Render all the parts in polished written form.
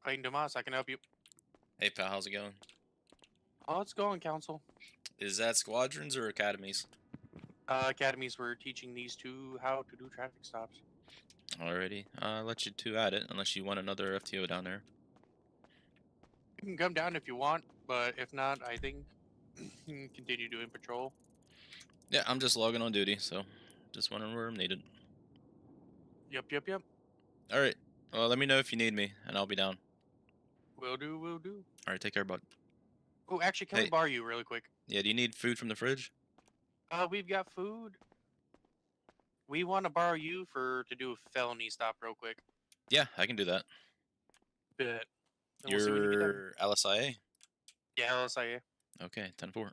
Clayton Dumas, I can help you. Hey pal, how's it going? Oh, it's going, Council. Is that squadrons or academies? Academies, we're teaching these two how to do traffic stops. Alrighty, I'll let you two at it, unless you want another FTO down there. You can come down if you want, but if not, I think you can continue doing patrol. Yeah, I'm just logging on duty, so just wondering where I'm needed. Yep. Alright, well let me know if you need me, and I'll be down. Will do. Alright, take care, bud. Oh, actually, can we Hey, borrow you really quick? yeah, do you need food from the fridge? We've got food. We want to borrow you to do a felony stop real quick. Yeah, I can do that. Bet. And we'll see when you get done. You're LSIA? Yeah, LSIA. Okay, 10-4.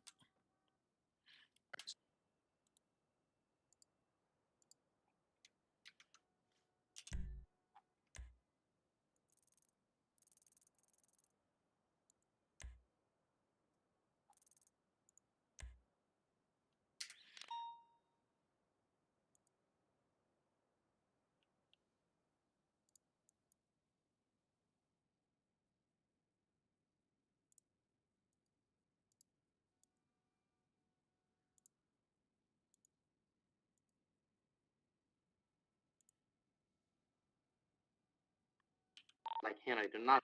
I can't. I do not.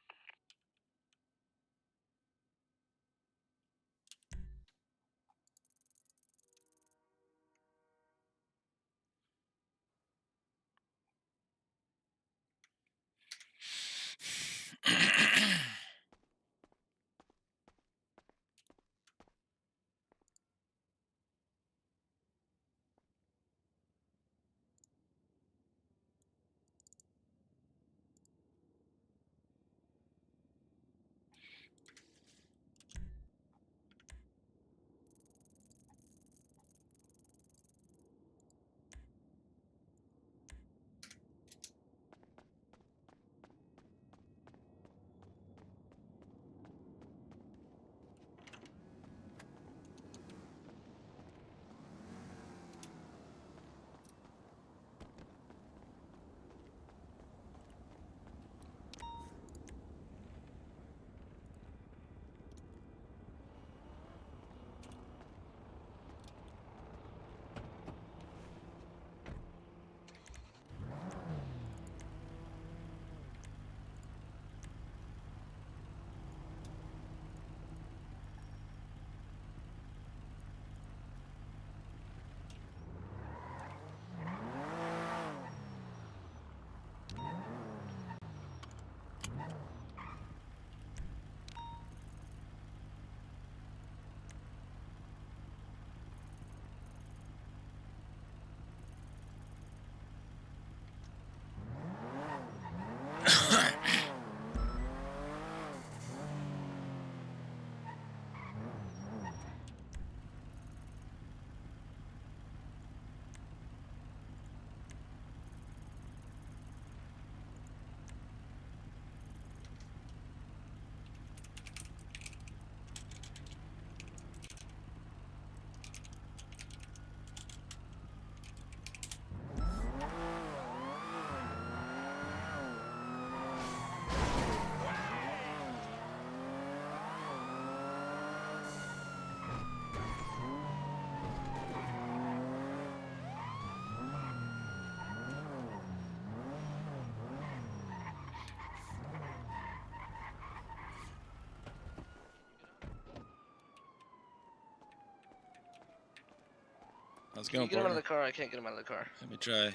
How's it Can you going, get him out of partner? the car? I can't get him out of the car. Let me try.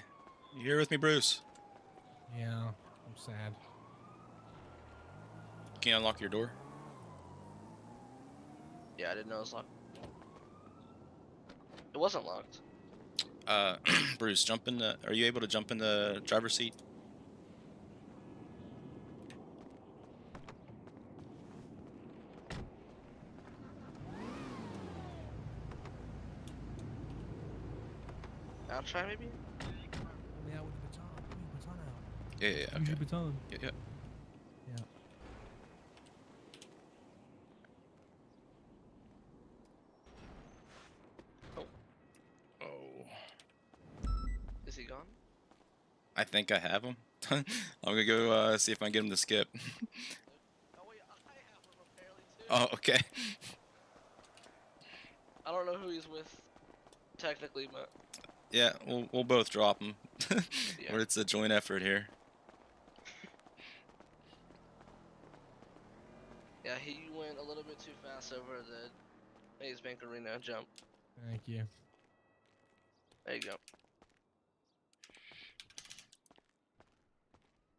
You here with me, Bruce? Yeah, I'm sad. Can you unlock your door? Yeah, I didn't know it was locked. It wasn't locked. Bruce, jump in the. Are you able to jump in the driver's seat? I'll try maybe. Yeah, with the baton. Bring the baton out. Yeah, yeah, Use okay. your baton. Yeah, yeah. Yeah. Oh. Is he gone? I think I have him. I'm gonna go see if I can get him to skip. Oh wait, I have him apparently too. Oh, okay. I don't know who he's with, technically, but Yeah, we'll both drop him. yeah. Or it's a joint effort here. Yeah, he went a little bit too fast over the Maze Bank Arena jump. Thank you. There you go.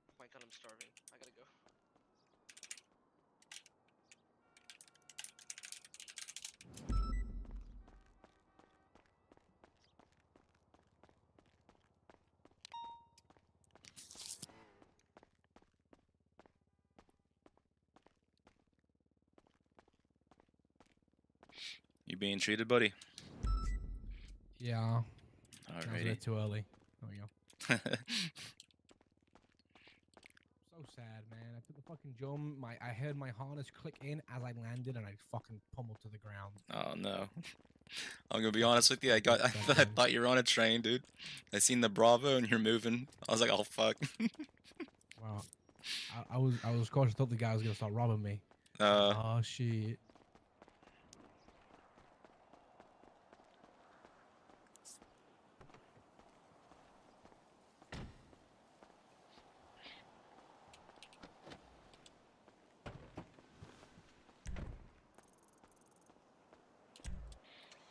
Oh my god, I'm starving. I gotta go. You being treated, buddy? Yeah. That was a Alrighty. bit too early. There we go. So sad, man. I took the fucking jump. I heard my harness click in as I landed, and I fucking pummeled to the ground. Oh no. I'm gonna be honest with you. I thought you were on a train, dude. I seen the Bravo and you're moving. I was like, oh fuck. Wow. I was cautious. I thought the guy was gonna start robbing me. Oh shit.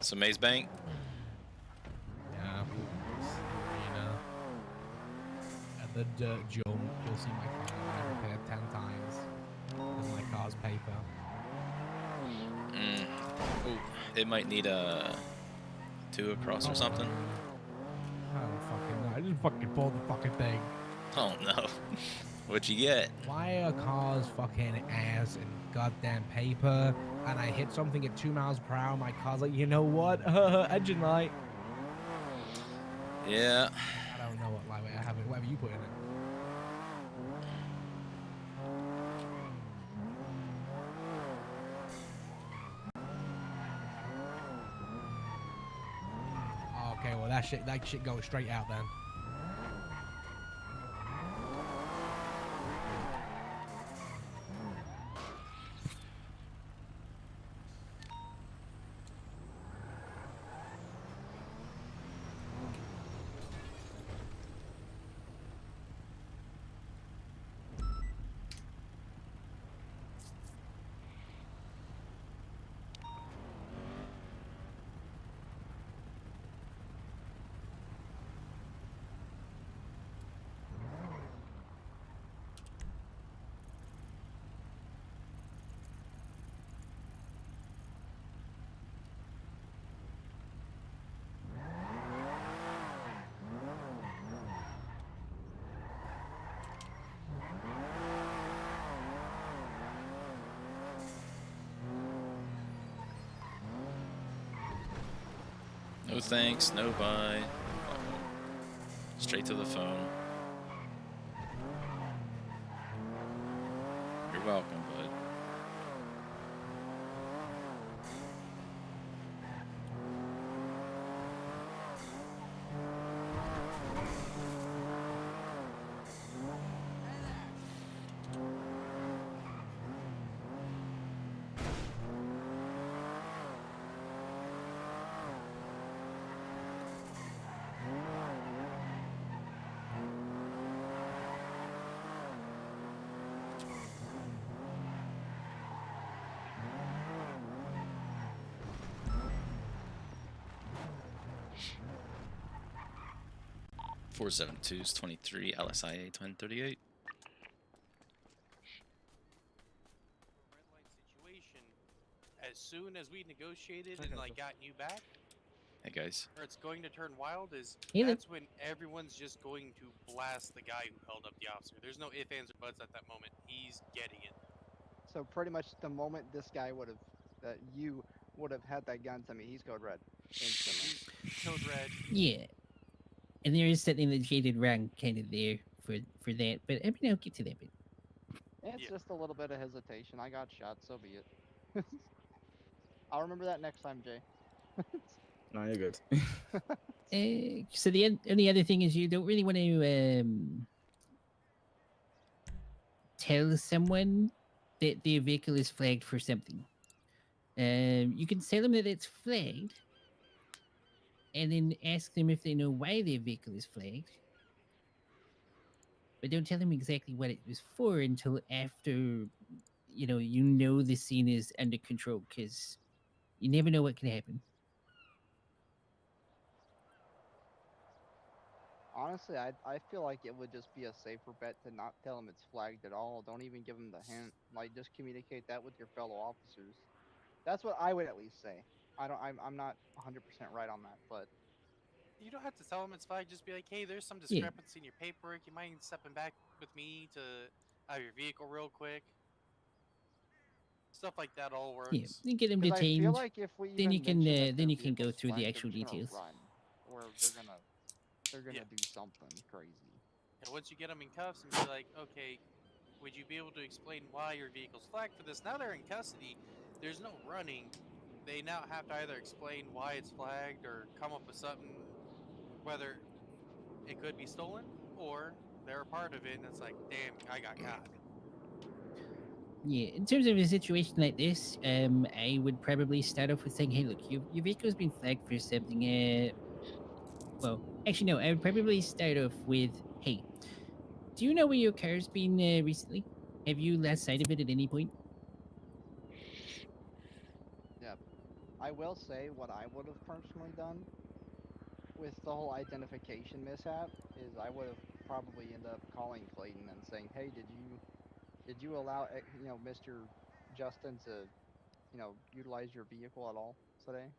So Maze Bank. Yeah. At the dirt jump, you'll see my car repaired 10 times. Because my car's paper. Ooh, it might need a 2 across or something. I don't fucking know. I just fucking pulled the fucking thing. Oh no. What'd you get? Why are cars fucking ass and goddamn paper? And I hit something at 2 miles per hour. My car's like, you know what? Engine light. Yeah. I don't know what lightweight I have. Whatever you put in it. Okay, well that shit goes straight out then. No thanks, no bye. Straight to the phone. You're welcome, bud. 472's 23 LSIA 1038. Red light situation. As soon as we negotiated and like gotten you back, Hey guys. where it's going to turn wild is Hey, look. that's when everyone's just going to blast the guy who held up the officer. There's no ifs, ands, or buts at that moment. He's getting it. So pretty much the moment this guy would have, that you would have had that gun to me, he's code red instantly. He's code red. Yeah. And there is something that shaded wrong kind of there for that, but I mean, I'll get to that bit. It's Yeah. just a little bit of hesitation. I got shot, so be it. I'll remember that next time, Jay. No, you're good. So the only other thing is you don't really want to tell someone that their vehicle is flagged for something. You can tell them that it's flagged, and then ask them if they know why their vehicle is flagged. But don't tell them exactly what it was for until after you know the scene is under control, because you never know what can happen. Honestly, I feel like it would just be a safer bet to not tell him it's flagged at all. Don't even give him the hint. Like, just communicate that with your fellow officers. That's what I would at least say. I'm not 100% right on that, but You don't have to tell him it's fine. Just be like, hey, there's some Yeah. discrepancy in your paperwork. You mind stepping back with me to have your vehicle real quick? Stuff like that all works. Yeah, you get them because I feel detained. like if we Then even you can mention that then their you can go vehicle's through the flagged, actual they're just gonna details. run, or they're gonna Yeah. do something crazy. And once you get them in cuffs and be like, okay, would you be able to explain why your vehicle's flagged for this? Now they're in custody. There's no running. They now have to either explain why it's flagged or come up with something, whether it could be stolen or they're a part of it, and it's like, damn, I got caught. Yeah, in terms of a situation like this, I would probably start off with saying, "Hey, look, your vehicle's been flagged for something." Well, actually, no. I would probably start off with, "Hey, do you know where your car's been recently? Have you lost sight of it at any point?" I will say what I would have personally done with the whole identification mishap is I would have probably ended up calling Clayton and saying, "Hey, did you allow Mr. Justin to utilize your vehicle at all today?"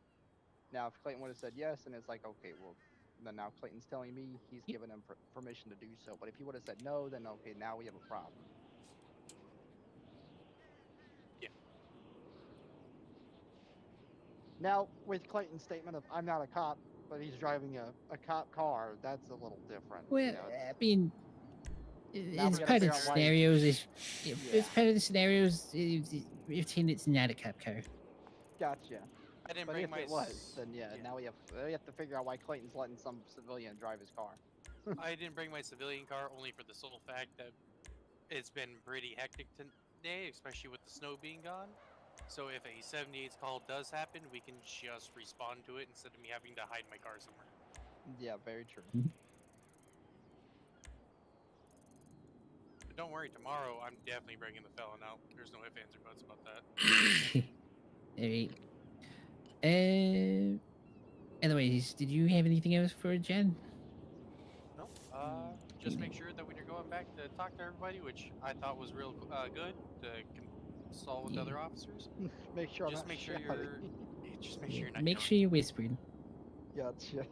Now, if Clayton would have said yes, then it's like, okay, well, then now Clayton's telling me he's Yep. given him permission to do so. But if he would have said no, then okay, now we have a problem. Yeah. Now, with Clayton's statement of "I'm not a cop," but he's driving a cop car, that's a little different. Well, I mean, Now it's we gotta part of figure the out why. scenarios. It's Yeah, part of the scenarios. Pretend it's not a cop car. gotcha. I didn't But bring if my. it was, then yeah, now we have to figure out why Clayton's letting some civilian drive his car. I didn't bring my civilian car only for the sole fact that it's been pretty hectic today, especially with the snow being gone. So if a 78's call does happen, we can just respond to it instead of me having to hide my car somewhere. Yeah, very true. But don't worry, tomorrow I'm definitely bringing the felon out. There's no ifs, ands, or buts about that. All right. Anyways, did you have anything else for Jen? No, just make sure that when you're going back to talk to everybody, which I thought was real good to consult with Yeah. other officers, Make sure just I'm not make sure shouting. you're just make sure you're not Make yelling. sure you're whispering. Gotcha.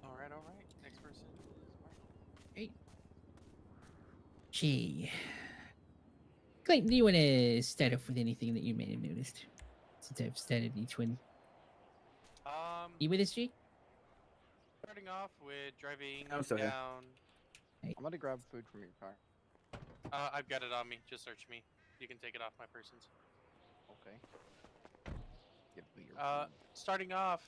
All right. Next person is Marshall. Right. Gee. Clayton, do you want to start off with anything that you may have noticed since I've started each one? You with us, G? Starting off with driving I'm still here. down. I'm gonna grab food from your car. I've got it on me. Just search me. You can take it off my persons. Okay. Give me your food. Starting off,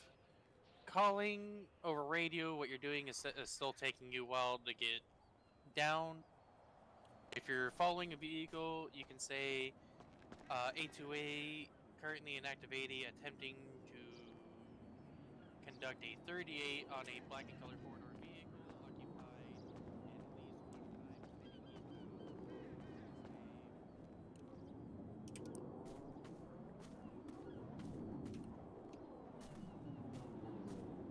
calling over radio. What you're doing is still taking you a while to get down. If you're following a vehicle, you can say A2A currently in active 80 attempting to conduct a 38 on a black and color four-door vehicle occupied at least one time heading into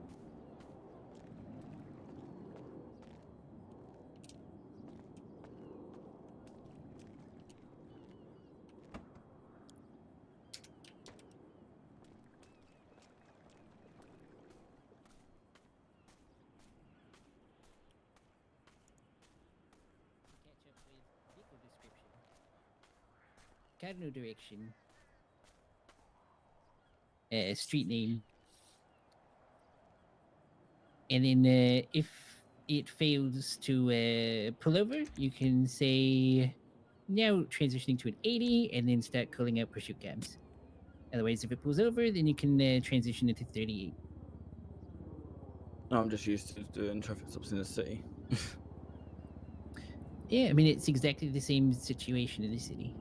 cardinal direction, street name, and then if it fails to pull over, you can say now transitioning to an 80 and then start calling out pursuit cams. Otherwise, if it pulls over, then you can transition into 38. No, I'm just used to doing traffic stops in the city. Yeah, I mean, it's exactly the same situation in the city.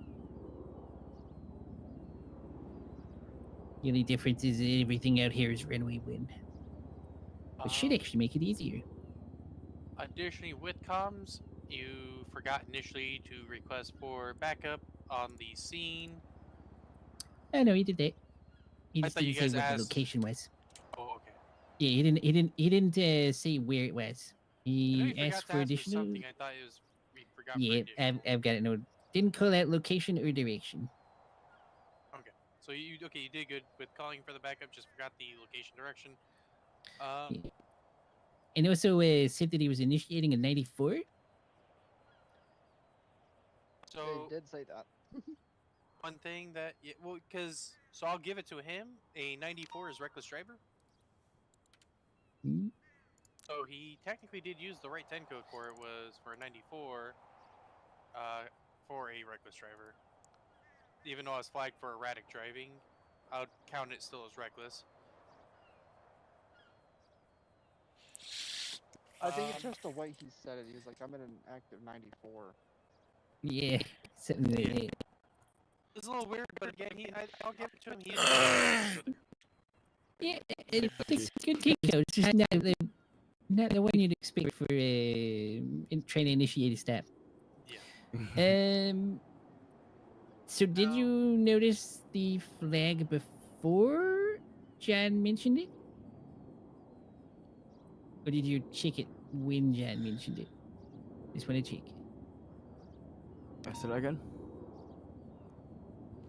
The only difference is that everything out here is runway wind. It should actually make it easier. Additionally, with comms, you forgot initially to request for backup on the scene. Oh no, he did that. He I just thought you didn't say guys what the asked- location was. Oh, okay. Yeah, he didn't say where it was. I know He you forgot asked to for ask for additional. something. I thought it was we forgot for Yeah, additional. I've got it. No, didn't call out location or direction. Okay. So you did good with calling for the backup. Just forgot the location direction. Yeah. And also said that he was initiating a 94. So They did say that. one thing that because I'll give it to him. A 94 is reckless driver. Hmm? So he technically did use the right 10 code for it. Was for a 94. For a reckless driver. Even though I was flagged for erratic driving, I would count it still as reckless. I think it's just the way he said it. He was like, I'm in an active 94. Yeah, something like that. It's a little weird, but again, I'll give it to him. He didn't Yeah, it's a good kick code. It's just not the one you'd expect for trying to initiate a step. Yeah. So did No. you notice the flag before John mentioned it? Or did you check it when John mentioned it? Just want to check. Say that again?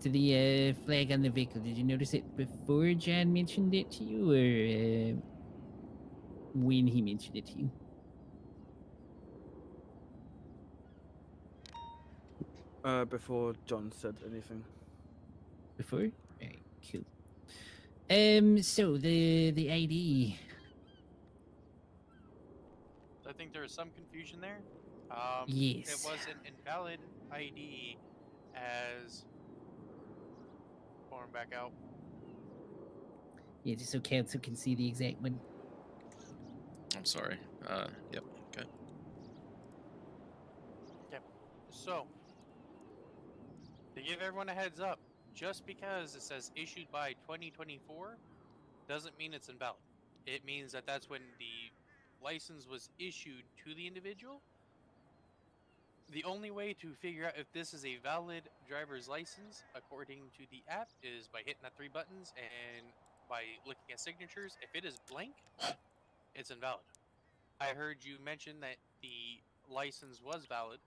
To the flag on the vehicle, did you notice it before John mentioned it to you, or when he mentioned it to you? Before John said anything. Before? Alright, cool. So the ID. I think there was some confusion there. Yes. It was an invalid ID as pulling back out. Yeah, just so council can see the exact one. I'm sorry. Yep. Okay. So, to give everyone a heads up, just because it says issued by 2024 doesn't mean it's invalid. It means that that's when the license was issued to the individual. The only way to figure out if this is a valid driver's license, according to the app, is by hitting that 3 buttons and by looking at signatures. If it is blank, it's invalid. I heard you mention that the license was valid,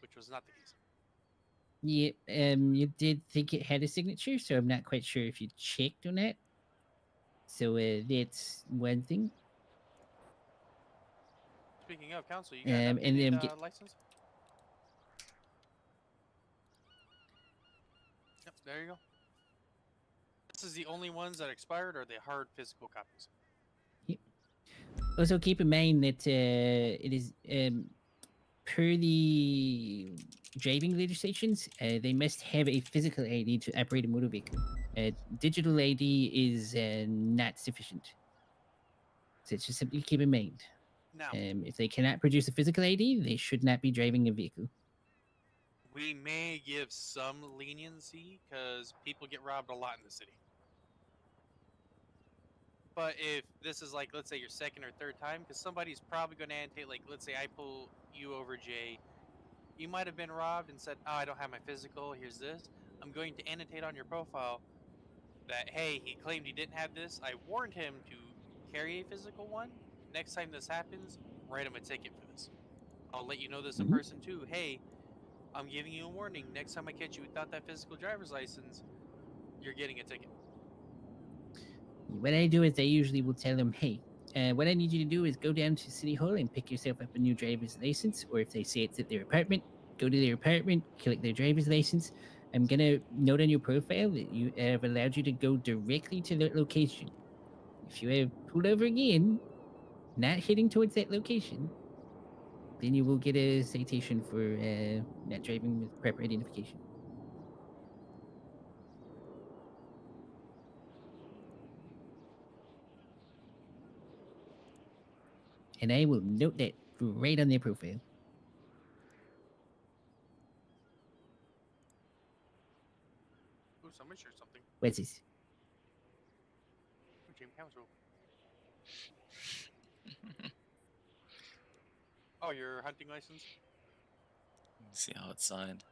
which was not the case. Yeah, you did think it had a signature, so I'm not quite sure if you checked on that. So that's one thing. Speaking of council, you got an And then updated license? Yep, there you go. This is the only ones that expired, or the hard physical copies. Also, keep in mind that it is per the driving legislations, they must have a physical ID to operate a motor vehicle. Digital ID is not sufficient. So it's just something to keep in mind. Now, If they cannot produce a physical ID, they should not be driving a vehicle. we may give some leniency because people get robbed a lot in the city. But if this is like, let's say your second or third time, because somebody's probably going to annotate, like, let's say I pull you over, Jay. You might have been robbed and said, oh, I don't have my physical. Here's this. I'm going to annotate on your profile that, hey, he claimed he didn't have this. I warned him to carry a physical one. Next time this happens, write him a ticket for this. I'll let you know this in person too. Hey, I'm giving you a warning. Next time I catch you without that physical driver's license, you're getting a ticket. What I do is I usually will tell them, hey, what I need you to do is go down to City Hall and pick yourself up a new driver's license, or if they say it's at their apartment, go to their apartment, collect their driver's license. I'm gonna note on your profile that you have allowed you to go directly to that location. If you have pulled over again, not heading towards that location, then you will get a citation for not driving with proper identification. And I will note that right on their profile. Ooh, somebody shared something. What's this? Ooh, Team Council. Oh, your hunting license? See how it's signed.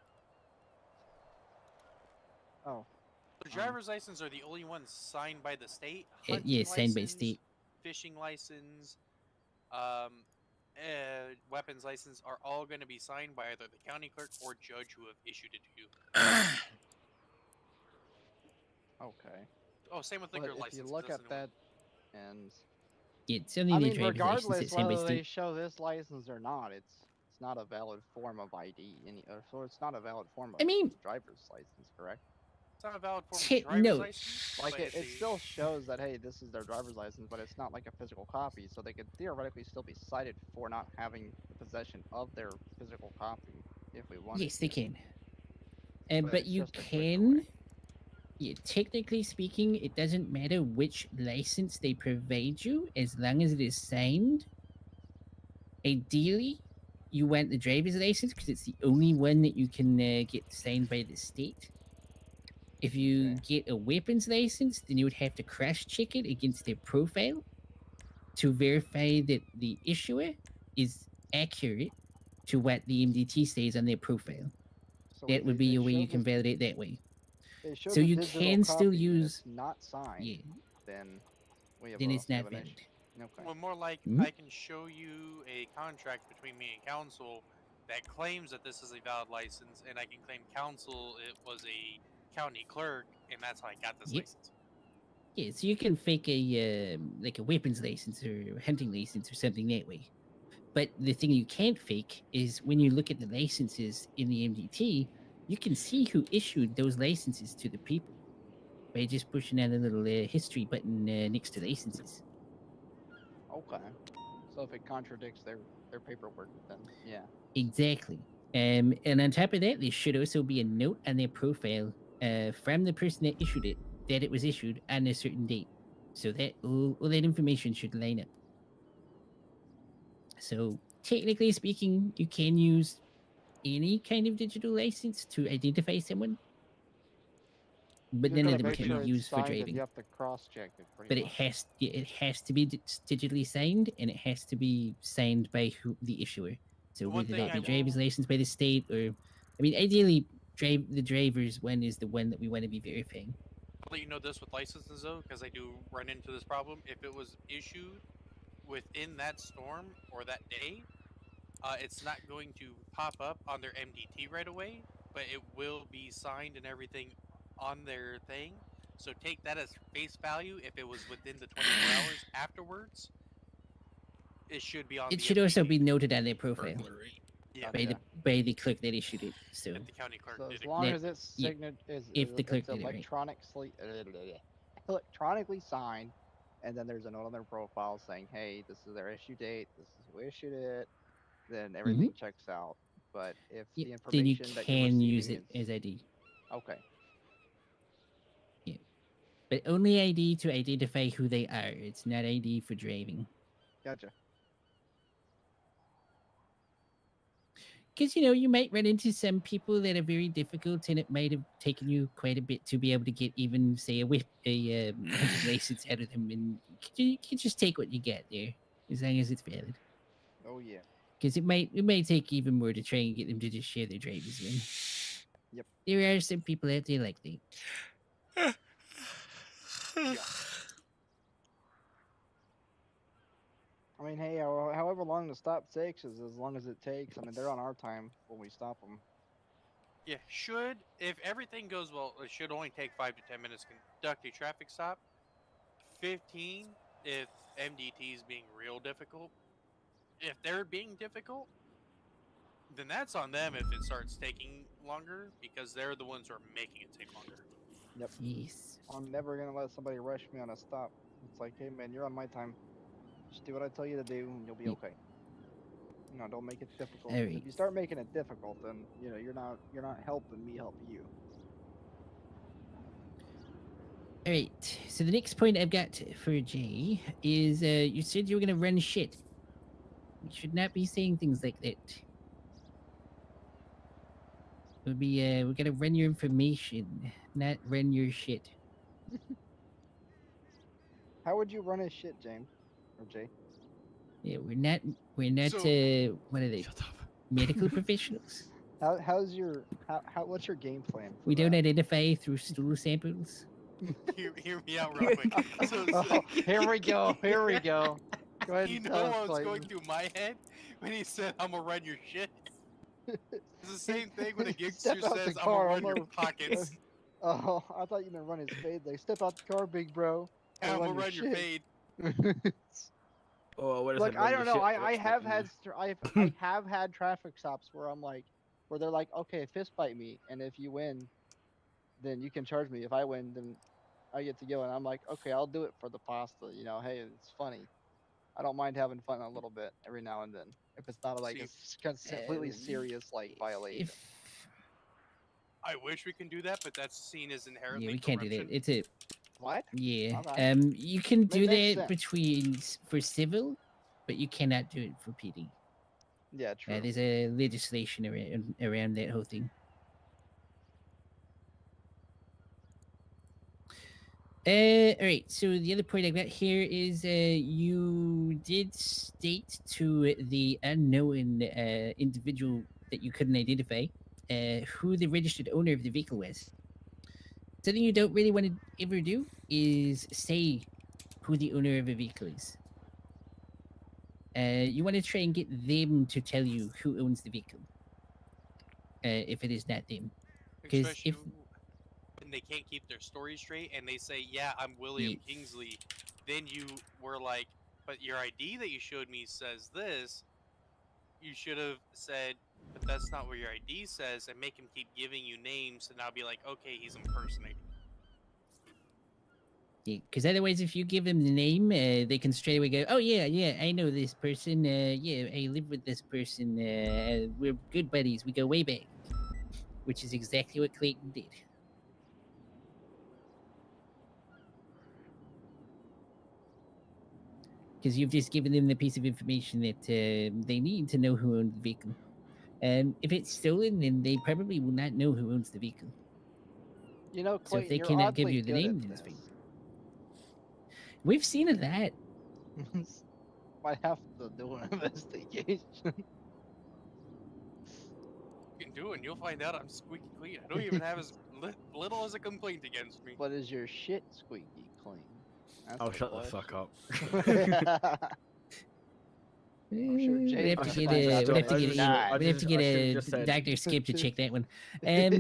Oh, The driver's license are the only ones signed by the state. Yeah, Hunting signed by license, state. fishing license, weapons license are all going to be signed by either the county clerk or judge who have issued it to you. okay. Oh, same with But liquor if license. you 'Cause look that's at the new one. that, and Yeah, it's only I the mean, driver's license regardless that's signed by whether they state. show this license or not, it's not a valid form of ID. So it's not a valid form I of mean, driver's license, correct? It's not a valid form of driver's no. license. Like But if it they, still shows that hey, this is their driver's license, but it's not like a physical copy, so they could theoretically still be cited for not having the possession of their physical copy if we wanted Yes, they to. can. But But it's you just a quicker way. can. Yeah, technically speaking, it doesn't matter which license they provide you as long as it is signed. Ideally, you want the driver's license because it's the only one that you can get signed by the state. If you Okay. get a weapons license, then you would have to cross check it against their profile to verify that the issuer is accurate to what the MDT says on their profile. So That wait, would be a way show you can validate that way. they show So the you digital can still copy and use, it's not signed, yeah, then then it's we have not an issue. valid. Okay. well, more like Mhm. I can show you a contract between me and council that claims that this is a valid license, and I can claim council it was a county clerk, and that's how I got this Yep. license. Yeah, so you can fake a like a weapons license or hunting license or something that way. But the thing you can't fake is when you look at the licenses in the MDT, you can see who issued those licenses to the people by just pushing out a little history button next to licenses. Okay. So if it contradicts their paperwork, then yeah. Exactly. And on top of that, there should also be a note on their profile from the person that issued it that it was issued on a certain date. So that all that information should line up. So technically speaking, you can use any kind of digital license to identify someone, You but just none of gotta them make can be sure it's used for signed and you driving. have to cross check it pretty But much. it has to be digitally signed, and it has to be signed by the issuer. So The one whether thing that I be driver's will license by the state, or I mean, ideally, the driver's one is the one that we want to be verifying. I'll let you know this with licenses though, because I do run into this problem. If it was issued within that storm or that day, it's not going to pop up on their MDT right away, but it will be signed and everything on their thing. So take that as face value. If it was within the 24 hours afterwards, it should be on It the should also MDT. be noted on their profile Burglary. Yeah, Gotcha. by the clerk that issued it. So if the county clerk So did as it. long that as it's yeah, if the clerk it's did it right. electronically signed, and then there's a note on their profile saying, "Hey, this is their issue date. This is who issued it." Then Mm-hmm. everything checks out. But if Yep. the Then you information that you're can use receiving it is as ID. okay, Yeah. But only ID to identify who they are. It's not ID for driving. gotcha. Because you might run into some people that are very difficult, and it might have taken you quite a bit to be able to get even, say, a hunting license out of them, and you can just take what you get there as long as it's valid. Oh yeah. Because it might take even more to try and get them to just share their driver's one. Yep. There are some people out there like that. Yeah. I mean, hey, however long the stop takes is as long as it takes. I mean, they're on our time when we stop them. Yeah, if everything goes well, it should only take 5 to 10 minutes to conduct a traffic stop. 15 if MDT is being real difficult. If they're being difficult, then that's on them if it starts taking longer because they're the ones who are making it take longer. Yes. I'm never gonna let somebody rush me on a stop. It's like, hey man, you're on my time. Just do what I tell you to do, and you'll be Yep. okay. Don't make it difficult. Alright. If you start making it difficult, then you're not helping me help you. All right. So the next point I've got for Jay is you said you were going to run shit. You should not be saying things like that. It would be we're going to run your information, not run your shit. How would you run his shit, James or Jay? Yeah, we're not So- what are they? Shut up. Medical professionals. How's your what's your game plan? For We don't that? identify through stool samples. Hear me out real quick. So, Oh, here we go. Here we go. Go ahead you and know tell us, what was going Clayton. through my head when he said, "I'm gonna run your shit." It's the same thing when a Step gangster out the says, "I'm car, gonna I'm run your gonna- pockets." Oh, I thought you meant run his fade. Like, step out the car, big bro. I'm I'll gonna run your shit. fade. Oh, what is Like, it? I Run your don't know. shit, I what's have making had you- I have had traffic stops where I'm like, where they're like, okay, fist fight me, and if you win, then you can charge me. If I win, then I get to go, and I'm like, okay, I'll do it for the pasta. Hey, it's funny. I don't mind having fun a little bit every now and then if it's not like See, completely serious like violation. If I wish we can do that, but that's seen as inherently yeah, we can't do corruption. that. It's a What? yeah. Okay. You can do makes that sense. between for civil, but you cannot do it for PD. Yeah, true. There's a legislation around that whole thing. All right. So the other point I got here is you did state to the unknown individual that you couldn't identify who the registered owner of the vehicle was. Something you don't really want to ever do is say who the owner of a vehicle is. You want to try and get them to tell you who owns the vehicle, if it is not them. 'Cause Especially if- when they can't keep their story straight and they say, "Yeah, I'm William Ye- Kingsley," then you were like, "But your ID that you showed me says this." You should have said, "But that's not what your ID says," and make him keep giving you names, and now be like, "Okay, he's impersonating." Because otherwise, if you give them the name, they can straight away go, "Oh yeah, yeah, I know this person. Yeah, I live with this person. We're good buddies. We go way back." Which is exactly what Clayton did. Because you've just given them the piece of information that they need to know who owned the vehicle. If it's stolen, then they probably will not know who owns the vehicle. So if Clayton, they you're cannot give oddly you the good name, at then it's fine. this. We've seen of that. Might have to do an investigation. You can do it, and you'll find out I'm squeaky clean. I don't even have as little as a complaint against me. But is your shit squeaky clean? That's Oh, the shut the fuck up. I'm sure We'd Jay have to finds get out a, we'd when have to it's get a, denied. we'd have to get I should've a just said- Dr. Skip to check that one. All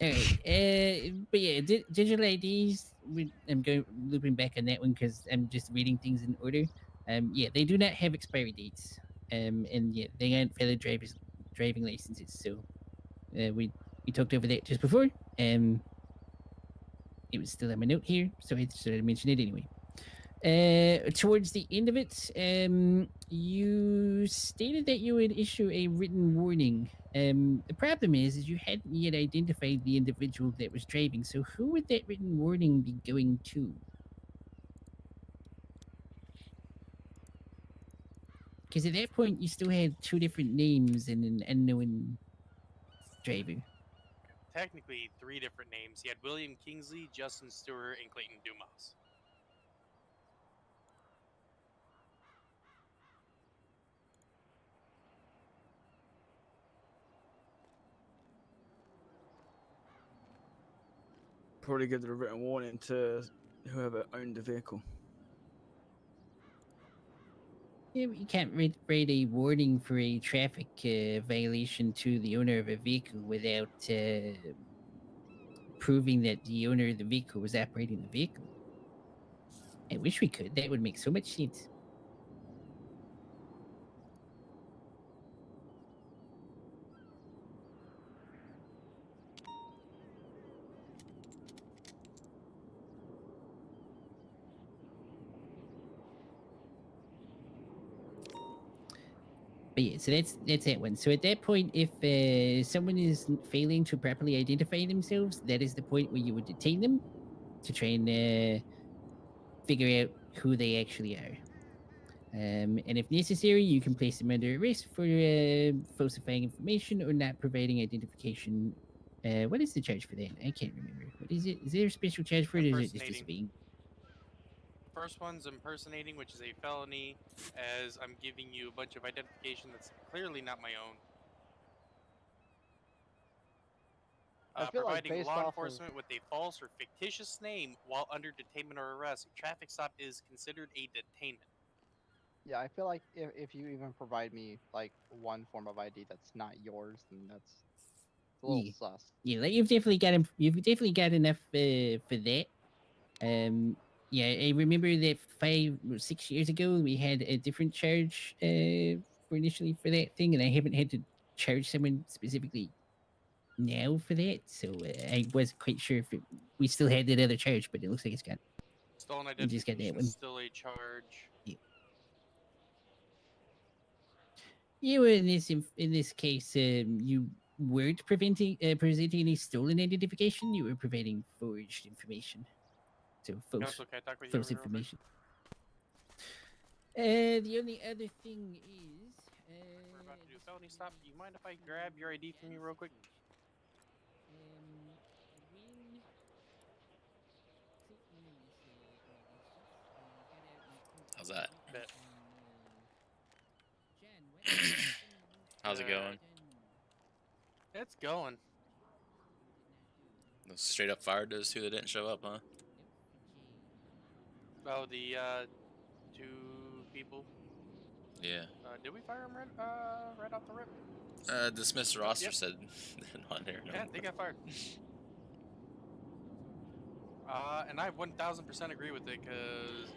right. But yeah, digital IDs. I'm going looping back on that one because I'm just reading things in order. Yeah, they do not have expiry dates. And yeah, they aren't valid driving licenses. So, we talked over that just before. It was still on my note here, so I started to mention it anyway. Towards the end of it, you stated that you would issue a written warning. The problem is you hadn't yet identified the individual that was driving. So who would that written warning be going to? Because at that point, you still had two different names and an unknown driver. Technically, 3 different names. He had William Kingsley, Justin Stewart, and Clayton Dumas. Probably give a written warning to whoever owned the vehicle. Yeah, but you can't write a warning for a traffic violation to the owner of a vehicle without proving that the owner of the vehicle was operating the vehicle. I wish we could. That would make so much sense. But yeah, so that's that one. So at that point, if someone is failing to properly identify themselves, that is the point where you would detain them to try and figure out who they actually are. And if necessary, you can place them under arrest for falsifying information or not providing identification. What is the charge for that? I can't remember. What is it? Is there a special charge for it, or is it just Impersonating. disobeying? First one's impersonating, which is a felony, as I'm giving you a bunch of identification that's clearly not my own. I feel like Providing based law off of enforcement with a false or fictitious name while under detainment or arrest. A traffic stop is considered a detainment. yeah, I feel like if you even provide me like one form of ID that's not yours, then that's a little Yeah. sus. Yeah, like you've definitely got you've definitely got enough for that. Yeah, I remember that 5 or 6 years ago we had a different charge for initially for that thing, and I haven't had to charge someone specifically now for that, so I wasn't quite sure if we still had that other charge, but it looks like it's got. Stolen We just got that identification one. is still a charge. You were in this case, you weren't presenting any stolen identification. You were providing forged information, so false Also, can I talk with you false real quick? information. The only other thing is, We're about to do a felony stop. Do you mind if I grab your ID from you real quick? When Clint Maurice, got out in court How's that? Bet. John, what is the thing you How's it going? done? It's going. You did not do. Straight up fired those two that didn't show up, huh? Nope. Oh, the 2 people. Yeah. Did we fire them right off the rip? Dismissed roster Yep. said they're not here. Yeah, they got fired. And I 1000% agree with it, cause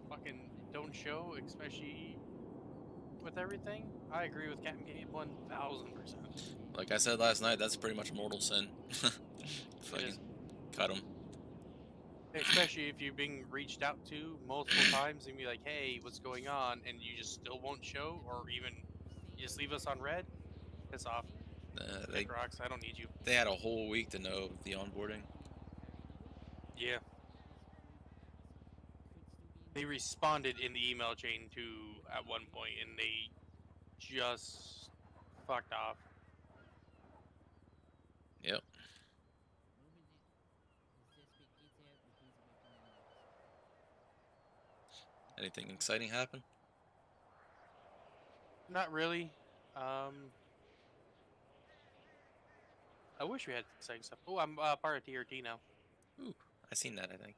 fucking don't show, especially with everything. I agree with Captain Gabe 1000%. Like I said last night, that's pretty much a mortal sin. Fucking cut them. Especially if you're being reached out to multiple times and be like, hey, what's going on? And you just still won't show, or even you just leave us on red. Piss off. They Kick rocks. I don't need you. they had a whole week to know the onboarding. Yeah. They responded in the email chain too at one point, and they just fucked off. Yep. Anything exciting happen? Not really. I wish we had exciting stuff. Oh, I'm part of TRT now. Ooh, I seen that. I think.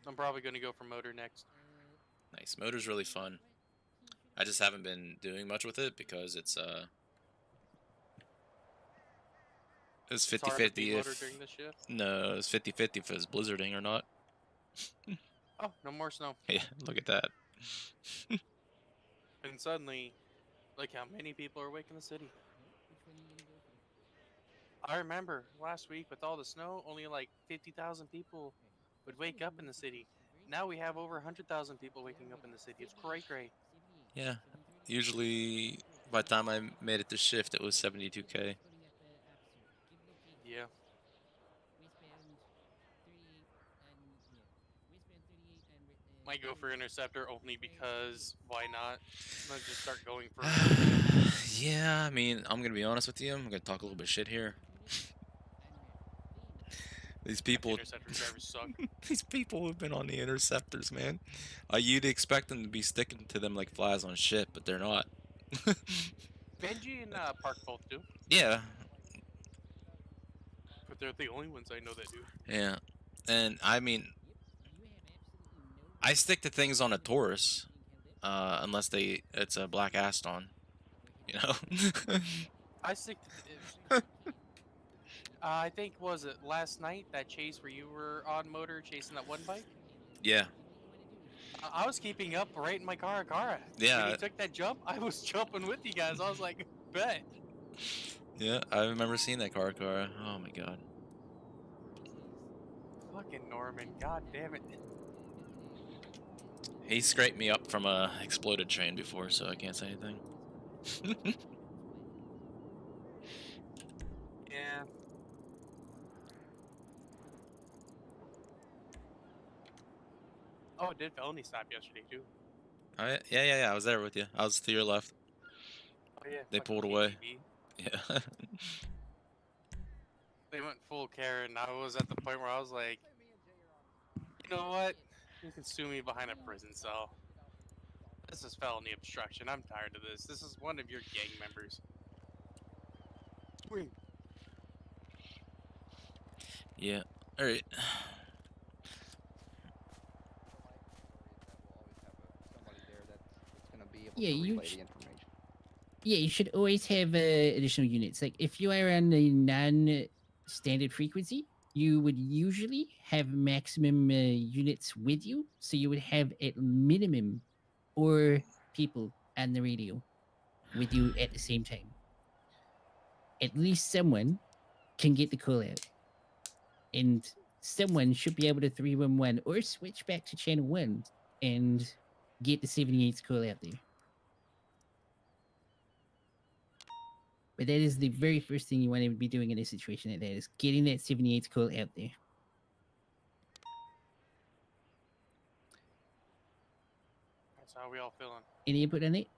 I'm probably going to go for motor next. Nice. Motor's really fun. I just haven't been doing much with it because it's It's hard to beat 50-50 motor if during this shift. no, it's 50-50 if it's blizzarding or not. Oh, no more snow. Yeah, look at that. And suddenly, look how many people are waking the city. I remember last week with all the snow, only like 50,000 people would wake up in the city. Now we have over 100,000 people waking up in the city. It's cray. Yeah. Usually, by the time I made it to shift, it was 72K. Yeah. Might go for interceptor only because why not? Let's just start going for. Yeah, I mean, I'm gonna be honest with you. I'm gonna talk a little bit of shit here. These people, Interceptor drivers suck. these people have been on the interceptors, man. You'd expect them to be sticking to them like flies on shit, but they're not. Benji and Park both do, Yeah, but they're the only ones I know that do. yeah. And I mean, I stick to things on a Taurus, unless it's a black Aston, you know. I stick to. I think was it last night that chase where you were on motor chasing that one bike. Yeah, I was keeping up right in my car. Yeah. When you took that jump, I was jumping with you guys. I was like, bet. yeah. I remember seeing that car. Oh my god. Fucking Norman, god damn it. He scraped me up from a exploded train before, so I can't say anything. Yeah. Oh, it did felony stop yesterday too. Oh, yeah. I was there with you. I was to your left. Oh yeah. They fucking pulled away. KGB. Yeah. They went full Karen. I was at the point where I was like, you know what? You can sue me behind a prison cell. This is felony obstruction. I'm tired of this. This is one of your gang members. Swing. Yeah. All right. Somebody there that's gonna be able Yeah, to you relay sh- the information. Yeah, you should always have additional units. Like if you are on a non-standard frequency, you would usually have maximum units with you, so you would have at minimum 4 people on the radio with you at the same time. At least someone can get the call out, and someone should be able to 311 or switch back to channel 1 and get the 78's call out there. But that is the very first thing you want to be doing in a situation like that, is getting that 78's call out there. That's how we all feeling. Any input on it?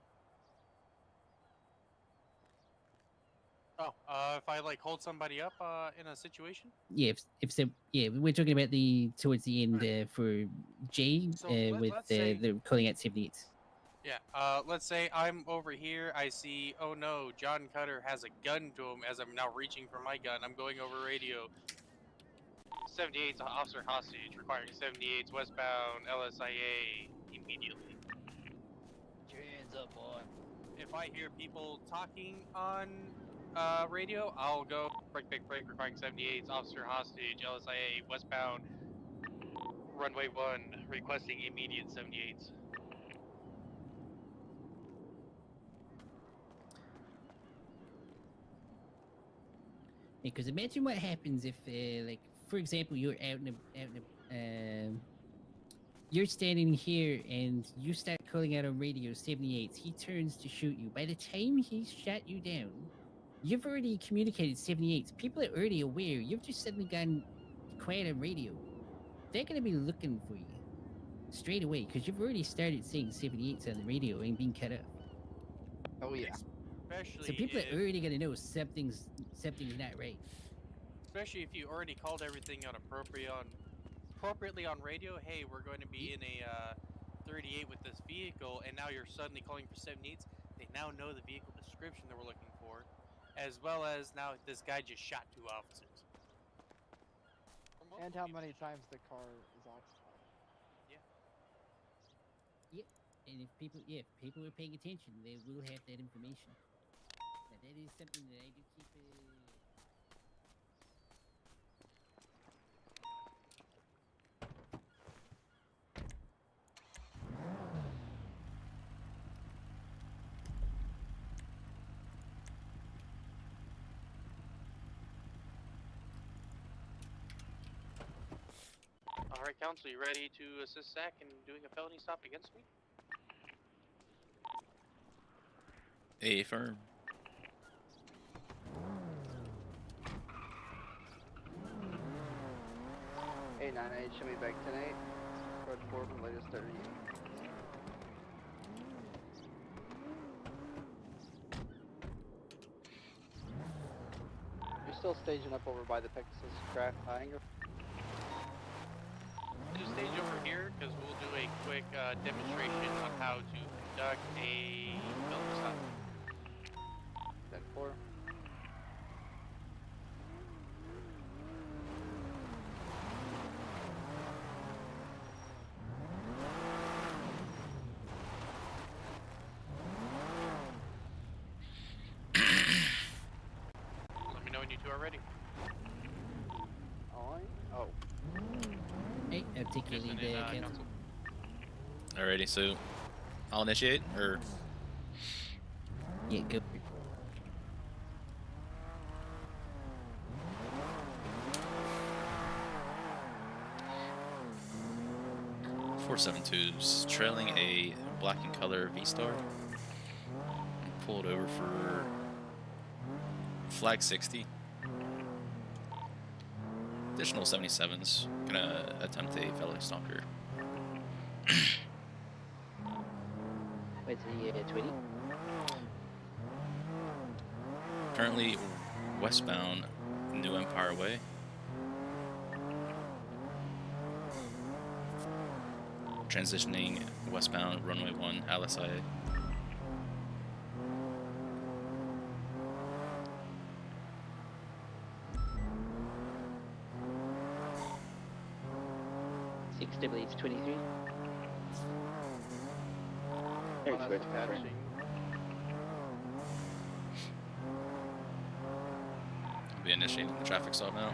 Oh, if I like hold somebody up in a situation. Yeah, if so, yeah, we're talking about the towards the end Right. for Jay So with let's say, the calling out 78's. yeah. Let's say I'm over here. I see. Oh no, John Cutter has a gun to him. As I'm now reaching for my gun, I'm going over radio. 78's officer hostage, requiring 78's westbound LSIA immediately. Get your hands up, boy. If I hear people talking on radio, I'll go break, requiring 78's officer hostage, LSIA westbound, runway 1, requesting immediate 78's. Because imagine what happens if, like, for example, you're you're standing here and you start calling out on radio 78's. He turns to shoot you. By the time he shot you down, you've already communicated 78's. People are already aware. You've just suddenly gone quiet on radio. They're going to be looking for you straight away because you've already started saying 78's on the radio and being cut off. Oh yeah. Especially So people if, are already going to know something's not right. especially if you already called everything out appropriately on radio. Hey, we're going to be in a 38 with this vehicle, and now you're suddenly calling for 78's. They now know the vehicle description that we're looking for, as well as now this guy just shot 2 officers. And how many times the car is occupied. And if people are paying attention, they will have that information. Now, that is something that I do keep. Alright, Counsel, you ready to assist Zach in doing a felony stop against me? Firm. Hey, 9-8, show me back 10-8. Approach 4 from latest 30. You're still staging up over by the Pegasus craft hangar? Just stage over here, because we'll do a quick demonstration on how to conduct a felony stop. 10-4. Let me know when you two are ready. Oh. Hey, I'll take your Houston lead, and, Counsel. Counsel. Alrighty, so I'll initiate, or Yeah, go for it. 472's trailing a black and color V-Star. Pulled over for flag 60. Additional 77s. Gonna attempt a fellow stalker. What's the 20? Currently westbound New Empire Way. Transitioning westbound runway 1 LSIA. Six double eight's 23. Well, that's attaching. Be initiating the traffic stop now.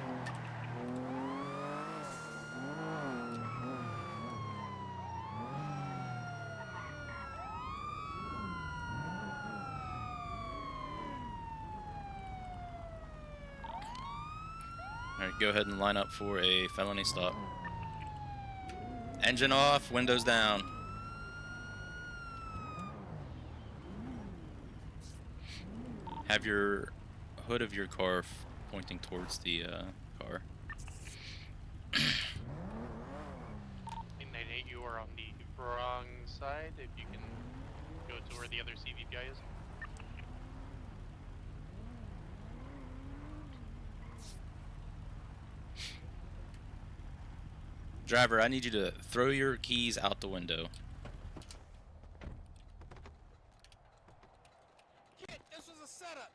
Alright, go ahead and line up for a felony stop. Engine off, windows down. Have your hood of your car pointing towards the car. 98, you are on the wrong side. If you can go to where the other CVPI is. Driver, I need you to throw your keys out the window. Kid, this was a setup.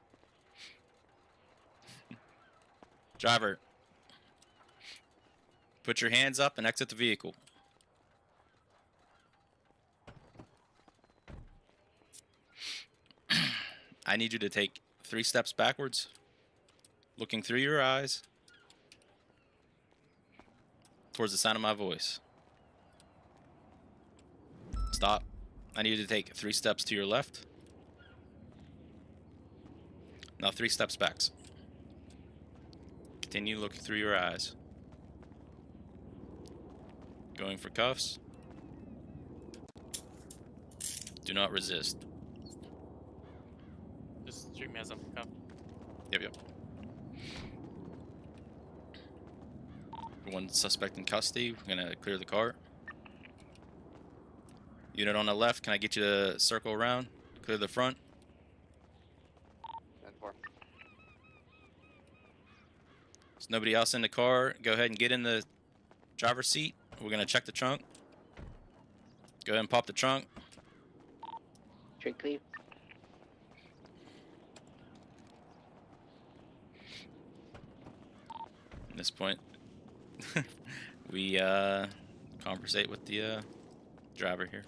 Driver, put your hands up and exit the vehicle. I need you to take 3 steps backwards, looking through your eyes towards the sound of my voice. Stop. I need you to take 3 steps to your left. Now 3 steps back. Continue looking through your eyes. Going for cuffs. Do not resist. Just treat me as I'm cuffed. Yep. One suspect in custody. We're gonna clear the car. Unit on the left, can I get you to circle around? Clear the front. 10-4. There's nobody else in the car. Go ahead and get in the driver's seat. We're gonna check the trunk. Go ahead and pop the trunk. Trunk clear. At this point, we conversate with the driver here.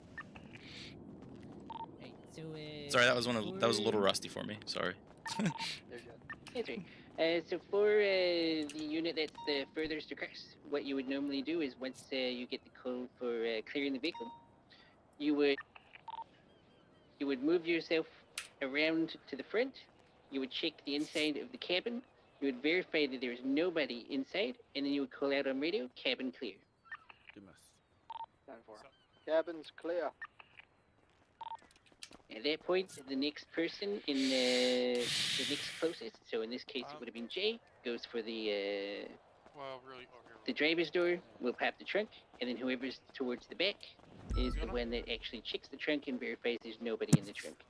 Right, so, Sorry, that was a little rusty for me. Sorry. They're good. That's right. So for the unit that's the furthest across, what you would normally do is once you get the code for clearing the vehicle, you would move yourself around to the front. You would check the inside of the cabin. You would verify that there is nobody inside, and then you would call out on radio, cabin clear. 10-4. Cabin's clear. At that point, the next person in the next closest, so in this case it would have been Jay, goes for the Well, really, over here. the driver's door, will pop the trunk, and then whoever's towards the back is the one that actually checks the trunk and verifies there's nobody in the trunk.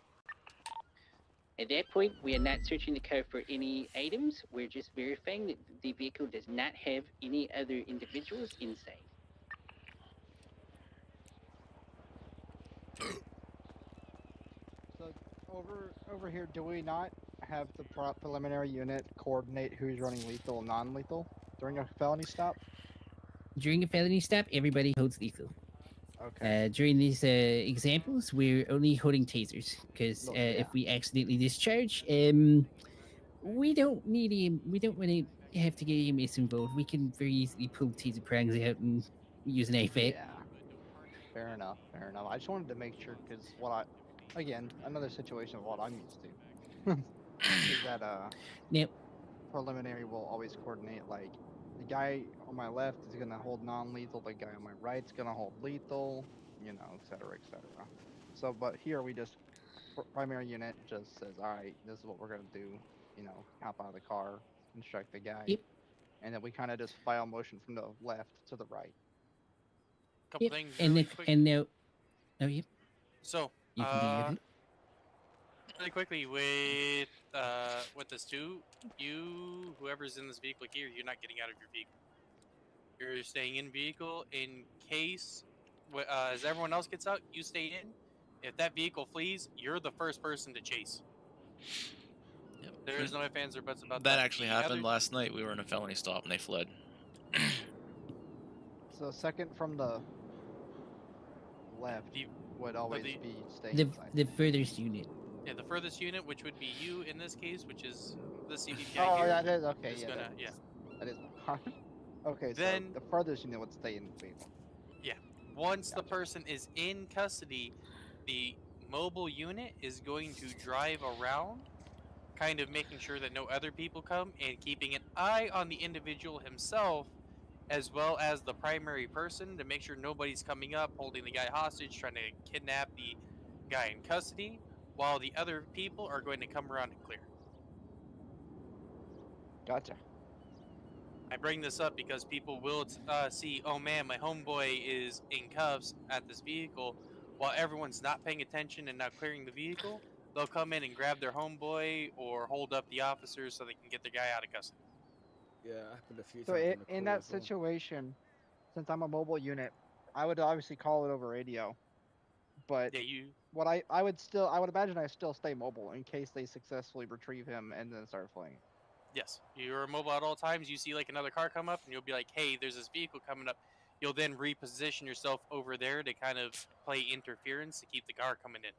At that point, we are not searching the car for any items. We're just verifying that the vehicle does not have any other individuals inside. So over here, do we not have the preliminary unit coordinate who's running lethal and non-lethal during a felony stop? During a felony stop, everybody holds lethal. Okay. During these examples, we're only holding tasers because Look, yeah. if we accidentally discharge, we don't want to have to get EMS involved. We can very easily pull taser prongs out and use an AFAT. Yeah. Fair enough. Fair enough. I just wanted to make sure because again, another situation of what I'm used to is that Now, preliminary will always coordinate like the guy on my left is gonna hold non-lethal. The guy on my right's gonna hold lethal. You know, et cetera, et cetera. So, but here we just primary unit just says, all right, this is what we're gonna do. You know, hop out of the car, instruct the guy, Yep. and then we kind of just file motion from the left to the right. Couple Yep. things And really if quick. and now, oh yep, So, you continue with it. really quickly with this too, you whoever's in this vehicle here, you're not getting out of your vehicle. You're staying in vehicle in case, as everyone else gets out, you stay in. If that vehicle flees, you're the first person to chase. Yep. There is no ifs, ands, or buts about That that. actually The happened other- last night. We were in a felony stop and they fled. So second from the left The- would always the- be stay The inside. the furthest unit. Yeah, the furthest unit, which would be you in this case, which is the CBPI Oh, here, that is okay. is Yeah, gonna that is my car. Okay, Then- so the furthest unit would stay in the vehicle. Once the Gotcha. person is in custody, the mobile unit is going to drive around, kind of making sure that no other people come and keeping an eye on the individual himself, as well as the primary person to make sure nobody's coming up, holding the guy hostage, trying to kidnap the guy in custody, while the other people are going to come around and clear. Gotcha. I bring this up because people will see, oh man, my homeboy is in cuffs at this vehicle, while everyone's not paying attention and not clearing the vehicle. They'll come in and grab their homeboy or hold up the officers so they can get the guy out of custody. Yeah, it happened a few So times on the in crew that as well. situation, since I'm a mobile unit, I would obviously call it over radio. But Yeah, you. what I would imagine I still stay mobile in case they successfully retrieve him and then start fleeing. Yes, you're mobile at all times. You see like another car come up, and you'll be like, "Hey, there's this vehicle coming up." You'll then reposition yourself over there to kind of play interference to keep the car coming in.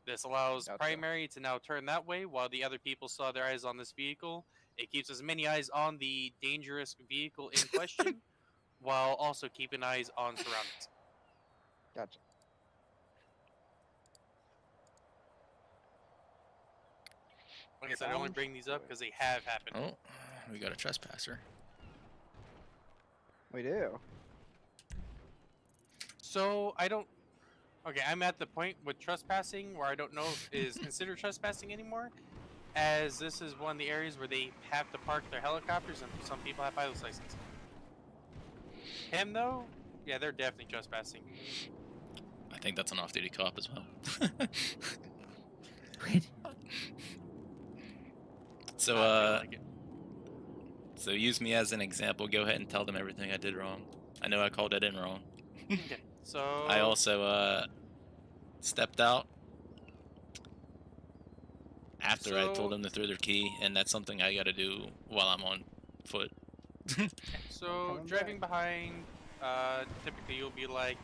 This allows Gotcha. primary to now turn that way, while the other people saw their eyes on this vehicle. It keeps as many eyes on the dangerous vehicle in question, while also keeping eyes on surroundings. Gotcha. Like I said, I only Sounds bring these up good. because they have happened. Oh, we got a trespasser. We do. So I don't. Okay, I'm at the point with trespassing where I don't know if it is considered trespassing anymore, as this is one of the areas where they have to park their helicopters, and some people have pilot's license. Him though, yeah, they're definitely trespassing. I think that's an off-duty cop as well. What? So, I feel like it. so use me as an example. Go ahead and tell them everything I did wrong. I know I called it in wrong. Okay, so I also stepped out after I So- told them to throw their key, and that's something I got to do while I'm on foot. So Coming driving behind, typically you'll be like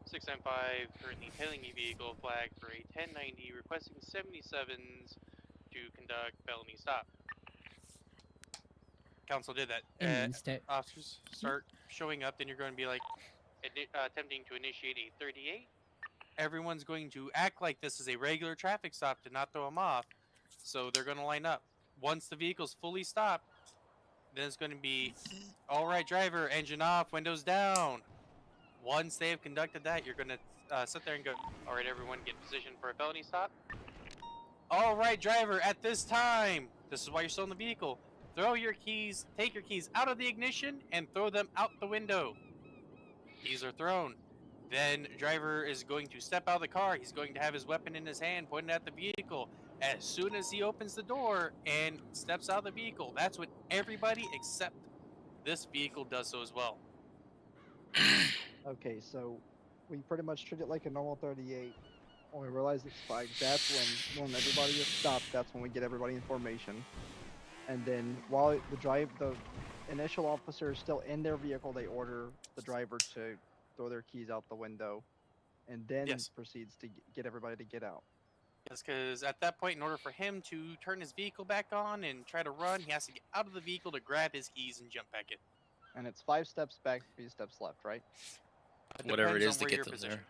695 currently tailing a vehicle flag for a 1090 requesting 77s to conduct felony stop. Council did that. And then start. Officers start showing up, then you're going to be like attempting to initiate a 38. Everyone's going to act like this is a regular traffic stop to not throw them off, so they're going to line up. Once the vehicle's fully stopped, then it's going to be, all right, driver, engine off, windows down. Once they have conducted that, you're going to sit there and go, all right, everyone, get in position for a felony stop. All right, driver, at this time, this is why you're still in the vehicle. Throw your keys, take your keys out of the ignition and throw them out the window. Keys are thrown. Then driver is going to step out of the car. He's going to have his weapon in his hand, pointed at the vehicle. As soon as he opens the door and steps out of the vehicle, that's when everybody except this vehicle does so as well. Okay, so we pretty much treat it like a normal 38. When we realize it's flagged, that's when everybody is stopped. That's when we get everybody in formation. And then while the initial officer is still in their vehicle, they order the driver to throw their keys out the window, and then Yes. proceeds to get everybody to get out. Yes, because at that point, in order for him to turn his vehicle back on and try to run, he has to get out of the vehicle to grab his keys and jump back in. And it's 5 steps back, 3 steps left, right? Whatever it depends is on to where get you're them there.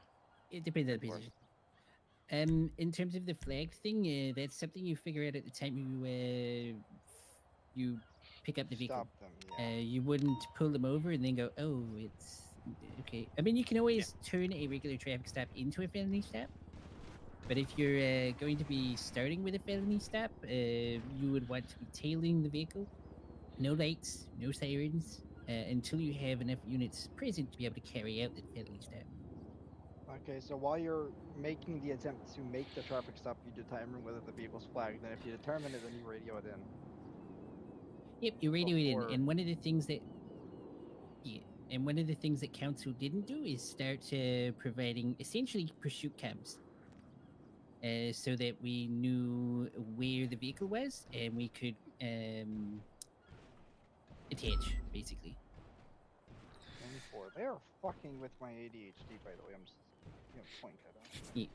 It depends on the Of course. position. In terms of the flag thing, that's something you figure out at the time you pick up the vehicle. Stop them. Yeah. You wouldn't pull them over and then go, oh, it's okay. I mean, you can always turn a regular traffic stop into a felony stop. But if you're going to be starting with a felony stop, you would want to be tailing the vehicle. No lights, no sirens, until you have enough units present to be able to carry out the felony stop. Okay, so while you're making the attempt to make the traffic stop, you determine whether the vehicle's flagged. And if you determine it, then you radio it in. Yep, you radio it in. Before- And one of the things that council didn't do is start providing essentially pursuit cams. So that we knew where the vehicle was and we could attach, basically. 24. They are fucking with my ADHD, by the way. I'm just point that out. Yeah.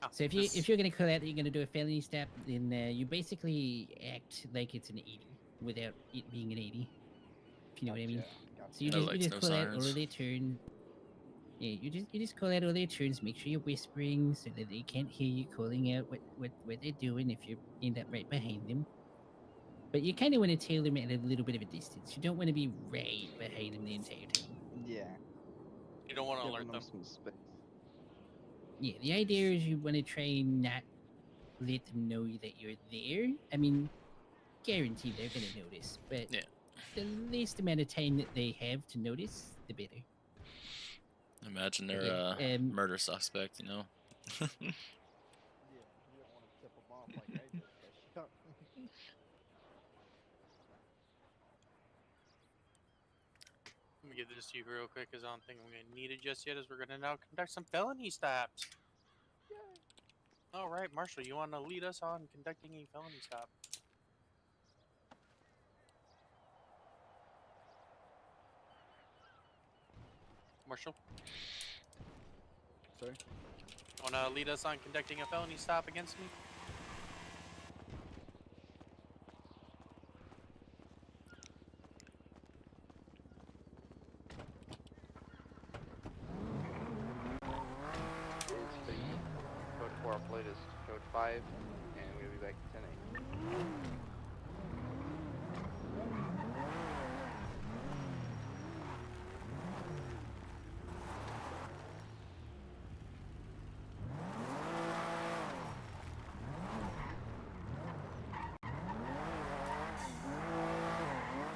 No, So if you're gonna call out that you're gonna do a felony stop, then you basically act like it's an 80 without it being an 80. If you know what I mean. Gotcha. So you No just lights, no call out all sirens. of their turns. Yeah, you just call out all their turns. Make sure you're whispering so that they can't hear you calling out what they're doing if you end up right behind them. But you kind of want to tail them at a little bit of a distance. You don't want to be right behind them the entire time. Yeah. You don't want to Giving alert them. some space. Yeah, the idea is you want to try and not let them know that you're there. I mean, guaranteed they're going to notice, but Yeah. the least amount of time that they have to notice, the better. Imagine But they're yeah, a murder suspect, you know? Yeah, you don't want to tip them off like I did. But shut. Let me give this to you real quick because I don't think I'm going to need it just yet as we're going to now conduct some felony stops. All right, Marshall, you want to lead us on conducting a felony stop? Marshall, Sorry. want to lead us on conducting a felony stop against me? Code 4, our plate is code 5, and we'll be back at 10 8.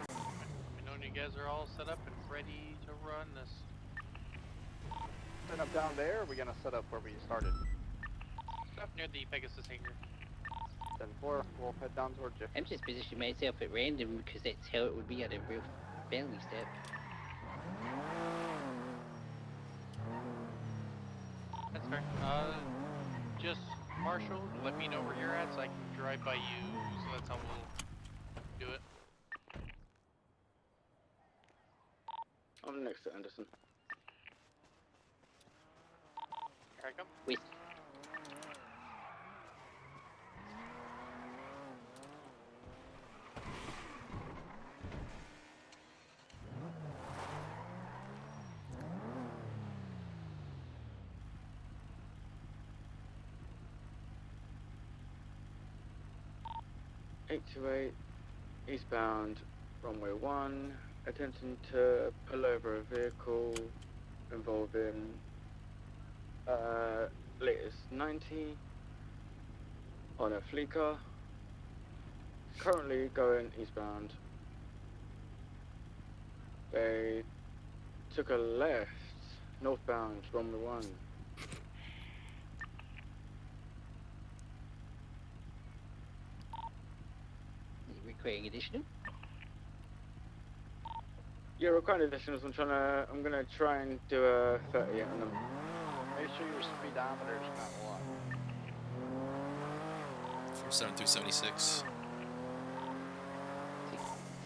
Let me know when you guys are all set up and ready to run this. Set up down there, or are we gonna set up where we started? Up near the Pegasus hangar. 10-4, we'll head down towards Jeffrey. I'm just positioning myself at random because that's how it would be on a real felony step. That's fair. Just Marshall, let me know where you're at so I can drive by you. So that's how we'll do it. I'm next to Anderson. Here I come. Wait. Eight to eight, eastbound, runway 1. Attempting to pull over a vehicle involving latest 90 on a fleet car. Currently going eastbound. They took a left, northbound, runway 1. Requiring additional? Yeah, requiring additionals. I'm gonna try and do a 30 on them. Make sure your speedometer is not locked. 47 through 76.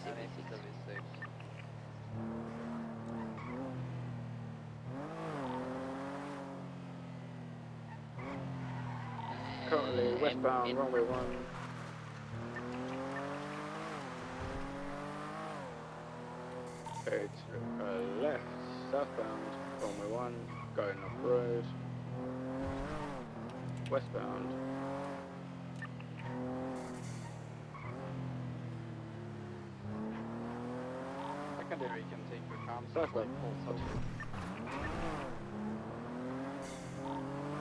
76. Currently westbound, and- runway 1. Okay, to left, southbound, runway 1, going off road. Westbound. you can take your comms That's like like- full social.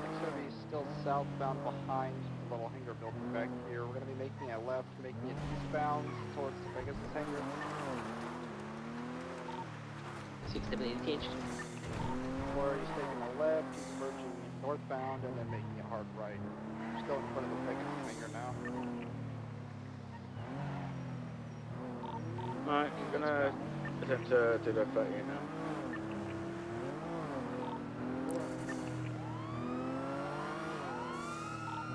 Next gonna be still southbound behind the little hangar building back here. We're gonna be making a left, making it eastbound towards the Pegasus hangar. 688 attached. Or he's taking a left, he's merging northbound, and then making a hard right. Still in front of the Pegasus hangar now. Alright, I'm gonna attempt to do the 30 now.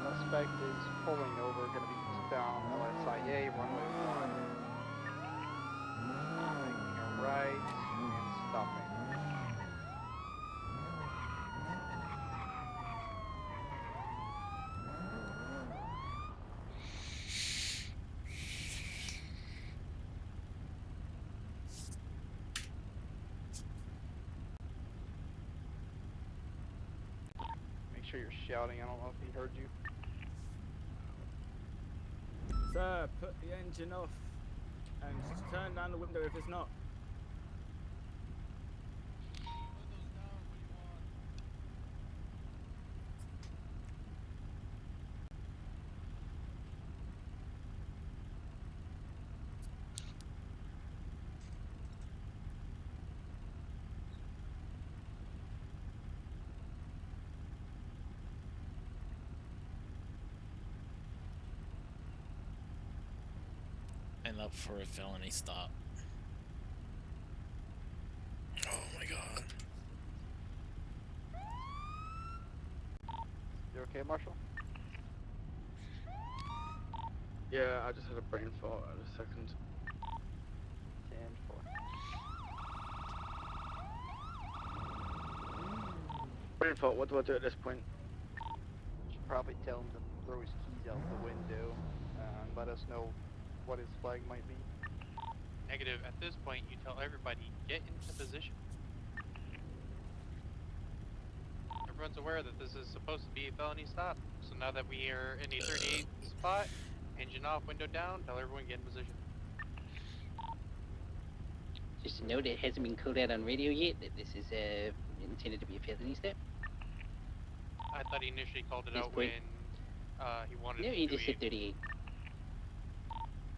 Suspect is pulling over, gonna be eastbound LSIA, runway 1. Making a right, and stopping. Make sure you're shouting, I don't know if he heard you. Sir, put the engine off and turn down the window if it's not. And up for a felony stop. Oh my god. You okay, Marshall? Yeah, I just had a brain fart at a second. 10-4. Brain fart, what do I do at this point? Should probably tell him to throw his keys out the window and let us know what his flag might be. Negative. At this point, you tell everybody, get into position. Everyone's aware that this is supposed to be a felony stop. So now that we are in a 38 spot, engine off, window down, tell everyone get in position. Just to note, it hasn't been called out on radio yet that this is intended to be a felony step. I thought he initially called it This out point- when he wanted No, to he do just said 38.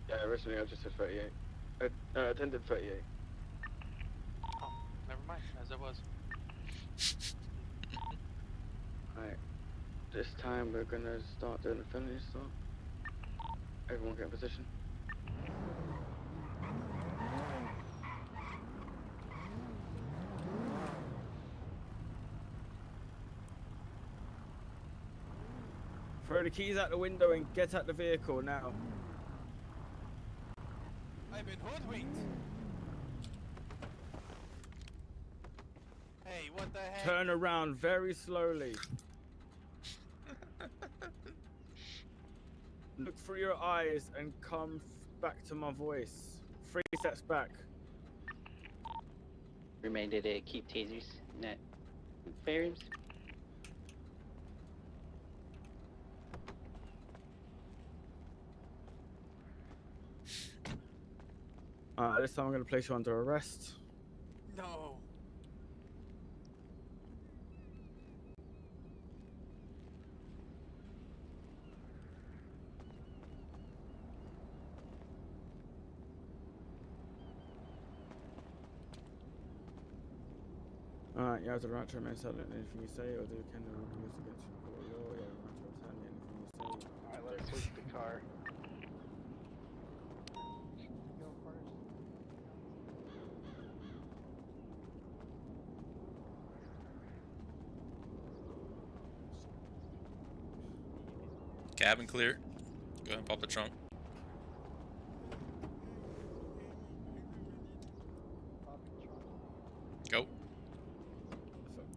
Yeah, originally I just said 38. Attended 38. Oh, never mind, as it was. Alright. This time we're gonna start doing the felony stop. Everyone get in position. Throw the keys out the window and get out the vehicle now. I've been hoodwinked! Hey, what the heck? Turn around very slowly. Look through your eyes and come back to my voice. 3 steps back. Reminder to keep tasers, not firearms. This time I'm going to place you under arrest. No. Alright, you have the right to remain silent. Anything you say or do can be used against you in court of law. You have the right to return anything you say. Alright, let's switch the car. Go first. Cabin clear. Go ahead and pop the trunk. Go.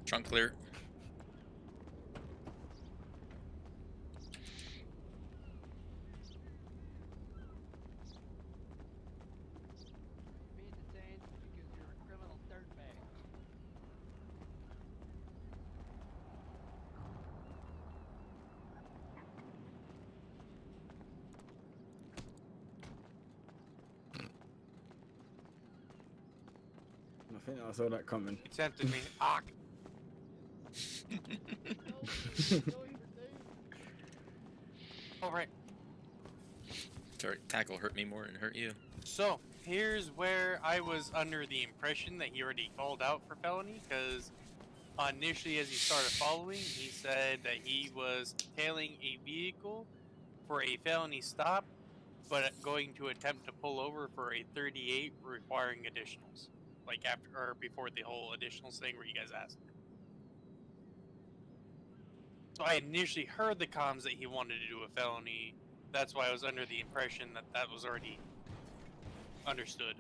Trunk clear. Being detained because you're a criminal dirtbag. think I saw that coming. He tempted me. Ah. All right. Sorry, tackle hurt me more than hurt you. So here's where I was under the impression that he already called out for felony, because initially, as he started following, he said that he was tailing a vehicle for a felony stop, but going to attempt to pull over for a 38 requiring additionals, like after or before the whole additionals thing where you guys asked. So I initially heard the comms that he wanted to do a felony. That's why I was under the impression that that was already understood.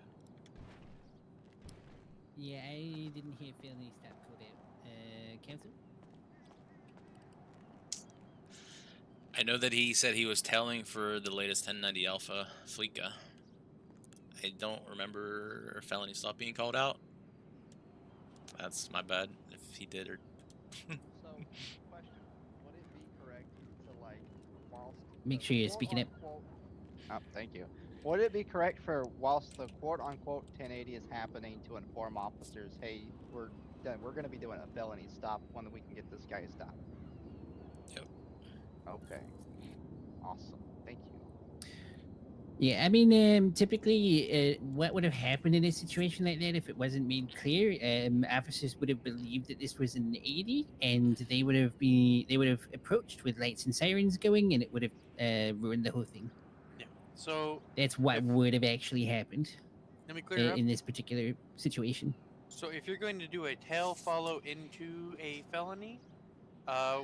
Yeah, I didn't hear felony stop called out. Council? I know that he said he was tailing for the latest 1090 Alpha Fleeca. I don't remember a felony stop being called out. That's my bad if he did or. So, question: would it be correct to like, whilst Make the sure you're speaking up. quote-unquote- Oh, thank you. Would it be correct for whilst the quote-unquote 1080 is happening to inform officers, hey, we're done. We're going to be doing a felony stop when we can get this guy stopped? Yep. Okay. Awesome. Thank you. Yeah, I mean, typically, what would have happened in a situation like that if it wasn't made clear? Officers would have believed that this was an 80, and they would have approached with lights and sirens going, and it would have ruined the whole thing. Yeah. So That's what If- would have actually happened let me clear up. in this particular situation. So if you're going to do a tail follow into a felony,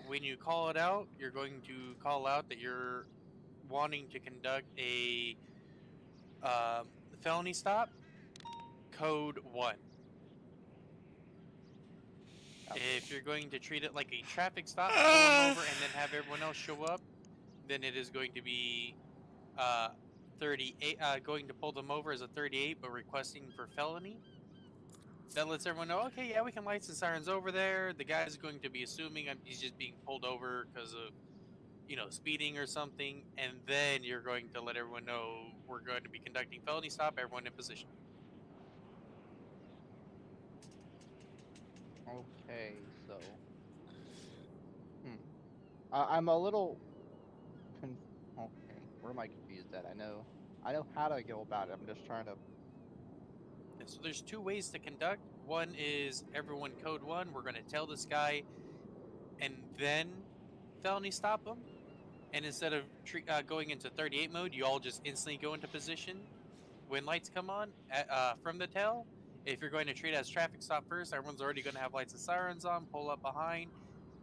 when you call it out, you're going to call out that you're wanting to conduct a felony stop, code 1. If you're going to treat it like a traffic stop, pull them over, and then have everyone else show up, then it is going to be 38. Going to pull them over as a 38, but requesting for felony. That lets everyone know, okay, yeah, we can lights and sirens over there. The guy's going to be assuming he's just being pulled over because of, speeding or something, and then you're going to let everyone know we're going to be conducting felony stop. Everyone in position. Okay, so. I'm a little. Okay, where am I confused at? I know how to go about it. I'm just trying to. Yeah, so there's 2 ways to conduct. One is everyone code 1. We're going to tell this guy, and then felony stop him. And instead of going into 38 mode, you all just instantly go into position when lights come on from the tail. If you're going to treat it as traffic stop first, everyone's already going to have lights and sirens on, pull up behind.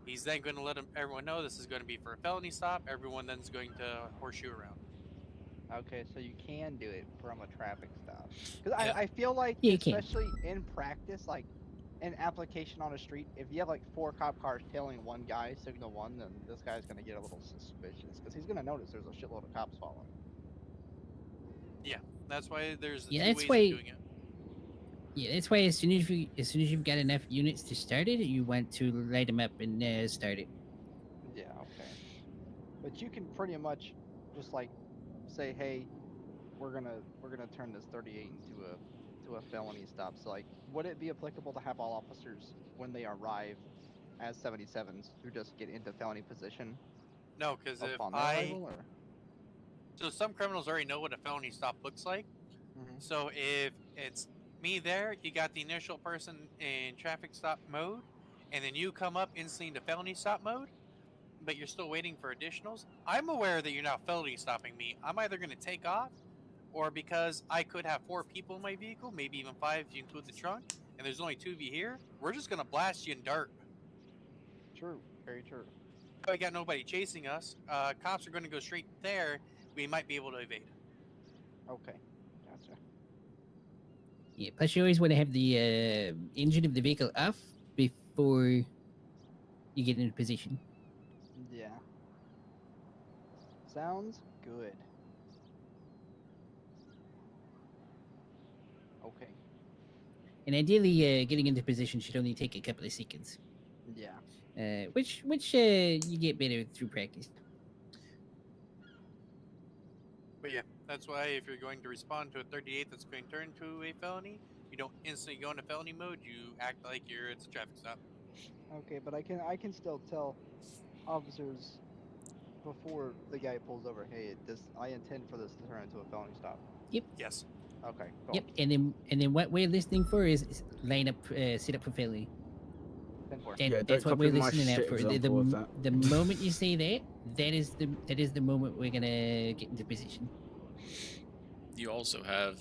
He's then going to let everyone know this is going to be for a felony stop. Everyone then is going to horseshoe around. Okay, so you can do it from a traffic stop. Because Yep. I feel like, Yeah, you can. especially in practice, like an application on a street, if you have like 4 cop cars tailing one guy, signal 1, then this guy's gonna get a little suspicious because he's gonna notice there's a shitload of cops following. That's why there's the Yeah, 2 that's ways why- of doing it. Yeah, that's why as soon as you've got enough units to start it, you want to light them up and start it. Yeah, okay. But you can pretty much just like say, hey, we're gonna turn this 38 into a felony stop. So like, would it be applicable to have all officers when they arrive as 77s who just get into felony position No, because if upon their arrival, or? So some criminals already know what a felony stop looks like. Mhm. So if it's me there, you got the initial person in traffic stop mode, and then you come up instantly into felony stop mode, but you're still waiting for additionals. I'm aware that you're not felony stopping me. I'm either going to take off, or because I could have 4 people in my vehicle, maybe even 5 if you include the trunk, and there's only 2 of you here, we're just going to blast you in dirt. True, very true. I got nobody chasing us. Cops are going to go straight there. We might be able to evade. Okay, gotcha. Yeah, plus you always want to have the engine of the vehicle off before you get into position. Yeah. Sounds good. Okay. And ideally, getting into position should only take a couple of seconds. Yeah. Which you get better through practice. But yeah, that's why if you're going to respond to a 38 that's going to turn to a felony, you don't instantly go into felony mode. You act like it's a traffic stop. Okay, but I can still tell officers before the guy pulls over, hey, I intend for this to turn into a felony stop. Yes. Okay, cool. Yep, and then what we're listening for is line up, set up for felony. 10-4. That, Yeah, that's don't what we're copy my listening out shit for. example of that. The moment you say that, that is the moment we're gonna get into position. You also have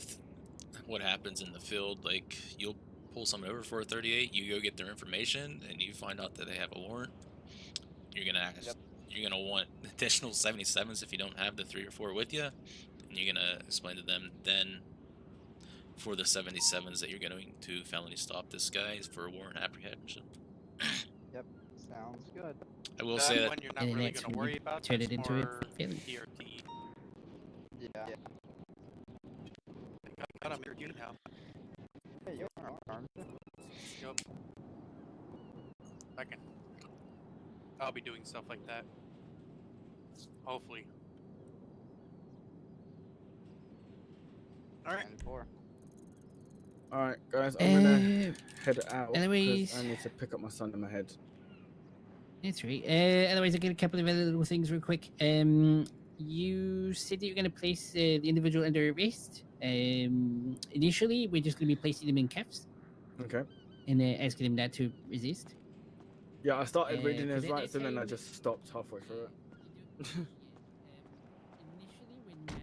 what happens in the field. Like, you'll pull someone over for a 38, you go get their information, and you find out that they have a warrant. You're gonna ask, Yep. you're gonna want additional 77s if you don't have the 3 or 4 with you, and you're gonna explain to them then for the 77s that you're going to felony stop this guy for warrant apprehension. Yep, sounds good. I will That say that one you're not And then really that's going to when you worry about. turn That's it into a more felony. PRT. Yeah. Got him here now. Hey, you're armed. Yep. I'll be doing stuff like that. Hopefully. All right. 10-4. Alright, guys, I'm gonna head out anyways- because I need to pick up my son in my head. That's right. Otherwise, I'll get a couple of other little things real quick. You said that you're going to place the individual under arrest. Initially, we're just going to be placing them in cuffs Okay. and asking them not to resist. Yeah, I started reading for his that rights and then I time- just stopped halfway through it. Initially, we're not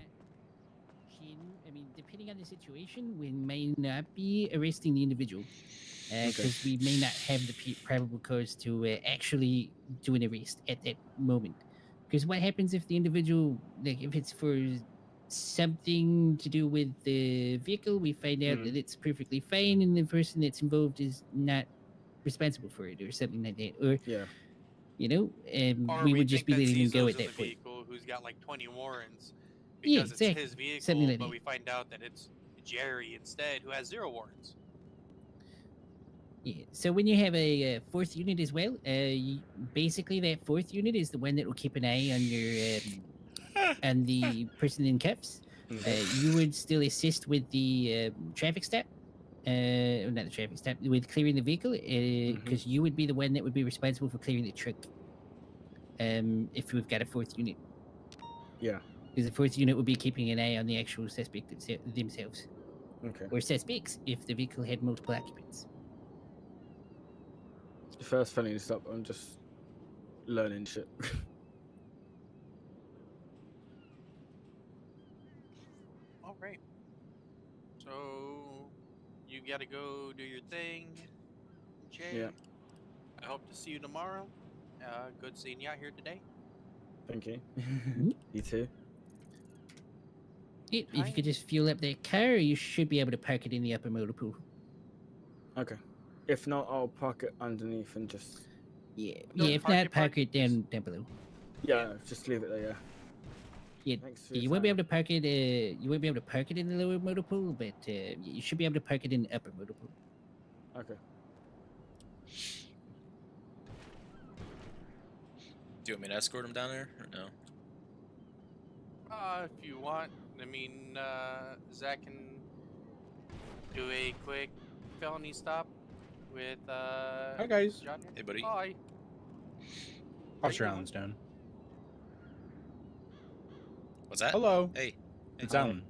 I mean, depending on the situation, we may not be arresting the individual because we may not have the probable cause to actually do an arrest at that moment. Because what happens if the individual, like if it's for something to do with the vehicle, we find out that it's perfectly fine and the person that's involved is not responsible for it or something like that. Or, Yeah. you know, Or we would just think be that letting them go Ciso's at in that the point. vehicle who's got like 20 warrants Yeah, because it's exactly. his Something vehicle, like but that. we find out that it's Jerry instead who has 0 warrants. Yeah. So when you have a fourth unit as well, basically that fourth unit is the one that will keep an eye on your on the person in cuffs. You would still assist with the traffic stop, not the traffic stop, with clearing the vehicle, because you would be the one that would be responsible for clearing the truck. If we've got a fourth unit. Yeah. Because the fourth unit would be keeping an eye on the actual suspect themselves. Okay. Or suspects if the vehicle had multiple occupants. The first felony stop, I'm just learning shit. All right. So you got to go do your thing, Jay. Yeah. I hope to see you tomorrow. Good seeing you out here today. Thank you. You too. If you could just fuel up that car, you should be able to park it in the upper motor pool. Okay. If not, I'll park it underneath and just... Yeah, No, if not, park it down below. Yeah, just leave it there, yeah. Yeah, Thanks for you your won't be time. able to park it. You won't be able to park it in the lower motor pool, but you should be able to park it in the upper motor pool. Okay. Do you want me to escort him down there, or no? If you want. I mean, Zach can do a quick felony stop with, Hi, guys. John here. Hey, buddy. Hi. Officer Allen's down. What's that? Hello. Hey. It's Hey. Allen.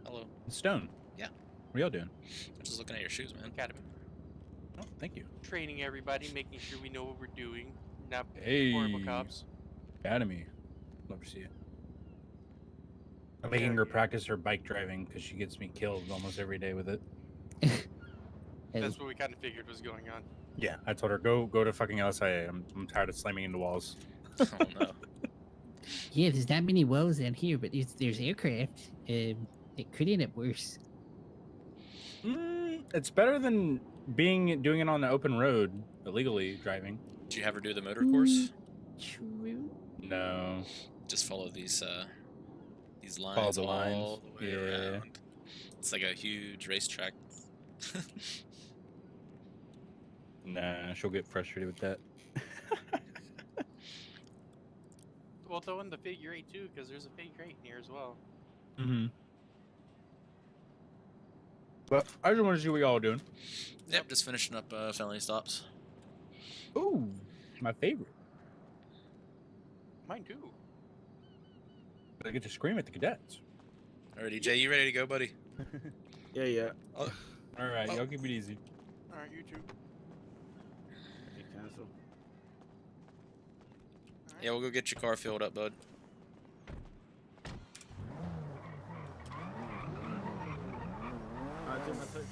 Hello. It's Stone. Yeah. What are y'all doing? I'm just looking at your shoes, man. Academy. Oh, thank you. Training everybody, making sure we know what we're doing. Not Hey. horrible cops. Academy. Love to see you. I'm making her practice her bike driving because she gets me killed almost every day with it. That's what we kind of figured was going on. Yeah, I told her go to fucking LSIA. I'm tired of slamming into walls. Oh no. Yeah, there's not many wells down here, but there's aircraft. It could end up worse. It's better than doing it on the open road illegally driving. Did you have her do the motor course? True. No. Just follow these Follow lines the all lines. the way Yeah. around. It's like a huge racetrack. Nah, she'll get frustrated with that. We'll throw in the figure 8 too, because there's a figure 8 in here as well. Mm-hmm. But I just want to see what y'all doing. Yep, just finishing up felony stops. Ooh, my favorite. Mine too. I get to scream at the cadets. Alrighty, Jay, you ready to go, buddy? Yeah. All right, Oh. y'all keep it easy. All right, you too. Okay, cancel. Yeah, we'll go get your car filled up, bud. Do my touch base.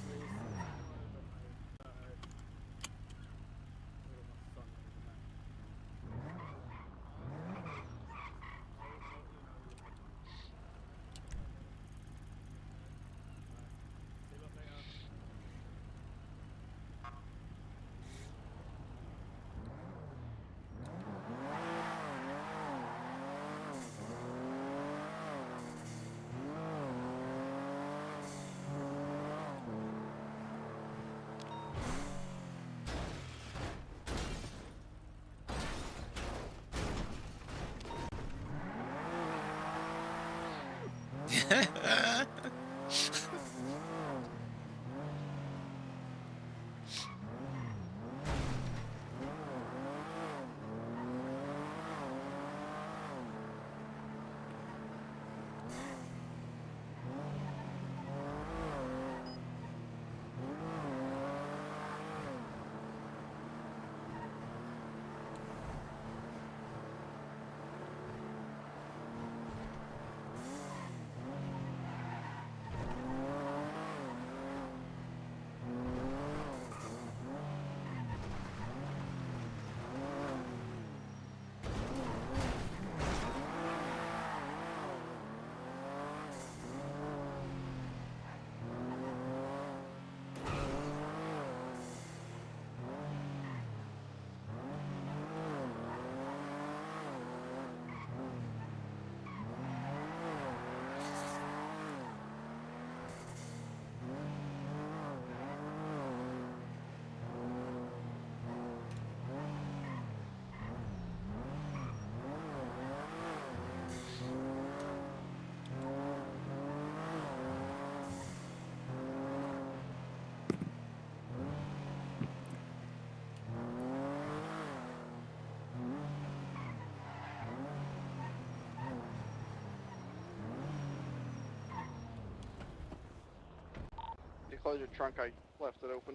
You close your trunk, I left it open.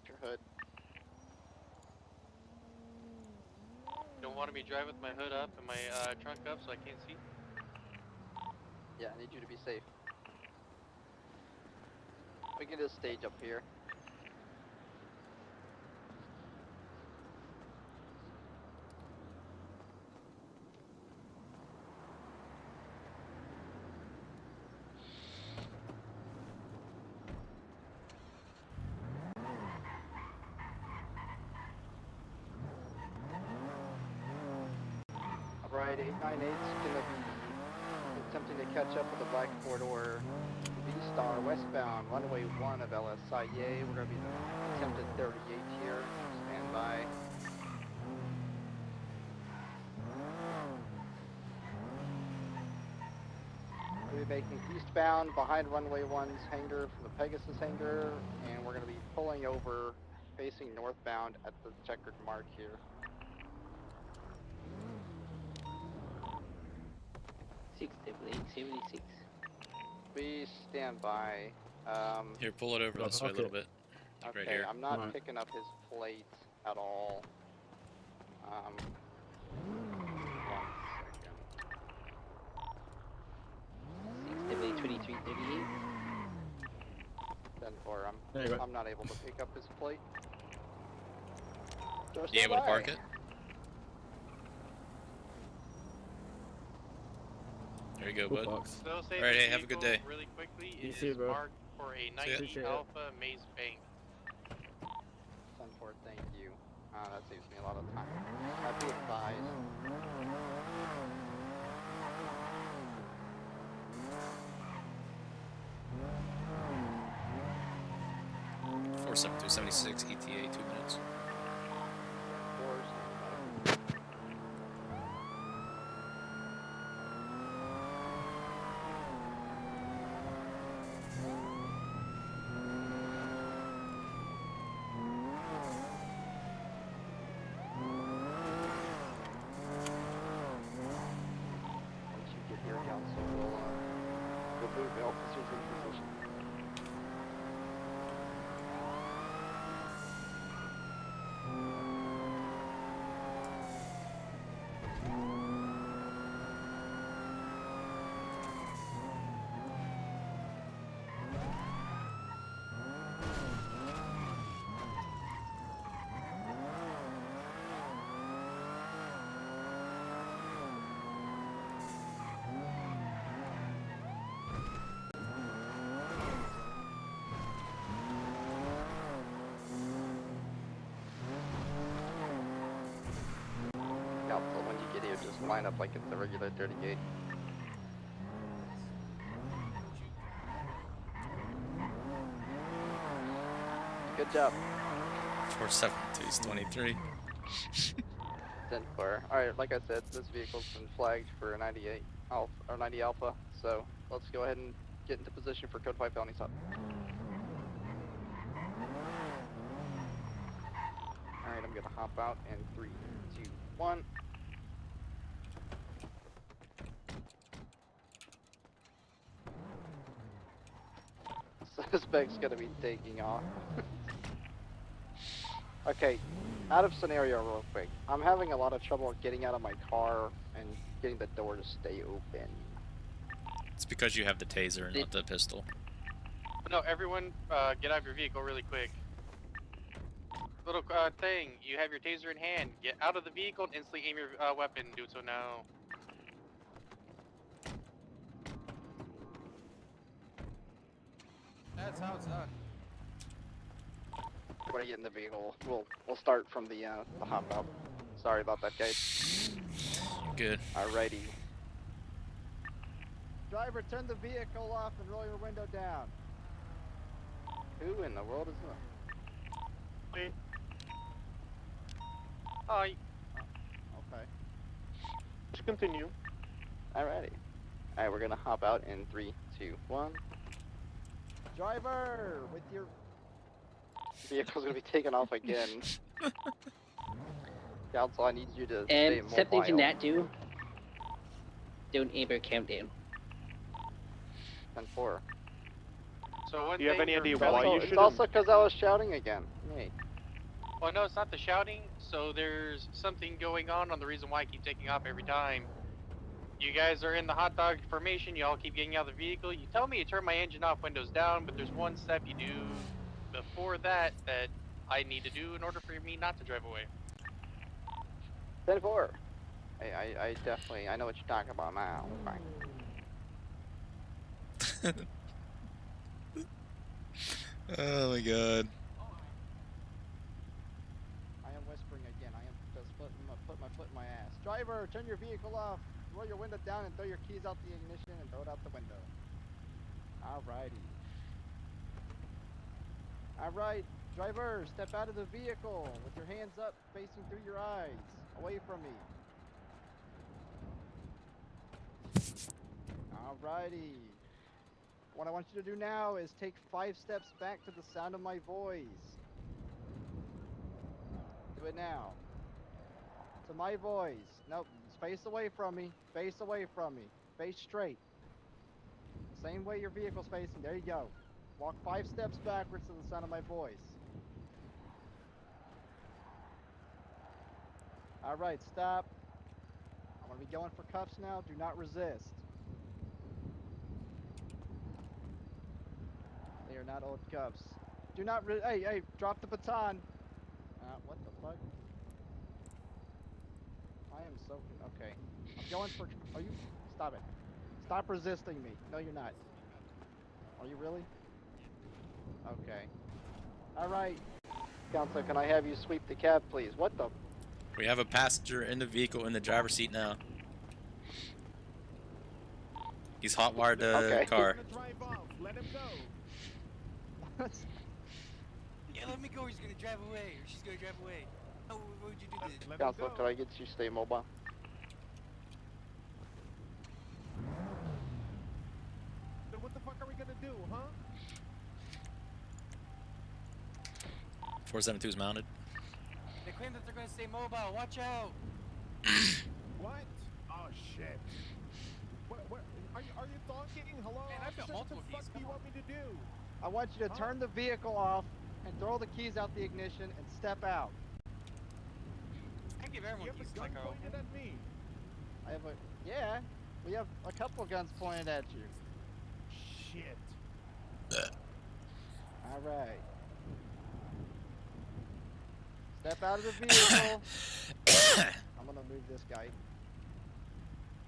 Your hood. Don't want me driving with my hood up and my trunk up so I can't see. Yeah, I need you to be safe. We can just stage up here. Alright, 898's gonna be attempting to catch up with the Black Corridor V-Star westbound, runway 1 of LSIA. We're gonna be attempted 38 here. Stand by. We'll be making eastbound behind runway 1's hangar from the Pegasus hangar, and we're gonna be pulling over facing northbound at the checkered mark here. 68876. Please stand by. Here, pull it over this way a little bit. Like Okay, right here. I'm not Right. picking up his plate at all. 6882338. Then for There you go. I'm not able to pick up his plate. Just You able to away. park it? There you go, Cool bud. box. So say Alright, this hey, have a good vehicle day. Really quickly, You it too, is bro. marked for a 90 Appreciate it. Alpha Maze Bank. 10-4, thank you. That saves me a lot of time. Be advised. 47276 ETA, 2 minutes. LSPD would just line up like it's a regular 38. Good job. 472 is 23. 10-4. Alright, like I said, this vehicle's been flagged for 98 alpha, or 90 alpha, so let's go ahead and get into position for code 5 felony stop. Alright, I'm gonna hop out in 3, 2, 1. Suspect's gonna be taking off. Okay, out of scenario real quick. I'm having a lot of trouble getting out of my car and getting the door to stay open. It's because you have the taser and not the pistol. No, everyone, get out of your vehicle really quick. Little thing, you have your taser in hand. Get out of the vehicle and instantly aim your weapon. Do so now. That's how it's done. Everybody get in the vehicle. We'll start from the hop out. Sorry about that, guys. Good. Alrighty. Driver, turn the vehicle off and roll your window down. Who in the world is that? Wait. Hi. Okay. Just continue. Alrighty. Alright, we're gonna hop out in 3, 2, 1. Driver, with your vehicle's gonna be taken off again. Council, I need you to stay mobile. Something to not do. Don't ever count down. 10-4. So one Do you have thing any idea you're why really- you It's should've- also because I was shouting again. Hey. Well, no, it's not the shouting. So there's something going on the reason why I keep taking off every time. You guys are in the hot dog formation. You all keep getting out of the vehicle. You tell me to turn my engine off, windows down, but there's one step you do before that that I need to do in order for me not to drive away. 10-4. I definitely, I know what you're talking about now. Fine. Oh my god. I am whispering again. I am just putting my foot in my ass. Driver, turn your vehicle off. Roll your window down and throw your keys out the ignition and throw it out the window. Alrighty. Alright, driver, step out of the vehicle with your hands up, facing through your eyes, away from me. Alrighty. What I want you to do now is take 5 steps back to the sound of my voice. Do it now. To my voice. Nope, face away from me. Face away from me. Face straight. Same way your vehicle's facing. There you go. Walk 5 steps backwards to the sound of my voice. Alright, stop. I'm gonna be going for cuffs now. Do not resist. They are not old cuffs. Do not hey, drop the baton. What the fuck? I am so okay. I'm going for. Are you? Stop it. Stop resisting me. No, you're not. Are you really? Okay. All right. Counselor, can I have you sweep the cab, please? What the? We have a passenger in the vehicle in the driver's seat now. He's hotwired the car. Drive off. Let him go. Yeah, let me go. He's gonna drive away, or she's gonna drive away. Oh, what would you do this? Let him Counselor, go. could I get you to stay mobile? Then what the fuck are we gonna do, huh? 472 is mounted. They claim that they're gonna stay mobile. Watch out! What? Oh shit. What? Are you talking? Hello? Man, I've got officer? multiple What the fuck keys, do you come want me to do? I want you to turn the vehicle off and throw the keys out the ignition and step out. I give You everyone have keys a to my gun car. pointed at me. I have a we have a couple guns pointed at you. Shit. All right. Step out of the vehicle. I'm gonna move this guy.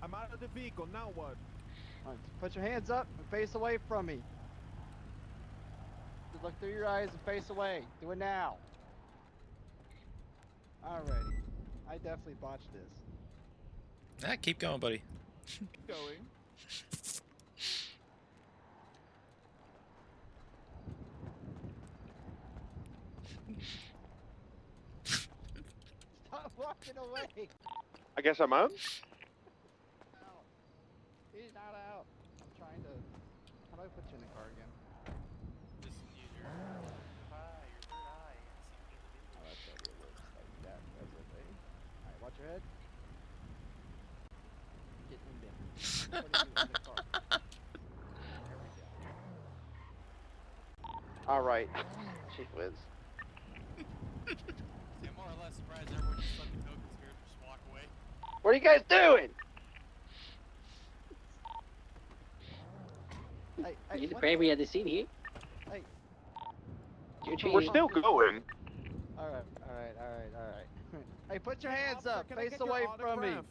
I'm out of the vehicle. Now what? All right, put your hands up and face away from me. Just look through your eyes and face away. Do it now. Alrighty. I definitely botched this. Keep going, buddy. Keep going. Stop walking away. I guess I'm out. Out. He's not out. I'm trying to. How do I put you in the car again? Just use your third eye, Oh, that's gonna be a little just like that. That's okay. All right, watch your head. Get in there. Put you in the car. There we go. All right, Chief Wiz. See, I'm more or less surprised everyone just let the co-conspirator just walk away. What are you guys doing? You're the bravery of the scene here. Hey. We're still going. All right. Hey, put your hands Officer, up, can I face get your away from me. autograph?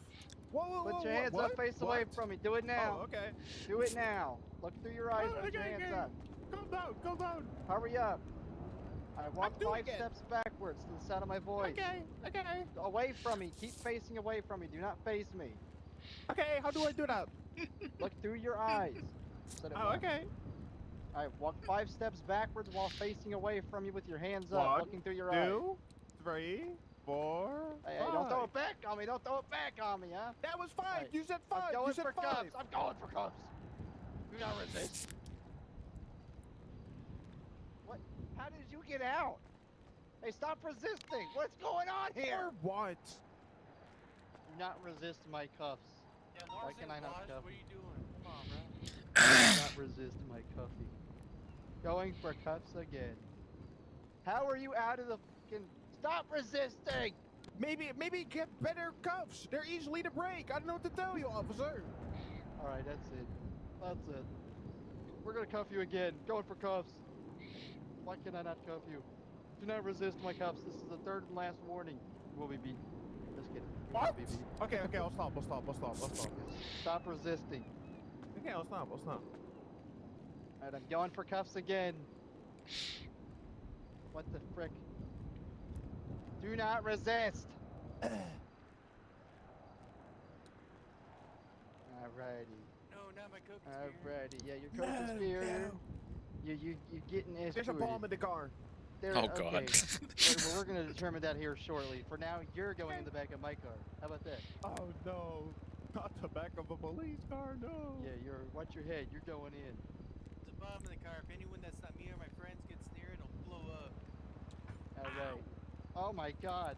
Whoa, Put your hands up, face away from me. Do it now. Oh, okay. Do it now. Look through your eyes. Oh, Put your okay, hands okay. up. Calm down. Hurry up. I walk doing 5 it. steps backwards to the sound of my voice. Okay. Away from me. Keep facing away from me. Do not face me. Okay, how do I do that? Look through your eyes. Said it Oh, once. okay. All right, walk 5 steps backwards while facing away from you with your hands up, 1, looking through your eyes. 2, 3, 4. Hey, don't throw it back on me. Don't throw it back on me, huh? That was 5. Right. You said 5. I'm going You said for 5. cuffs. I'm going for cuffs. Do not resist. What? How did you get out? Hey, stop resisting. What's going on here? Or what? Do not resist my cuffs. Yeah, Why Lars can ain't I not Lars, cuff what are you? you doing? Come on, bro. Do not resist my cuffing. Going for cuffs again. How are you out of the fucking... Stop resisting! Maybe get better cuffs. They're easily to break. I don't know what to tell you, officer. Alright, that's it. That's it. We're gonna cuff you again. Going for cuffs. Why can I not cuff you? Do not resist my cuffs. This is the 3rd and last warning. You will be beat. Just kidding. You What? won't be beat. Okay, I'll stop. Stop resisting. Okay, I'll stop. Alright, I'm going for cuffs again. What the frick? Do not resist! Alrighty. No, not my co-conspirator. Alrighty. Yeah, your co-conspirator. You getting There's a escorted. bomb in the car. There, Oh, okay. God. We're gonna determine that here shortly. For now, you're going in the back of my car. How about that? Oh no, not the back of a police car, no. Yeah, watch your head. You're going in. There's a bomb in the car. If anyone that's not me or my friends gets near it, it'll blow up. Alright. Oh my God.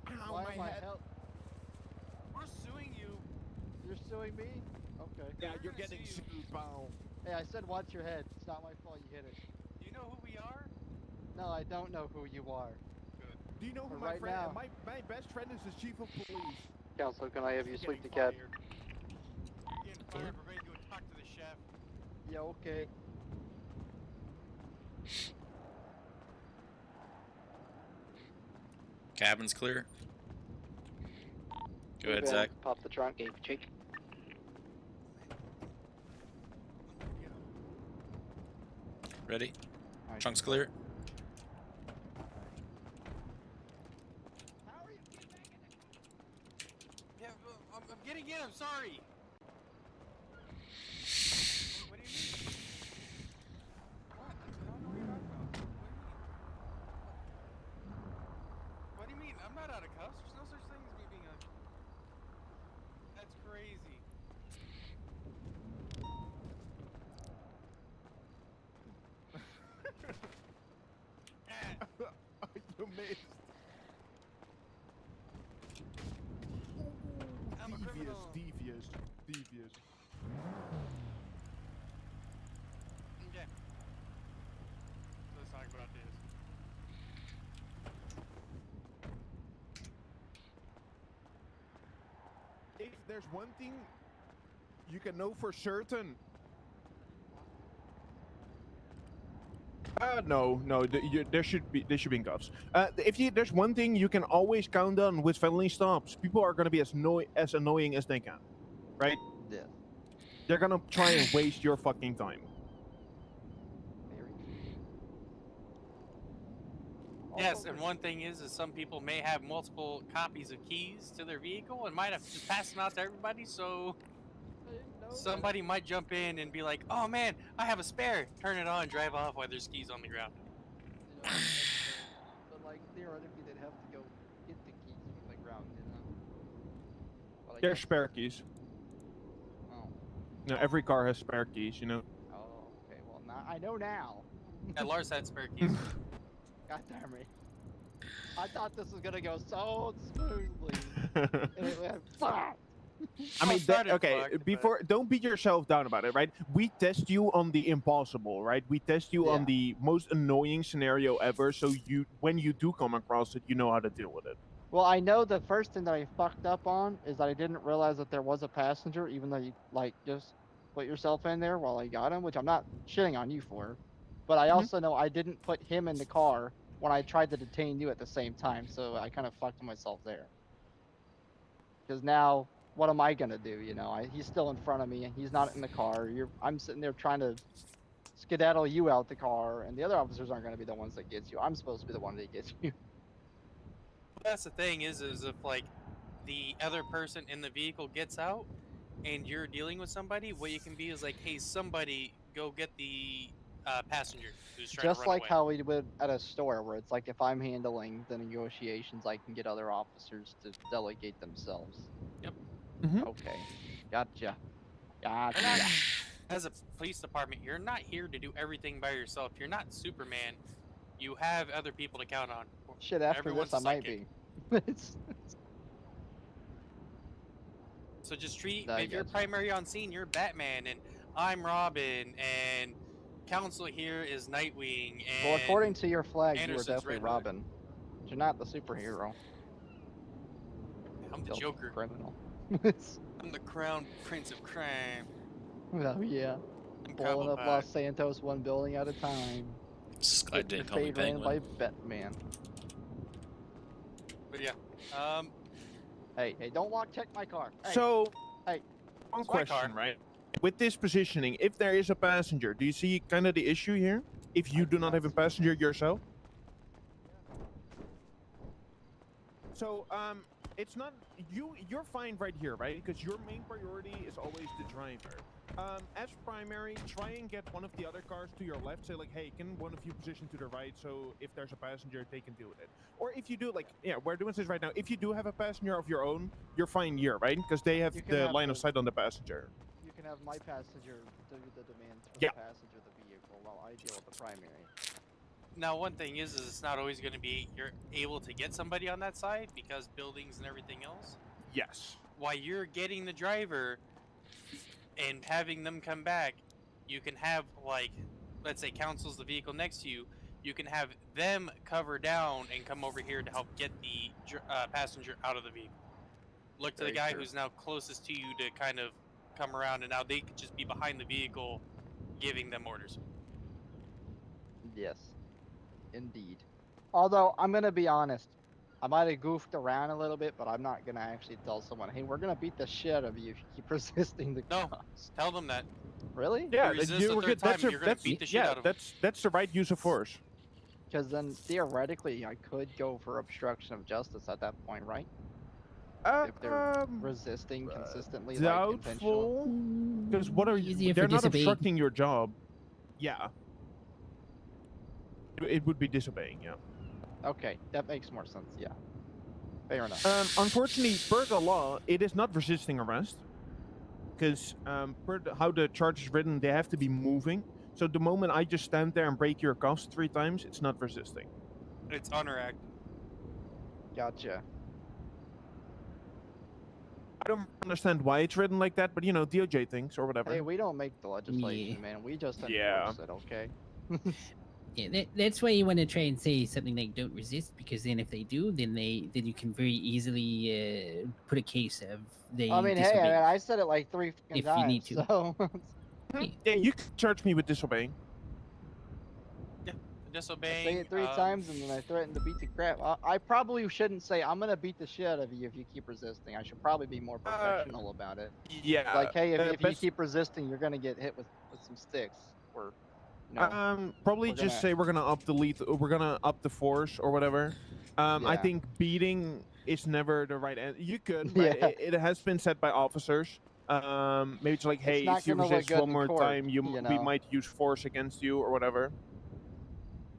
Ow, Why my am I head. We're suing you. You're suing me? Okay. Yeah, We're you're gonna getting sue you. sued, pal. Hey, I said watch your head. It's not my fault you hit it. Do you know who we are? No, I don't know who you are. Good. Do you know who But my right friend? now- My best friend is the chief of police. Counsel, can I have you He's sweep the getting cab? fired. You're getting fired. We're ready to go talk to the chef. Yeah, okay. Cabin's clear. Go ahead, Move in, Zach. Pop the trunk. Okay, check. Ready? Alright. Trunk's clear. How are you? Get back in the Yeah, I'm getting in. I'm sorry. What do you mean? What? I don't know what you're talking about. What do you mean? I'm not out of cuffs. There's no such thing as me being out of cuffs. That's crazy. You missed. I'm a criminal. Devious. Okay. Let's talk about this. If there's one thing you can know for certain. No. There should be in cuffs. There's one thing you can always count on with felony stops. People are gonna be as annoying as they can, right? Yeah. They're gonna try and waste your fucking time. Yes, and one thing is some people may have multiple copies of keys to their vehicle and might have to just pass them out to everybody. So somebody might jump in and be like, "Oh man, I have a spare." Turn it on, drive off while there's keys on the ground. But like theoretically, they'd have to go get the keys from the ground, you know. But I They're guess- spare keys. Oh. No, every car has spare keys, you know. Oh, okay. Well, now I know now. Yeah, Lars had spare keys. God damn it! I thought this was gonna go so smoothly, and it went fuck. I mean, started okay, fucked, before, don't beat yourself down about it, right? We test you on the impossible, right? We test you on Yeah. the most annoying scenario ever, so when you do come across it, you know how to deal with it. Well, I know the first thing that I fucked up on is that I didn't realize that there was a passenger, even though you like just put yourself in there while I got him, which I'm not shitting on you for. But I also know I didn't put him in the car when I tried to detain you at the same time, so I kind of fucked myself there. Because now, what am I gonna do? You know, he's still in front of me, and he's not in the car. I'm sitting there trying to skedaddle you out the car, and the other officers aren't gonna be the ones that gets you. I'm supposed to be the one that gets you. That's the thing is if like the other person in the vehicle gets out and you're dealing with somebody, what you can be is like, hey, somebody go get the passenger who's trying to Just run like away. how we would at a store, where it's like if I'm handling the negotiations, I can get other officers to delegate themselves. Yep. Okay. Gotcha. And Gotcha. as a police department, you're not here to do everything by yourself. You're not Superman. You have other people to count on. Shit, after Everyone's this, a I might sidekick. be. It's- So just treat, I if you're gotcha. primary on scene, you're Batman, and I'm Robin, and Council here is Nightwing, and well, according to your flag, you were Anderson's definitely Red Hood. Robin. But you're not the superhero. I'm the Filthy Joker. Criminal. It's- I'm the Crown Prince of Crime. oh yeah. I'm Blowing up Cobblepot. Los Santos one building at a time. This guy didn't call me Fade ran by Penguin. Batman. But yeah, Hey, don't check my car. Hey, So, hey, one it's my question, car. right? With this positioning, if there is a passenger, do you see kind of the issue here? If you do not have a passenger yourself? So, it's not you're fine right here, right? Because your main priority is always the driver. As primary, try and get one of the other cars to your left. Say like, hey, can one of you position to the right so if there's a passenger, they can deal with it. Or if you do, like, yeah, we're doing this right now. If you do have a passenger of your own, you're fine here, right? Because they have You can the have line of the- sight on the passenger. you can have my passenger do the demands for Yeah. the passenger of the vehicle while I deal with the primary. Now, one thing is it's not always going to be you're able to get somebody on that side because buildings and everything else. Yes. While you're getting the driver and having them come back, you can have, like, let's say Council's the vehicle next to you. You can have them cover down and come over here to help get the passenger out of the vehicle. Look to the Very guy true. who's now closest to you to kind of come around, and now they could just be behind the vehicle giving them orders. Yes, indeed. Although I'm gonna be honest, I might have goofed around a little bit, but I'm not gonna actually tell someone, "Hey, we're gonna beat the shit out of you if you keep resisting the No. cops." Tell them that. Really? Yeah, resist you the were third good. That's time, a, you're gonna that's beat the shit yeah, out of 'em. that's the right use of force. Because then theoretically, I could go for obstruction of justice at that point, right? If they're resisting consistently, like intentional. Doubtful. Because what are you? Easier for They're not disobeying. obstructing your job. Yeah. It would be disobeying. Yeah. Okay, that makes more sense. Yeah. Fair enough. Unfortunately, per the law, it is not resisting arrest. Because how the charge is written, they have to be moving. So the moment I just stand there and break your cuffs 3 times, it's not resisting. It's honor act. Gotcha. I don't understand why it's written like that, but you know, DOJ things or whatever. Hey, we don't make the legislation, Yeah. man. We just enforce Yeah. it, okay? Yeah, that's why you want to try and say something like "don't resist," because then if they do, then you can very easily put a case of they. I mean, hey, disobeyed. I said it like 3 fucking If you times, need to. so Yeah, you can charge me with disobeying. I Disobeying. say it 3 times and then I threaten to beat the crap. I probably shouldn't say I'm gonna beat the shit out of you if you keep resisting. I should probably be more professional about it. Yeah. Like, hey, if you best- keep resisting, you're gonna get hit with some sticks or Probably we're just gonna- say we're gonna up the lead. We're gonna up the force or whatever. I Yeah. think beating is never the right answer. You could, Yeah. right? It has been said by officers. Maybe it's like, It's hey, not if you gonna look resist good one in more court, time, you we know? might use force against you or whatever.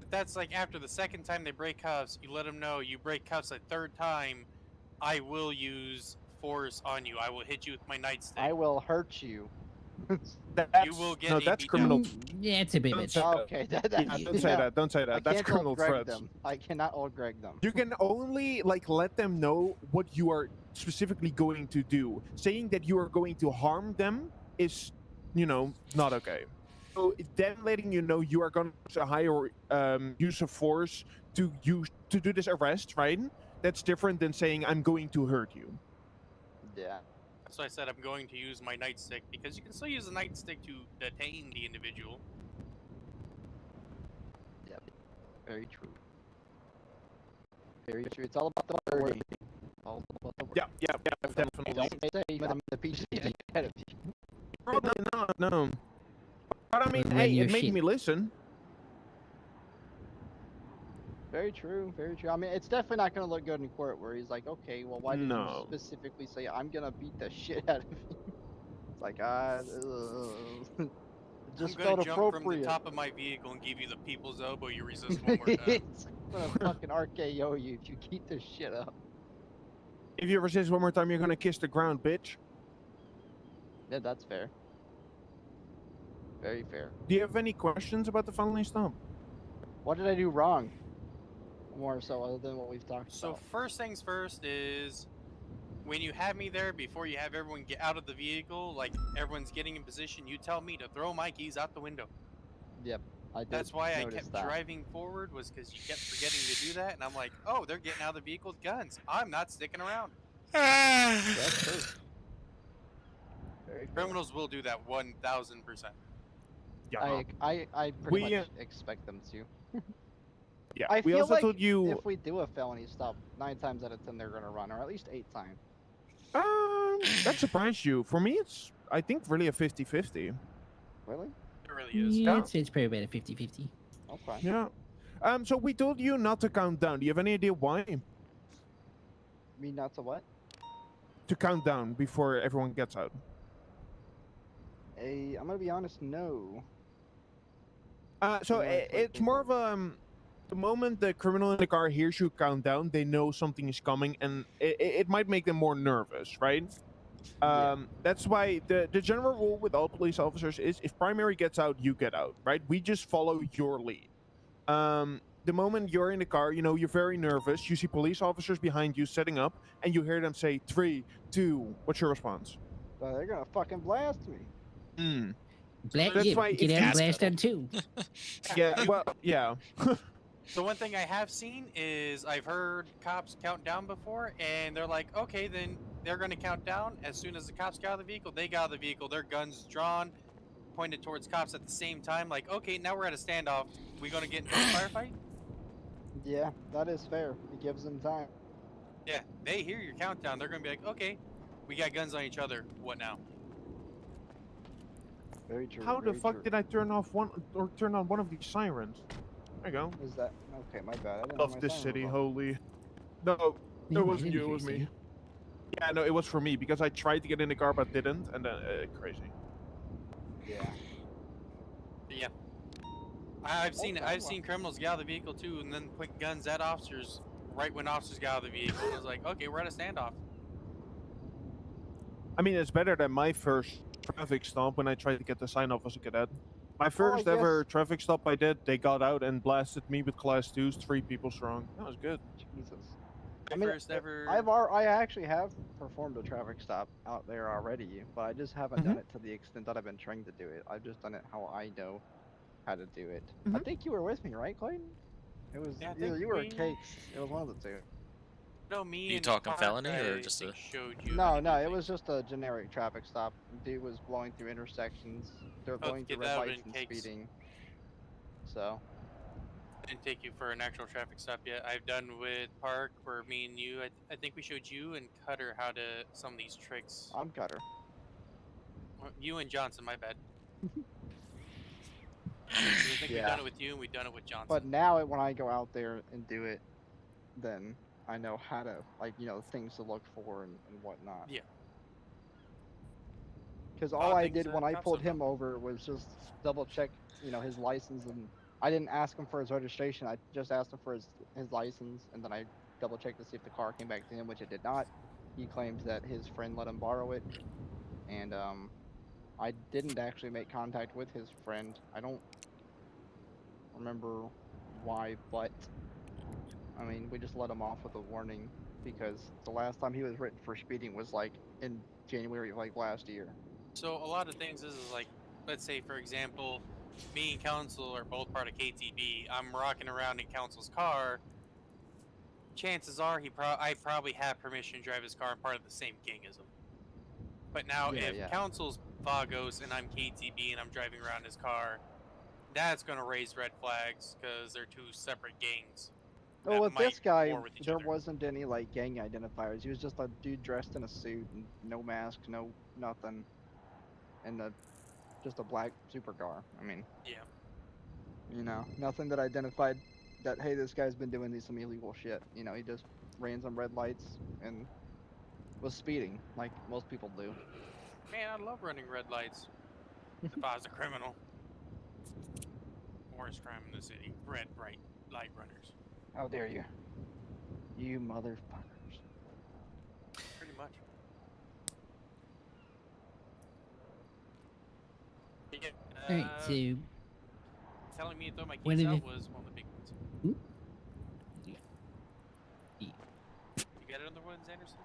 But that's like after the second time they break cuffs, you let them know you break cuffs a third time, I will use force on you. I will hit you with my nightstick. I will hurt you. You will get no, a that's beat criminal. down. Yeah, it's a bit Don't much. say that. Okay, Yeah, don't say that. Don't say I that. That's can't criminal old Greg threats. them. I cannot old Greg them. You can only like let them know what you are specifically going to do. Saying that you are going to harm them is, not okay. So them letting you know you are going to use a higher use of force to do this arrest, right? That's different than saying I'm going to hurt you. Yeah. So I said I'm going to use my nightstick because you can still use a nightstick to detain the individual. Yep. Very true. Very true. It's all about the wording. All about the wording. Yeah, definitely. Don't say I'm the PhD ahead of you. Oh, no. But I mean, When hey, you're it made shit. me listen. Very true. Very true. I mean, it's definitely not going to look good in court where he's like, okay, well, why did No. you specifically say I'm going to beat the shit out of you? It's like, it just I'm felt gonna jump appropriate. from the top of my vehicle and give you the people's elbow. You resist one more time. It's going to fucking RKO you if you keep this shit up. If you resist one more time, you're gonna kiss the ground, bitch. Yeah, that's fair. Very fair. Do you have any questions about the felony stop? What did I do wrong? More so other than what we've talked So about. first things first is when you have me there, before you have everyone get out of the vehicle, like everyone's getting in position, you tell me to throw my keys out the window. Yep, I did. That's why I notice kept that. driving forward, was because you kept forgetting to do that, and I'm like, oh, they're getting out of the vehicle with guns. I'm not sticking around. That's true. Very fair. Criminals will do that 1,000%. Yeah. I pretty much expect them to. Yeah. I We feel also like told you. if we do a felony stop, 9 times out of 10 they're gonna run, or at least 8 times. That surprised you. For me, it's I think really a 50-50. Really? It really is. Yeah, Yeah. it's probably about a 50-50. Okay. Yeah. So we told you not to count down. Do you have any idea why? Me not to what? To count down before everyone gets out. I'm gonna be honest, no. So Yeah, it's like it's more of the moment the criminal in the car hears you count down, they know something is coming, and it might make them more nervous, right? That's why the general rule with all police officers is if primary gets out, you get out, right? We just follow your lead. The moment you're in the car, you're very nervous. You see police officers behind you setting up, and you hear them say 3, 2. What's your response? They're gonna fucking blast me. That's why Get if out you- and blast them too. Yeah. Well, yeah. The one thing I have seen is I've heard cops count down before, and they're like, okay, then they're going to count down. As soon as the cops get out of the vehicle, they got out of the vehicle, their guns drawn, pointed towards cops at the same time. Like, okay, now we're at a standoff. We going to get into a firefight? Yeah, that is fair. It gives them time. Yeah, they hear your countdown. They're going to be like, okay, we got guns on each other. What now? Very true. How the very fuck true. did I turn on one of these sirens? There you go. Is that okay? My bad. I didn't Love know my this siren city, was off. holy. No, Yeah, it wasn't it you, is it was very me. Yeah, no, it was for me because I tried to get in the car but didn't, and then crazy. Yeah. Yeah. I've seen Okay, I've well. seen criminals get out of the vehicle too, and then point guns at officers right when officers got out of the vehicle. I was like, okay, we're at a standoff. I mean, it's better than my first traffic stop when I tried to get the sign off as a cadet. My first guess- ever traffic stop I did, they got out and blasted me with class 2s, 3 people strong. That was good. Jesus. My I mean, first ever. I actually have performed a traffic stop out there already, but I just haven't done it to the extent that I've been trying to do it. I've just done it how I know how to do it. I think you were with me, right, Clayton? It was Yeah, I either think you or we- Cakes. It was one of the two. No, me You and talking Park, felony or I just think, a- showed you? No, how to no, do it things. was just a generic traffic stop. Dude was blowing through intersections. They're Oh, blowing through get red that lights in and Cakes. speeding. So, I didn't take you for an actual traffic stop yet. I've done with Park, where me and you. I think we showed you and Cutter how to some of these tricks. I'm Cutter. Well, you and Johnson, my bad. 'Cause I think we've Yeah. done it with you and we've done it with Johnson. But now when I go out there and do it, then I know how to, like, things to look for and whatnot. Yeah. Because A all lot of I things did when I cops pulled don't know. him over was just double check, his license, and I didn't ask him for his registration. I just asked him for his license, and then I double checked to see if the car came back to him, which it did not. He claims that his friend let him borrow it, and I didn't actually make contact with his friend. I don't remember why, but I mean, we just let him off with a warning because the last time he was written for speeding was like in January of like last year. So a lot of things is like, let's say for example, me and Council are both part of KTB. I'm rocking around in Council's car. Chances are I probably have permission to drive his car. I'm part of the same gang as him. But now Yeah, if yeah. Council's Vagos and I'm KTB and I'm driving around his car, that's going to raise red flags because they're two separate gangs. Well, that with might this guy, war with each there other. wasn't any like gang identifiers. He was just a dude dressed in a suit and no mask, no nothing, and just a black supercar. I mean, Yeah. Nothing that identified that hey, this guy's been doing some illegal shit. He just ran some red lights and was speeding like most people do. Man, I love running red lights. If I was a criminal. Worst crime in the city. Red bright light runners. How dare you? You motherfuckers. Pretty much. Yeah, All right, so telling me to throw my One keys of out the- was one of the big ones. Hmm? Yeah. You got another one, Anderson?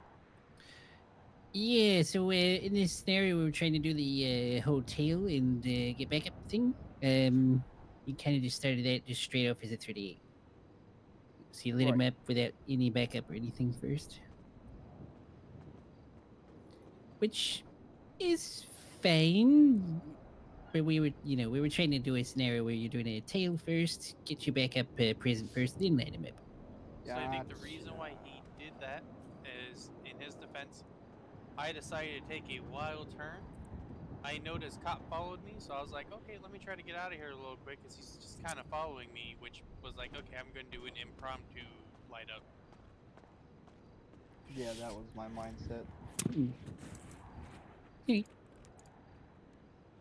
Yeah, so in this scenario, we were trying to do the hotel and get backup thing. You kind of just started that just straight off as a 38. So you lit him Right. up without any backup or anything first, which is fine. But we were trying to do a scenario where you're doing a tail first, get your backup present first, then light him up. So I think the reason why he did that is, in his defense, I decided to take a wild turn. I noticed cop followed me, so I was like, okay, let me try to get out of here a little quick, because he's just kind of following me, which was like, okay, I'm going to do an impromptu light up. Yeah, that was my mindset.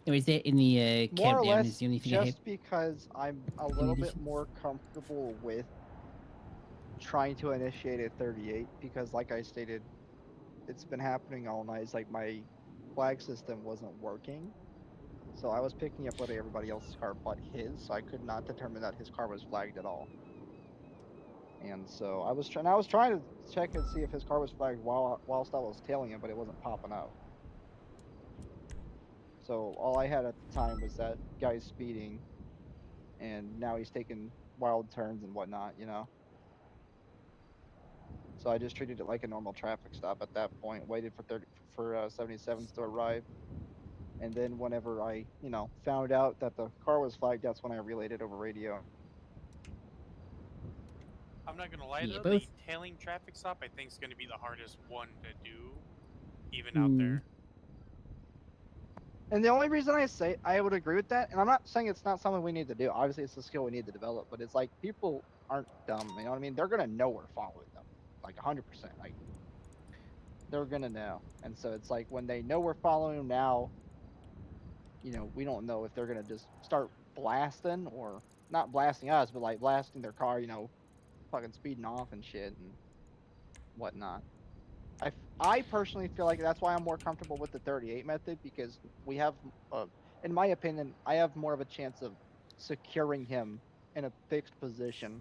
Or is that in the More or countdown? less, Is the only thing I have? just because I'm a little bit addition? more comfortable with trying to initiate a 38 because, like I stated, it's been happening all night. It's like my flag system wasn't working, so I was picking up literally everybody else's car but his, so I could not determine that his car was flagged at all. And so I was trying to check and see if his car was flagged whilst I was tailing him, but it wasn't popping up. So all I had at the time was that guy's speeding, and now he's taking wild turns and whatnot. So I just treated it like a normal traffic stop at that point. Waited for 77s to arrive, and then whenever I found out that the car was flagged, that's when I relayed it over radio. I'm not going to lie, Yeah, though, the both. tailing traffic stop, I think, is going to be the hardest one to do, even out Hmm. there. And the only reason I say I would agree with that, and I'm not saying it's not something we need to do. Obviously, it's a skill we need to develop, but it's like people aren't dumb. You know what I mean? They're gonna know we're following them, like 100%. Like they're gonna know, and so it's like when they know we're following them now, we don't know if they're gonna just start blasting or not blasting us, but like blasting their car, fucking speeding off and shit and whatnot. I personally feel like that's why I'm more comfortable with the 38 method because we have, in my opinion, I have more of a chance of securing him in a fixed position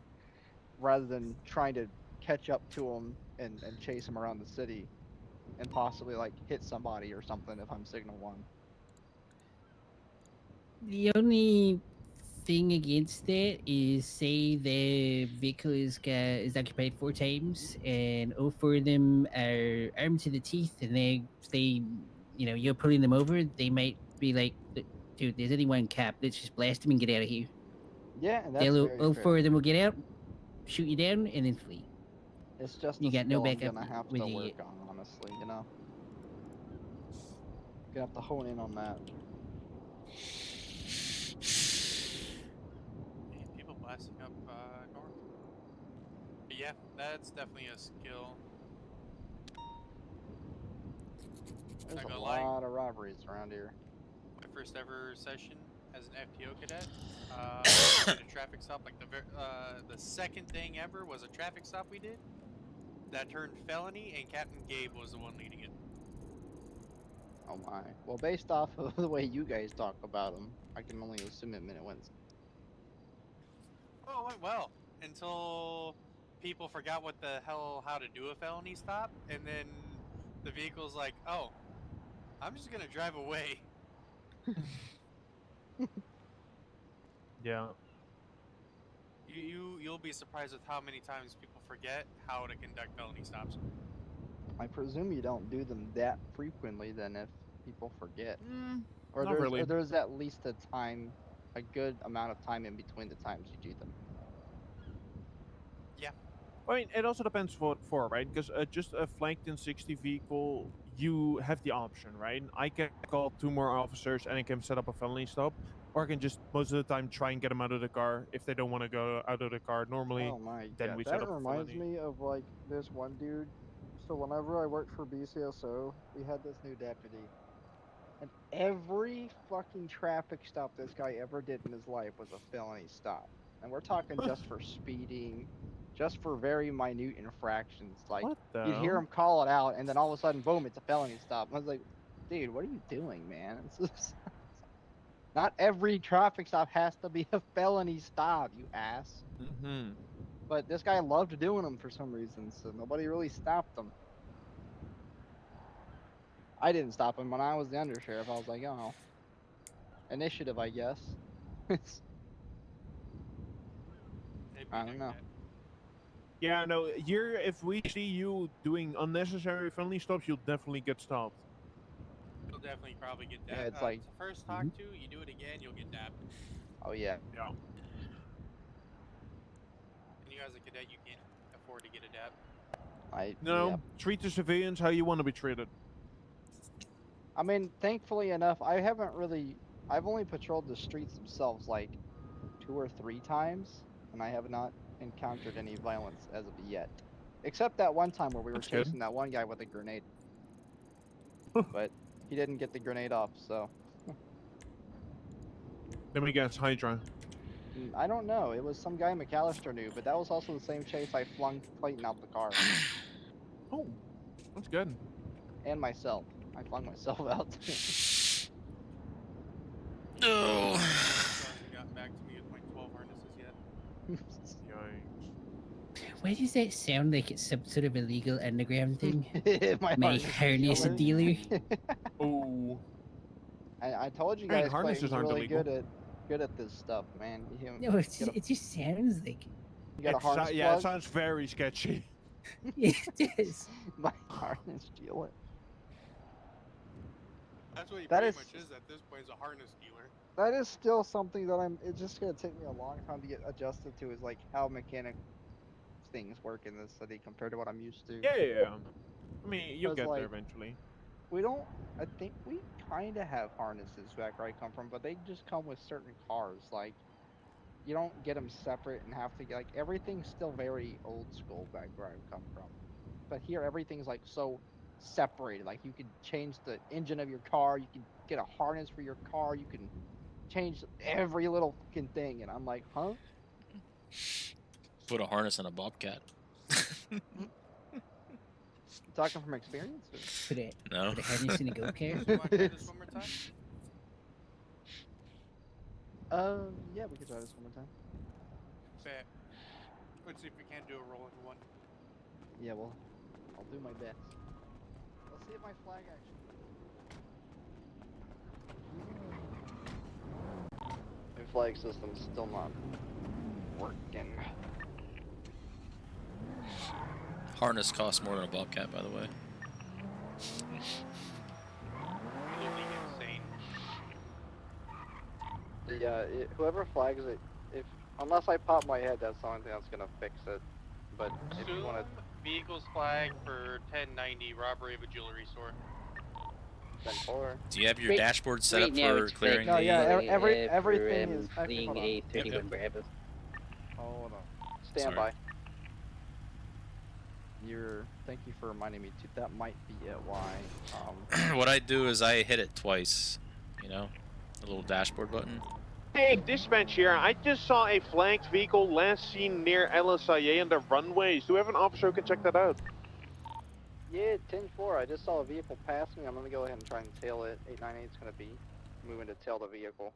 rather than trying to catch up to him and chase him around the city and possibly like hit somebody or something if I'm signal one. The only thing against that is say the vehicle is occupied 4 times and all 4 of them are armed to the teeth and you're pulling them over, they might be like, dude, there's only one cop, let's just blast him and get out of here. Yeah, and that's very All true. 4 of them will get out, shoot you down, and then flee. It's just You a got no skill I'm backup gonna have with to you work yet. on, honestly. Gonna have to hone in on that. blasting up north. But yeah, that's definitely a skill. There's Not a gonna lie, lot of robberies around here. my first ever session as an FTO cadet, we did a traffic stop. Like the second thing ever was a traffic stop we did that turned felony, and Captain Gabe was the one leading it. Oh my. Well, based off of the way you guys talk about them, I can only assume it wins. Oh, it went well until people forgot what the hell how to do a felony stop, and then the vehicle's like, "Oh, I'm just gonna drive away." Yeah. You'll be surprised with how many times people forget how to conduct felony stops. I presume you don't do them that frequently then if people forget. Or Not really. there's at least a time, a good amount of time in between the times you do them. Yeah. I mean, it also depends what for, right? Because just a flanked in 60 vehicle, you have the option, right? I can call 2 more officers and I can set up a felony stop, or I can just most of the time try and get them out of the car if they don't want to go out of the car. Normally, Oh my then god, we set that up a reminds felony. me of like this one dude. So whenever I worked for BCSO, we had this new deputy. And every fucking traffic stop this guy ever did in his life was a felony stop. And we're talking just for speeding, just for very minute infractions. Like, What the you'd hear hell? him call it out, and then all of a sudden, boom, it's a felony stop. I was like, dude, what are you doing, man? Not every traffic stop has to be a felony stop, you ass. Mm-hmm. But this guy loved doing them for some reason, so nobody really stopped him. I didn't stop him when I was the undersheriff. I was like, oh, initiative, I guess. I don't know. Yeah, no, here, if we see you doing unnecessary felony stops, you'll definitely get stopped. You'll definitely probably get Yeah, dabbed. it's like- the first talk to, you do it again, you'll get dabbed. Oh yeah. Yeah. And you as a cadet, you can't afford to get a dab. No, Yep. treat the civilians how you want to be treated. I mean, thankfully enough, I've only patrolled the streets themselves like 2 or 3 times, and I have not encountered any violence as of yet. Except that one time where we were That's good. chasing that one guy with a grenade. But he didn't get the grenade off, so. Let me guess, Hydra. I don't know. It was some guy McAllister knew, but that was also the same chase I flung Clayton out the car. Oh, that's good. And myself. I flung myself out. No. Hasn't gotten back to me with my 12 harnesses yet. Yikes. Why does that sound like it's some sort of illegal underground thing? My My harness harness dealer. dealer. Oh. I told you I mean, guys harnesses Clayton's aren't really illegal. good at this stuff, man. No, it just sounds like. You got a harness Yeah, it plug? sounds very sketchy. It does. My harness dealer. That's what he That pretty is- much is at this point, is a harness dealer. That is still something that it's just gonna take me a long time to get adjusted to, is like how mechanic things work in this city compared to what I'm used to. Yeah. I mean, you'll 'Cause, get like, there eventually. I think we kind of have harnesses back where I come from, but they just come with certain cars. Like, you don't get them separate and have to get, like, everything's still very old school back where I come from. But here, everything's like so separated. Like, you could change the engine of your car, you can get a harness for your car, you can change every little fucking thing. And I'm like, huh? Put a harness on a bobcat. You talking from experience? Or? No. Put a harness in a go-kart. You want to try this one more time? Yeah, we could try this one more time. Bet. Let's see if we can't do a roll in one. Yeah, well, I'll do my best. Let's see if my flag actually. My flag system's still not working. Harness costs more than a bobcat, by the way. Looking insane. Yeah, whoever flags it, unless I pop my head, that's the only thing that's gonna fix it. But if you want to, Vehicles flag for 1090 robbery of a jewelry store. 10-4. Do you have your Right- dashboard set right up now for it's clearing No, the... yeah, everything for, is. fleeing Hold on. a 31 Yep. Bravo. Hold on. Stand Sorry. by. Thank you for reminding me too. That might be it. Why? What I do is I hit it twice. You know, the little dashboard button. Hey, dispatch here. I just saw a flagged vehicle last seen near LSIA on the runways. Do we have an officer who can check that out? Yeah, 10-4. I just saw a vehicle pass me. I'm gonna go ahead and try and tail it. 898 is gonna be moving to tail the vehicle.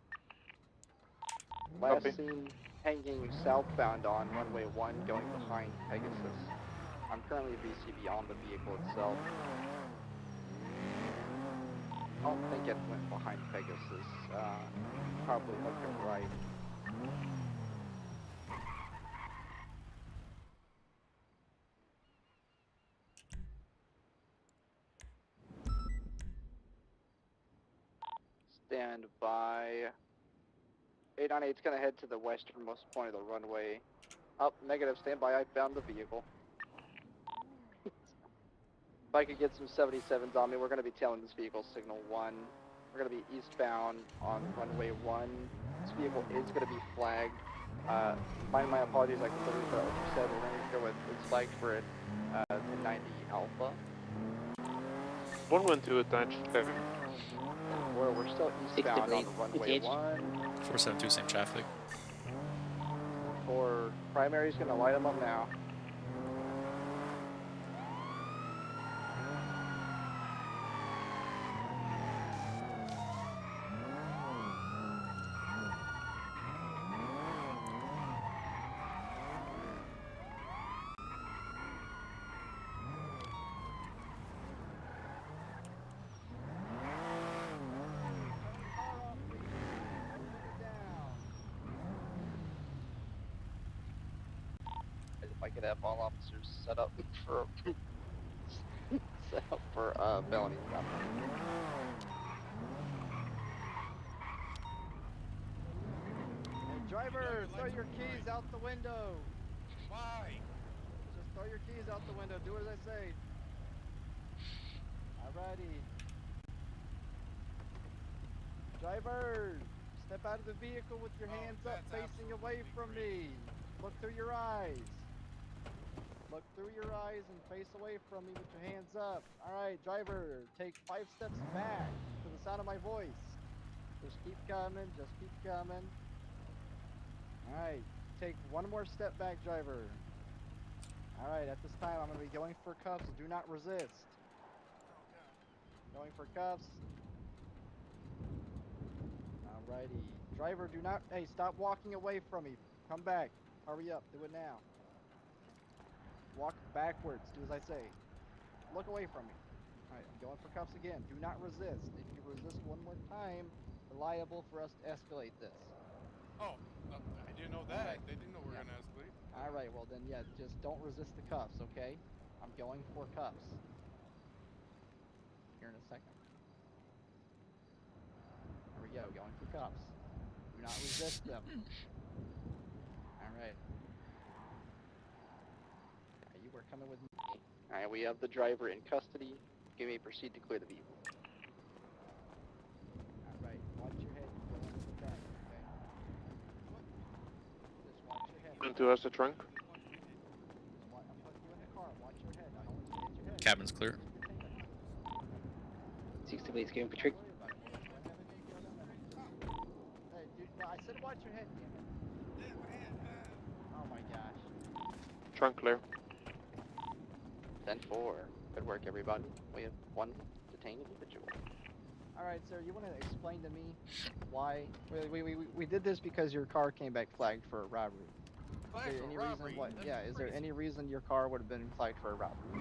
Last Copy. seen hanging southbound on runway 1, going behind Pegasus. I'm currently VCB on the vehicle itself. I don't think it went behind Pegasus. Probably hooked it right. Stand by. 898 is going to head to the westernmost point of the runway. Up, negative, stand by. I found the vehicle. If I could get some 77s on me, we're going to be tailing this vehicle, signal 1. We're going to be eastbound on runway 1. This vehicle is going to be flagged. My apologies, I completely forgot what you said. We're going to go with, it's flagged for it, 1090 Alpha. 112 attached. We're still eastbound on runway 1. 472, same traffic. For primary's going to light them up now. If I could have all officers set up for felony stop. Hey, driver, throw your keys out the window. Why? Just throw your keys out the window. Do as I say. Alrighty. Driver, step out of the vehicle with your hands up, facing away from me. Look through your eyes. Look through your eyes and face away from me with your hands up. Alright, driver, take 5 steps back to the sound of my voice. Just keep coming, just keep coming. Alright, take 1 more step back, driver. Alright, at this time I'm going to be going for cuffs. Do not resist. Going for cuffs. Alrighty. Driver, do not... Hey, stop walking away from me. Come back. Hurry up. Do it now. Walk backwards. Do as I say. Look away from me. Alright, I'm going for cuffs again. Do not resist. If you resist 1 more time, you're liable for us to escalate this. Oh, I didn't know that. They didn't know we were going to escalate. Alright, well then, yeah, just don't resist the cuffs, okay? I'm going for cuffs. Here in a second. There we go, going for cuffs. Do not resist them. Alright. You were coming with me. Alright, we have the driver in custody. You may proceed to clear the vehicle. Alright, watch your head. You go into the back, okay? Just watch your head. 112 has the trunk. I'm putting you in the car. Watch your head. I don't want you to hit your head. Cabin's clear. 60 blades going for trick. Hey, dude, no, I said watch your head, damn it. Oh my gosh. Trunk clear. 10-4. Good work, everybody. We have 1 detained individual. Alright, sir, you want to explain to me why... We did this because your car came back flagged for a robbery. Flagged Is there for any robbery? reason why... That's Yeah, is there crazy. any reason your car would have been flagged for a robbery?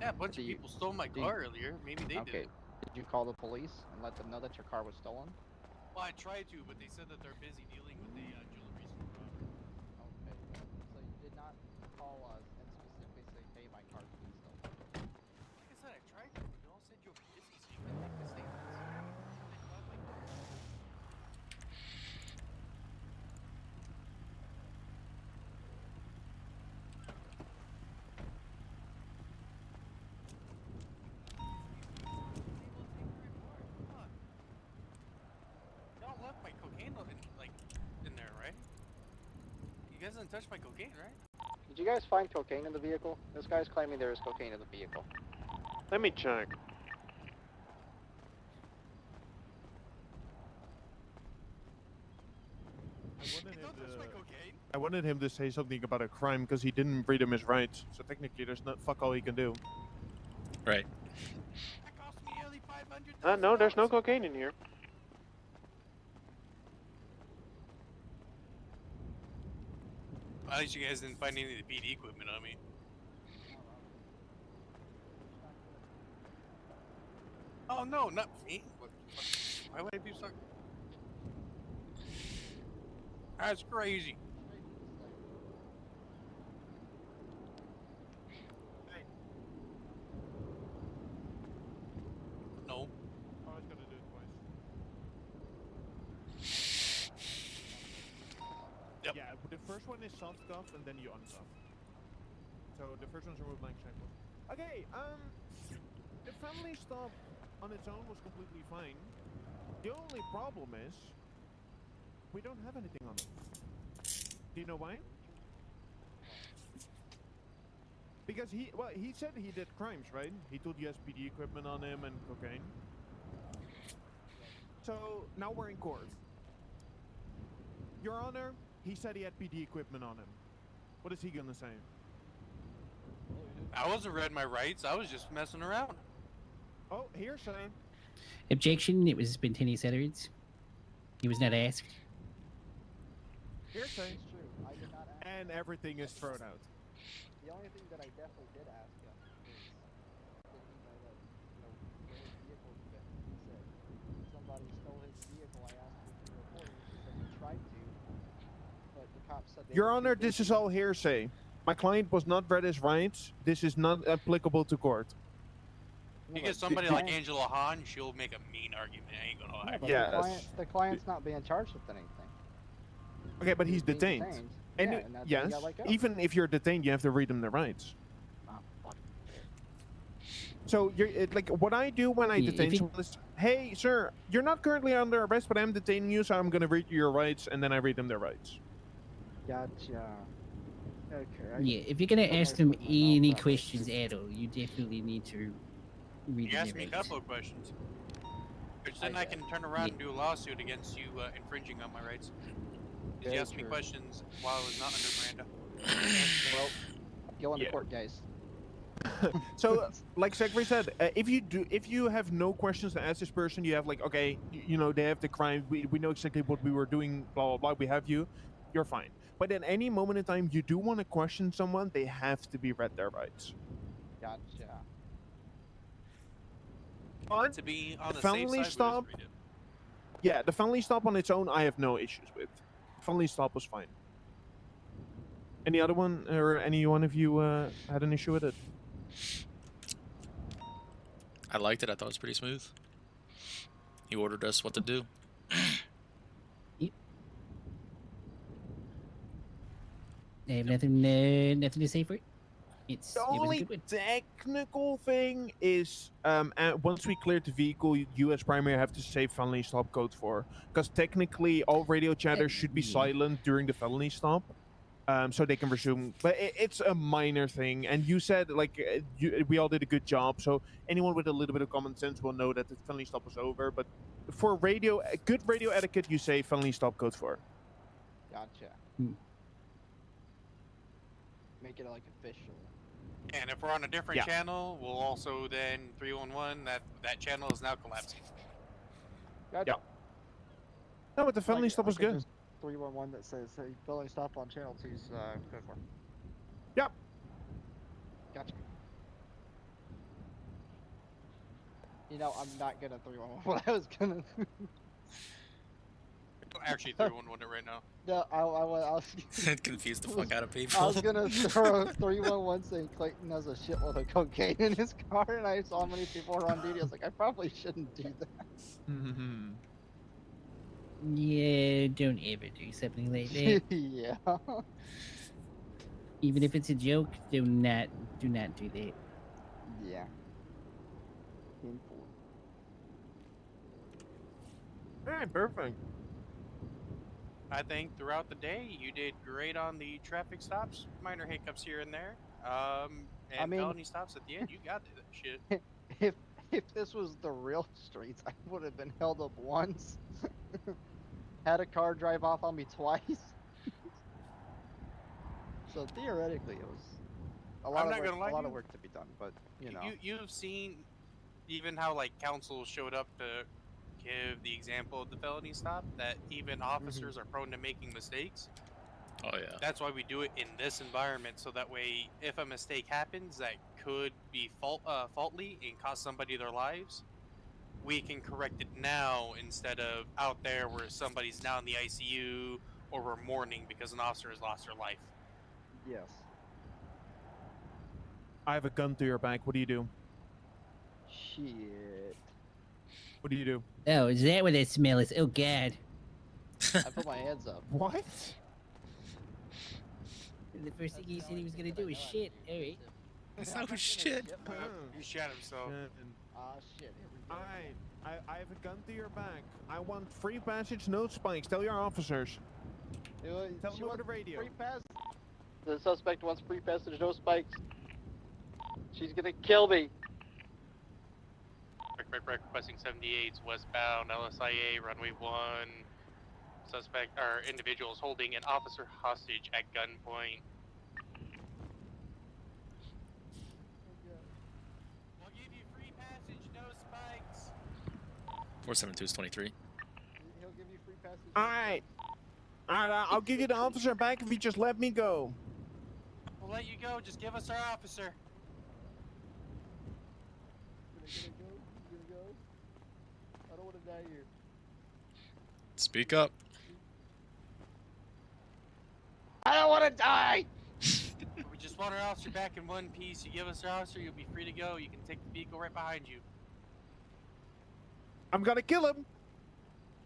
Yeah, a bunch of people stole my car earlier. Maybe they did Okay. it. Did you call the police and let them know that your car was stolen? Well, I tried to, but they said that they're busy dealing with a jewelry store robbery. Okay, so you did not call us and specifically say, hey, my car's being stolen. Like I said, I tried to, but you all said you were busy, so you couldn't make the statements. They called my car. Y'all left my cocaine in, like, You guys didn't touch my cocaine, right? Did you guys find cocaine in the vehicle? This guy's claiming there is cocaine in the vehicle. Let me check. I wanted him to say something about a crime because he didn't read him his rights. So technically, there's not fuck all he can do. Right. That cost me nearly $500. No, there's no cocaine in here. At least you guys didn't find any of the PD equipment on me. Oh no, not me. Why would I do something? That's crazy. No. I was gonna do it twice. Yep. Yeah, the first one is soft cuff and then you uncuff. So the first one's remove blank shackles. Okay, the family stop on its own was completely fine. The only problem is we don't have anything on it. Do you know why? Because he said he did crimes, right? He told you SPD equipment on him and cocaine. So now we're in court. Your Honor, he said he had PD equipment on him. What is he gonna say? I wasn't read my rights. I was just messing around. Oh, hearsay. Objection, it was spontaneous utterance. He was not asked. Hearsay. It's true. I did not ask. And everything is thrown out. The only thing that I definitely did ask him is, did he know that, where his vehicle's been? He said, somebody stole his vehicle. I asked him if he reported it. He said he tried to, but the cops said they Your were too Honor, this is busy. all hearsay. My client was not read his rights. This is not applicable to court. You get somebody like Angela Hahn, she'll make a mean argument. I ain't gonna lie. Yeah, but Yes. the client's not being charged with anything. Okay, but he's being detained. And Yeah, and that's why he yes, got let go. even if you're detained, you have to read them the rights. Oh, fuck. So you're like what I do when I Yeah, detain if you- someone is, hey, sir, you're not currently under arrest, but I'm detaining you, so I'm gonna read you your rights, and then I read them their rights. Gotcha. Okay. Yeah, if you're gonna I'm ask gonna them put my mouth any on it. questions at all, you definitely need to read You them asked me a their rights. couple of questions. Which then I can turn around and do a lawsuit against you infringing on my rights. Because Very you asked me true. questions while I was not under Miranda. Well, go into Yeah. court, guys. So, like Zachary said, if you have no questions to ask this person, you have like, okay, they have the crime, we know exactly what we were doing, blah blah blah. We have you, you're fine. But at any moment in time, you do want to question someone, they have to be read their rights. Gotcha. But To be on the the safe felony side, we just stop, read it. yeah, the felony stop on its own, I have no issues with. Felony stop was fine. Any other one, or any one of you had an issue with it? I liked it. I thought it was pretty smooth. He ordered us what to do. I have nothing to say for it. The It was a only good one. technical thing is, once we cleared the vehicle, you as primary have to say felony stop code 4. Because technically, all radio chatter should be yeah. silent during the felony stop, so they can resume. But it's a minor thing, and you said, like, we all did a good job, so anyone with a little bit of common sense will know that the felony stop was over. But for good radio etiquette, you say felony stop code 4. Gotcha. Hmm. Make it like official. And if we're on a different Yeah. channel, we'll also then 311 that channel is now collapsing. Gotcha. Yeah. No, but the felony stop was good. 311 that says, hey, felony stop on channel 2's code 4. Yep. Gotcha. I'm not gonna 311 what I was gonna. Don't actually 311 it right now. No, I was. Confused the fuck out of I people. was gonna throw 311 saying Clayton has a shitload of cocaine in his car, and I saw how many people were on duty. I was like, I probably shouldn't do that. Yeah, don't ever do something like that. Yeah. Even if it's a joke, do not do that. Yeah. Painful. All right, perfect. I think throughout the day you did great on the traffic stops, minor hiccups here and there. And mean- felony stops at the end. You got that shit. If this was the real streets, I would have been held up once. Had a car drive off on me twice. So theoretically, it was a lot not gonna lie a to lot of you. work to be done. But you know, You've seen even how like council showed up to give the example of the felony stop, that even officers are prone to making mistakes. Oh yeah. That's why we do it in this environment, so that way if a mistake happens that could be faulty and cost somebody their lives, we can correct it now instead of out there where somebody's now in the ICU or we're mourning because an officer has lost their life. yes. I have a gun to your back. What do you do? Shit. What do you do? Oh, is that what that smell is? Oh, God. I put my hands up. What? The first thing he said he was going to do was shit. All right. Oh shit. He shot himself. Ah, shit. Here we go. Alright, I have a gun to your back. I want free passage, no spikes. Tell your officers. Tell them over the radio. Free pass. The suspect wants free passage, no spikes. She's gonna kill me. Requesting 78's westbound LSIA runway 1. Suspect or individuals holding an officer hostage at gunpoint. We'll give you free passage, no spikes. 472 is 23. He'll give you free passage. Alright. Alright, I'll give you the officer back if you just let me go. We'll let you go. Just give us our officer. Gonna go. I don't want to die here. Speak up. I don't want to die. We just want our officer back in one piece. You give us our officer, you'll be free to go. You can take the vehicle right behind you. I'm gonna kill him.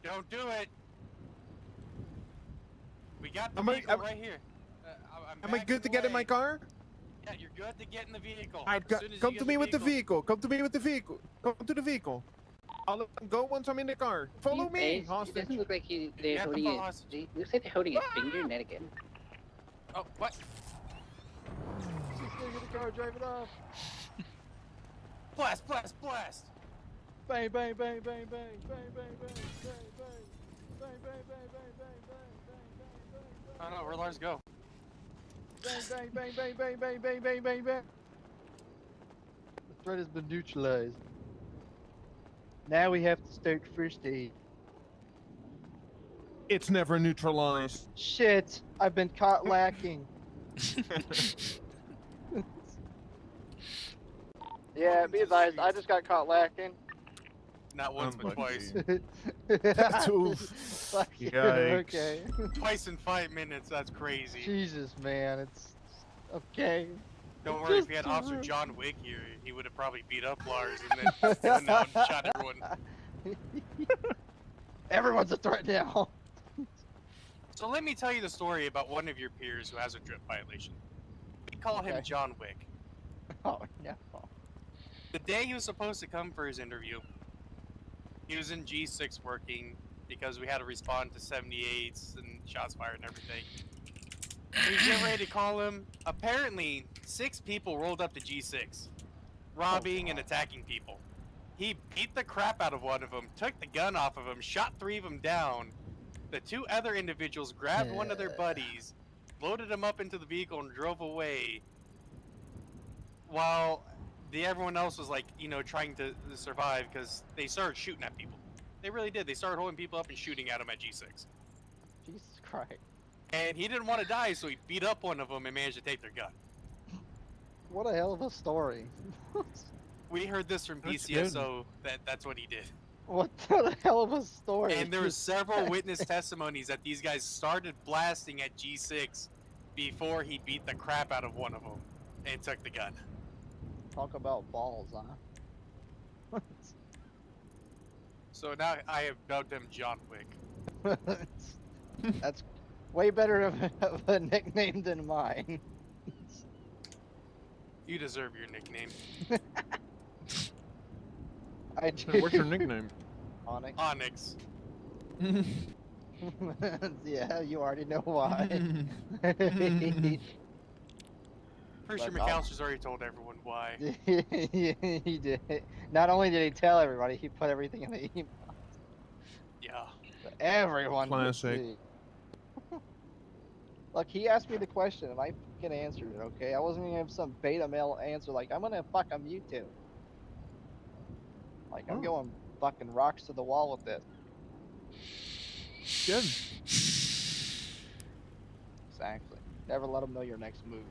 Don't do it. We got the Am I- vehicle am- right here. Am I good to get in my car? Yeah, you're good to get in the vehicle. Alright, As soon as come you to get me with the vehicle. Come to me with the vehicle. Come to the vehicle. I'll let them go once I'm in the car. Follow me, It Hostage. doesn't look like they're You have to holding follow it. hostage. It looks like they're holding a finger, not a gun. Oh, what? Just gonna get the car, drive it off. Blast, blast, blast! Bang, bang, bang, bang, bang, bang, bang, bang, bang, bang, bang, bang, bang, bang, bang, bang, Oh no, where'd Lars go? bang, bang, bang, bang, bang, bang, bang, bang, bang, bang. The threat has been neutralized. Now we have to start first aid. It's never neutralized. Shit, I've been caught lacking. Yeah, be advised, I just got caught lacking. Not once, but twice. Oof. Fuck you, Yikes. okay. Twice in 5 minutes, that's crazy. Jesus, man, it's okay. Don't worry, if we had Just- Officer John Wick here, he would have probably beat up Lars and then went out and shot everyone. Everyone's a threat now. So let me tell you the story about one of your peers who has a drip violation. We call him Okay. John Wick. Oh no. The day he was supposed to come for his interview, he was in G6 working because we had to respond to 78s and shots fired and everything. We was getting ready to call him. Apparently, 6 people rolled up to G6, robbing and attacking people. He beat the crap out of one of them, took the gun off of him, shot 3 of them down. The 2 other individuals grabbed one of their buddies, loaded him up into the vehicle, and drove away. While everyone else was like, you know, trying to survive because they started shooting at people. They really did. They started holding people up and shooting at them at G6. Jesus Christ. And he didn't want to die, so he beat up one of them and managed to take their gun. What a hell of a story. We heard this from That's PCSO that's what he did. What the hell of a story. And there were several witness testimonies that these guys started blasting at G6 before he beat the crap out of one of them and took the gun. Talk about balls, huh? So now I have dubbed him John Wick. That's way better of a nickname than mine. You deserve your nickname. I do. What's your nickname? Onyx. Onyx. Yeah, you already know why. Pretty sure But I'll- McAllister's already told everyone why. he did. Not only did he tell everybody, he put everything in the email. Yeah. So everyone could Classic. see. Look, he asked me the question and I fucking answered it, okay? I wasn't gonna have some beta male answer like, I'm gonna fuck a Mewtwo. Like, I'm Oh. going fucking rocks to the wall with this. Good. Exactly. Never let them know your next move.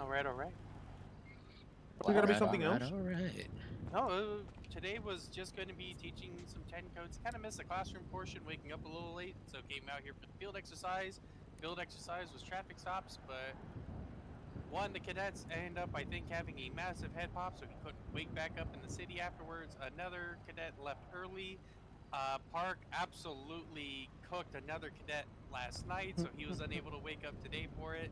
All right, all right. There gotta be Alright, something else. All right. No, today was just going to be teaching some 10 codes. Kind of missed the classroom portion, waking up a little late, so came out here for the field exercise. Field exercise was traffic stops, but one, the cadets end up, I think, having a massive head pop, so he couldn't wake back up in the city afterwards. Another cadet left early. Park absolutely cooked another cadet last night, so he was unable to wake up today for it.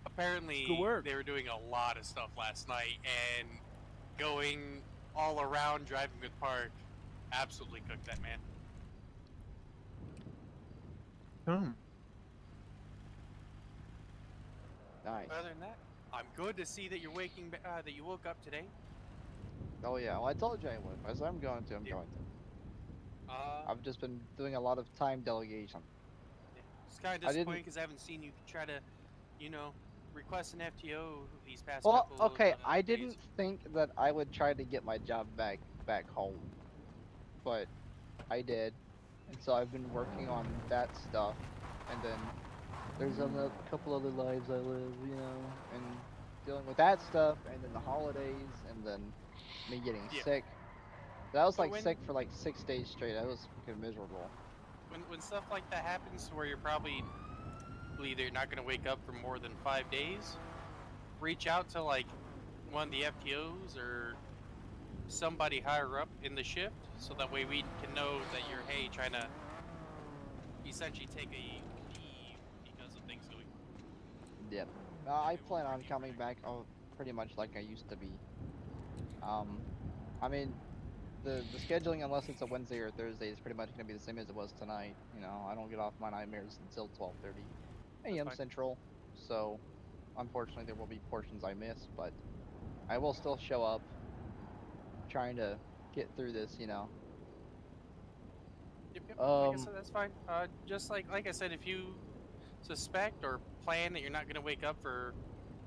Apparently, Good work. they were doing a lot of stuff last night, and going all around driving with Park absolutely cooked that man. Oh. Nice. Other than that, I'm good to see that you're that you woke up today. Oh yeah, well I told you I would. As I'm going to, I'm going to. I've just been doing a lot of time delegation. It's kind of I didn't- disappointing because I haven't seen you try to, request an FTO these past Well, couple okay, of I days. didn't think that I would try to get my job back home, but I did, and so I've been working on that stuff, and then there's a couple other lives I live, and dealing with that stuff, and then the holidays, and then me getting sick. I was So like when- sick for like 6 days straight. I was fucking miserable. When stuff like that happens, where you're probably either not going to wake up for more than 5 days, reach out to like one of the FTOs or somebody higher up in the shift, so that way we can know that you're trying to essentially take a leave because of things going on. Yep. I plan on coming back pretty much like I used to be. I mean, the scheduling, unless it's a Wednesday or Thursday, is pretty much going to be the same as it was tonight. I don't get off my nightmares until 12:30 a.m. fine. Central, so unfortunately there will be portions I miss, but I will still show up, trying to get through this. Yep, like I Um, said, that's fine. Just like I said, if you suspect or plan that you're not gonna wake up for,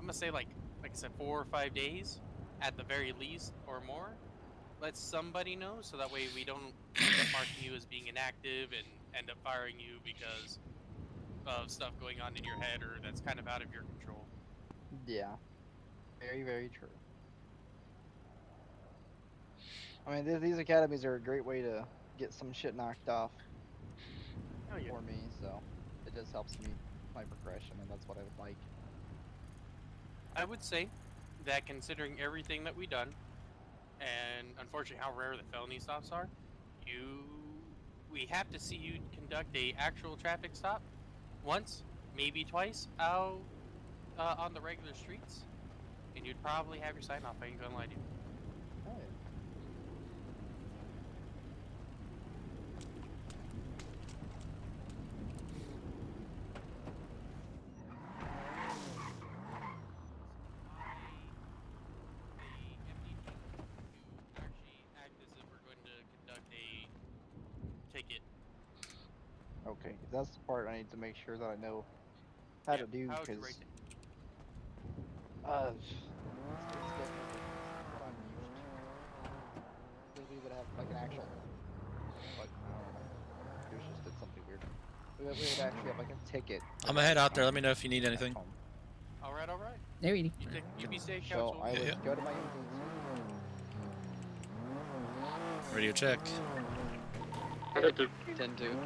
I'm gonna say like I said, 4 or 5 days, at the very least or more, let somebody know, so that way we don't end up marking you as being inactive and end up firing you because of stuff going on in your head or that's kind of out of your control. yeah, very, very true. I mean, these academies are a great way to get some shit knocked off Oh yeah. for me, so it just helps me my progression, and that's what I would like. I would say that considering everything that we've done, and unfortunately how rare the felony stops are, we have to see you conduct a actual traffic stop once, maybe twice, out on the regular streets, and you'd probably have your sign off. I ain't gonna lie to you. Oh, yeah. Actually act as if we're going to conduct a ticket. Okay, 'cause that's the part I need to make sure that I know how to do, How would you because rate it? it's different than what I'm used to. Because we would have like an actual, but I don't know. Computers just did something weird. We would actually have like a ticket. I'm gonna head out there. Let me know if you need anything. All right, all right. Alrighty. You be safe, So Council. I would Yeah. go to my agency. Radio check. 10-2.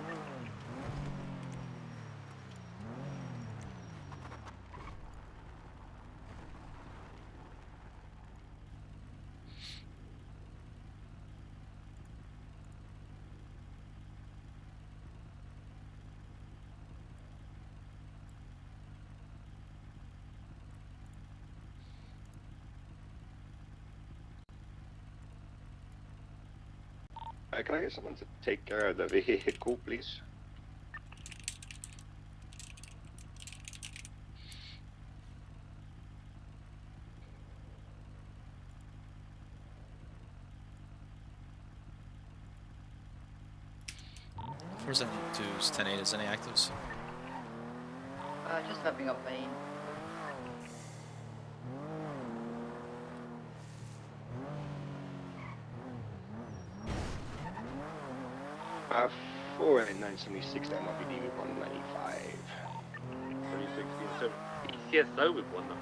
Can I get someone to take care of the vehicle, please? Where's that 2's 10-8? Is any actives? Just wrapping up main. Uh, 48976 LSPD with 195. 2016 ECSO with one though.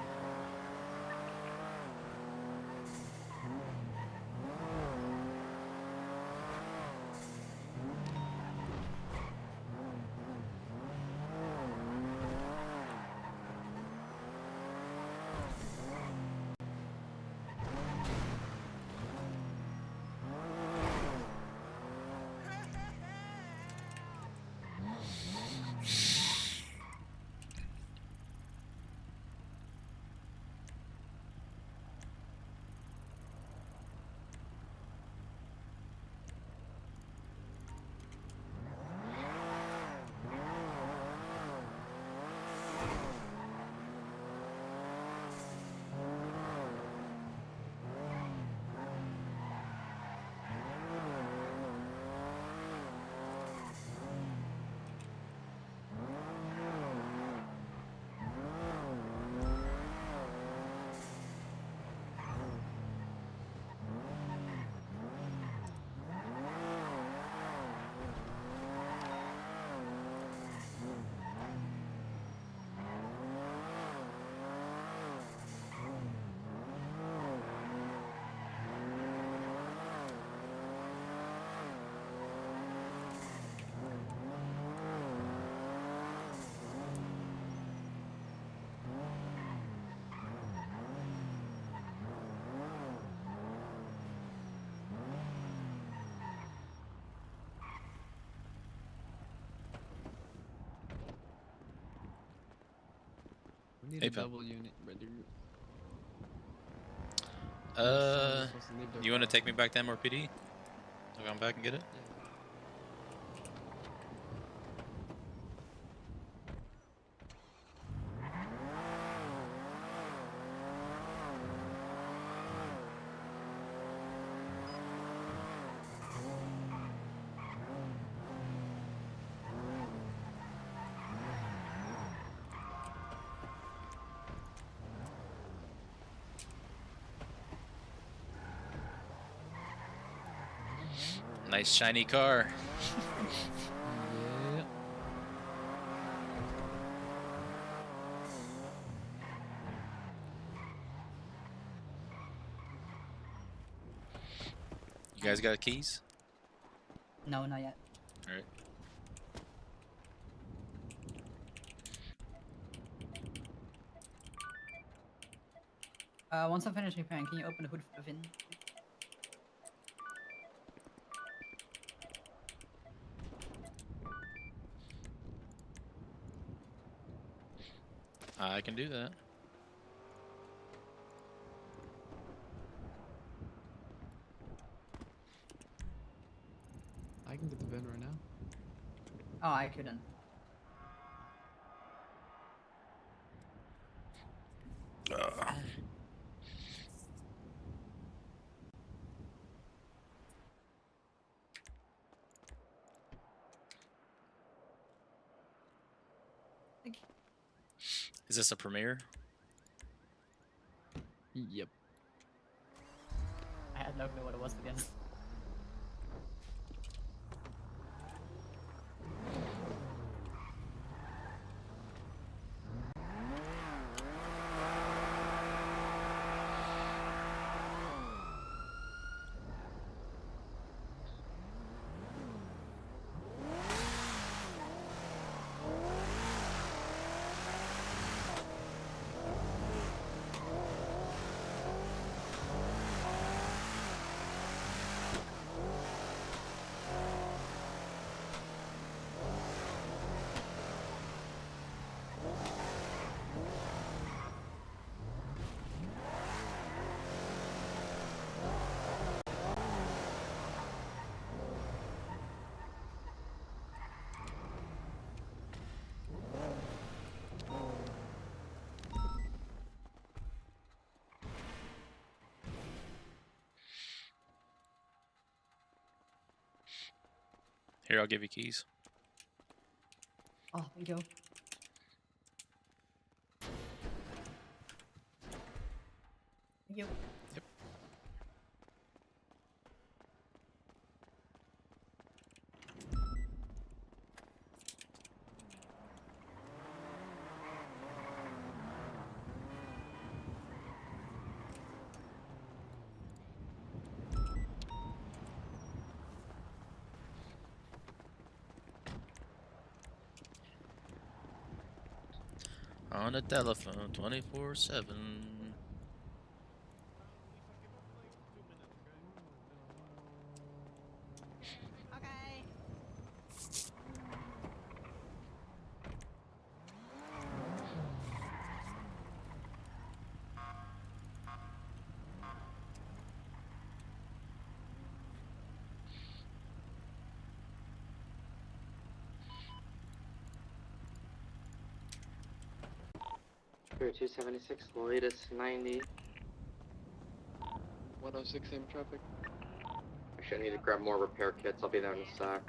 We need Hey, a pal. double unit, brother. You want to take me back to MRPD? I'll come back and get it? Nice shiny car. Yeah. You guys got keys? No, not yet. Alright. Once I finish repairing, can you open the hood for the VIN? I can do that. I can get the VIN right now. Oh, I couldn't. Is this a premiere? Yep. I had no clue what it was, to be honest. Here, I'll give you keys. Oh, thank you. Thank you. Yep. On the telephone, 24/7. Okay. Spirit 276, latest 90. 106 same traffic. Actually, I need to grab more repair kits. I'll be there in a sec.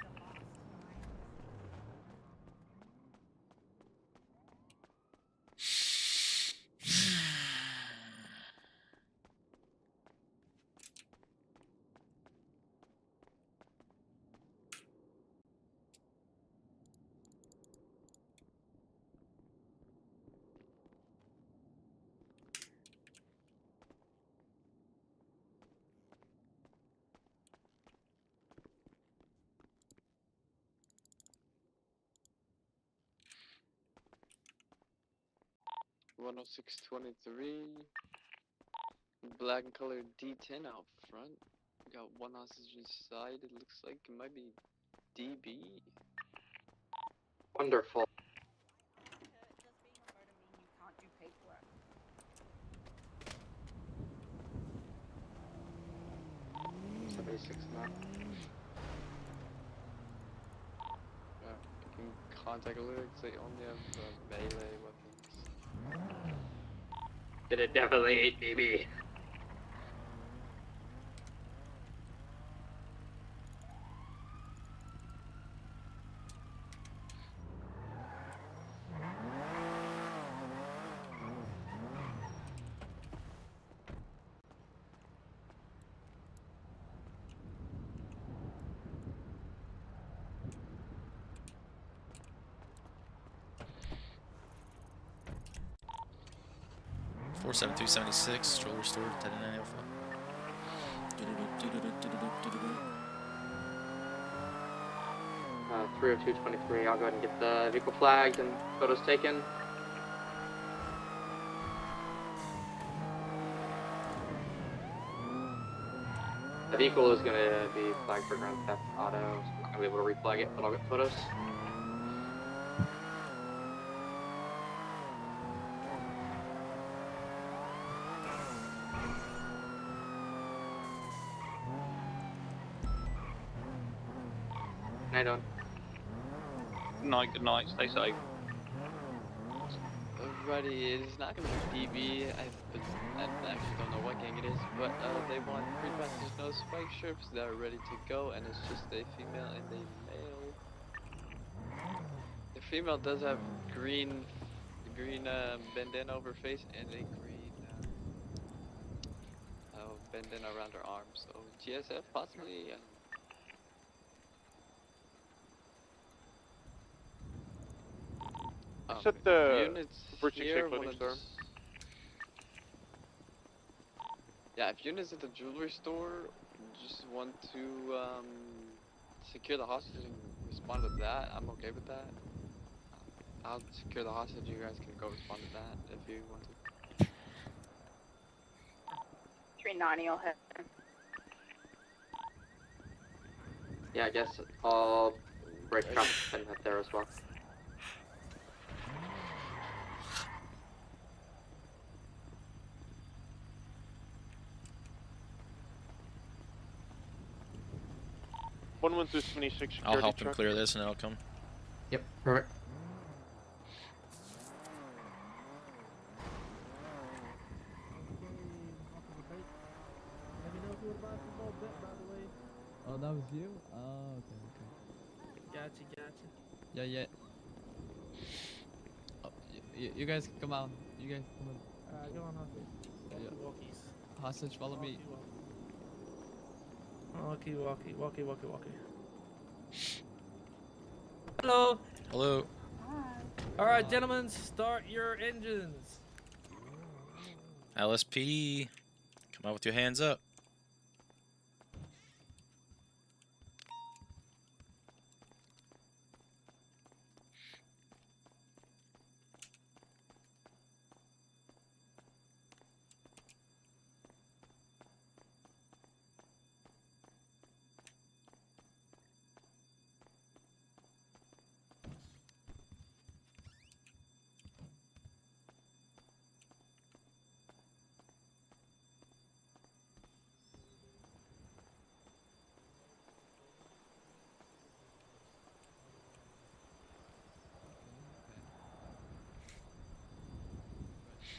One 10623. Black and colored D10 out front. We got one hostage inside. It looks like it might be DB. Wonderful. Does being a murder mean you can't do paperwork? 76 now. Yeah, you can contact alerts. They only have melee weapons. Did it definitely baby? Four 47276. Stroller restored. 10-9 Alpha. 30223. I'll go ahead and get the vehicle flagged and photos taken. The vehicle is going to be flagged for Grand Theft Auto, so I'm not going to be able to reflag it, but I'll get photos. I don't. Good night, stay safe. Alrighty, it is not going to be DB. I actually don't know what gang it is, but they want free passengers, no spike strips. They're ready to go, and it's just a female and a male. The female does have green bandana over her face and a green bandana around her arm. So GSF possibly. Set the units bridging here clothing store. Yeah, if units at the jewelry store just want to secure the hostage and respond with that, I'm okay with that. I'll secure the hostage. You guys can go respond to that if you want to. 390 will hit. Yeah, I guess I'll break traffic and head there as well. One 126 security I'll help him truck. clear this and then I'll come. Yep, perfect. Oh, that was you? Oh, okay, okay. Gotcha. Yeah. Oh, you guys come on. You guys come on. Go on, hostage. Yeah. Walkies. Hostage, follow me. Walkie. Hello. Hello. All right, gentlemen, start your engines. LSPD, come out with your hands up.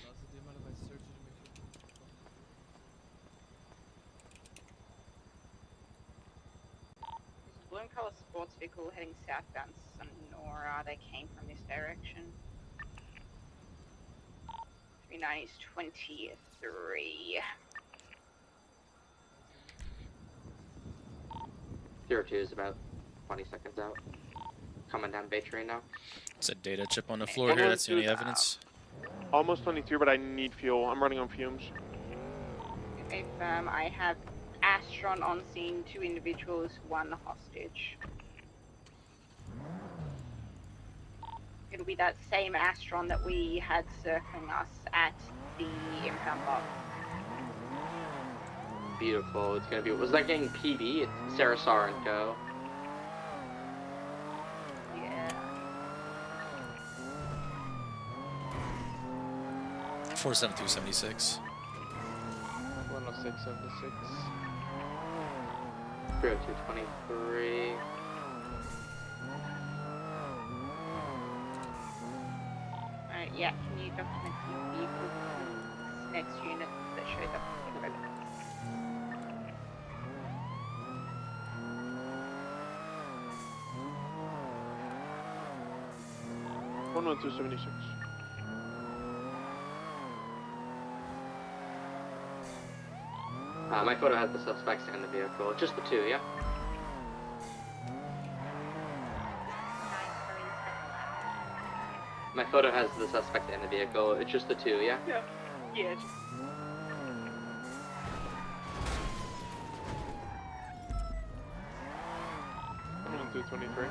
Lots of the amount of my search to make sure. Blue and colour sports vehicle heading southbound Sonora. They came from this direction. 39 is 23. 02 is about 20 seconds out. Coming down Bay Train now. It's a data chip on the floor here. That's the only evidence. Almost 23, but I need fuel. I'm running on fumes. Okay, I have Astron on scene, 2 individuals, 1 hostage. It'll be that same Astron that we had circling us at the impound lot. Beautiful. It's gonna be. Was that getting PB? It's Sarasar and Go. Yeah. 47276. 10676. 30223. Yeah, can you document the vehicle next unit that shows up in the river? One 276. My photo has the suspects in the vehicle. Just the 2, yeah? My photo has the suspect in the vehicle. It's just the 2, yeah? Yeah. Yeah. 223.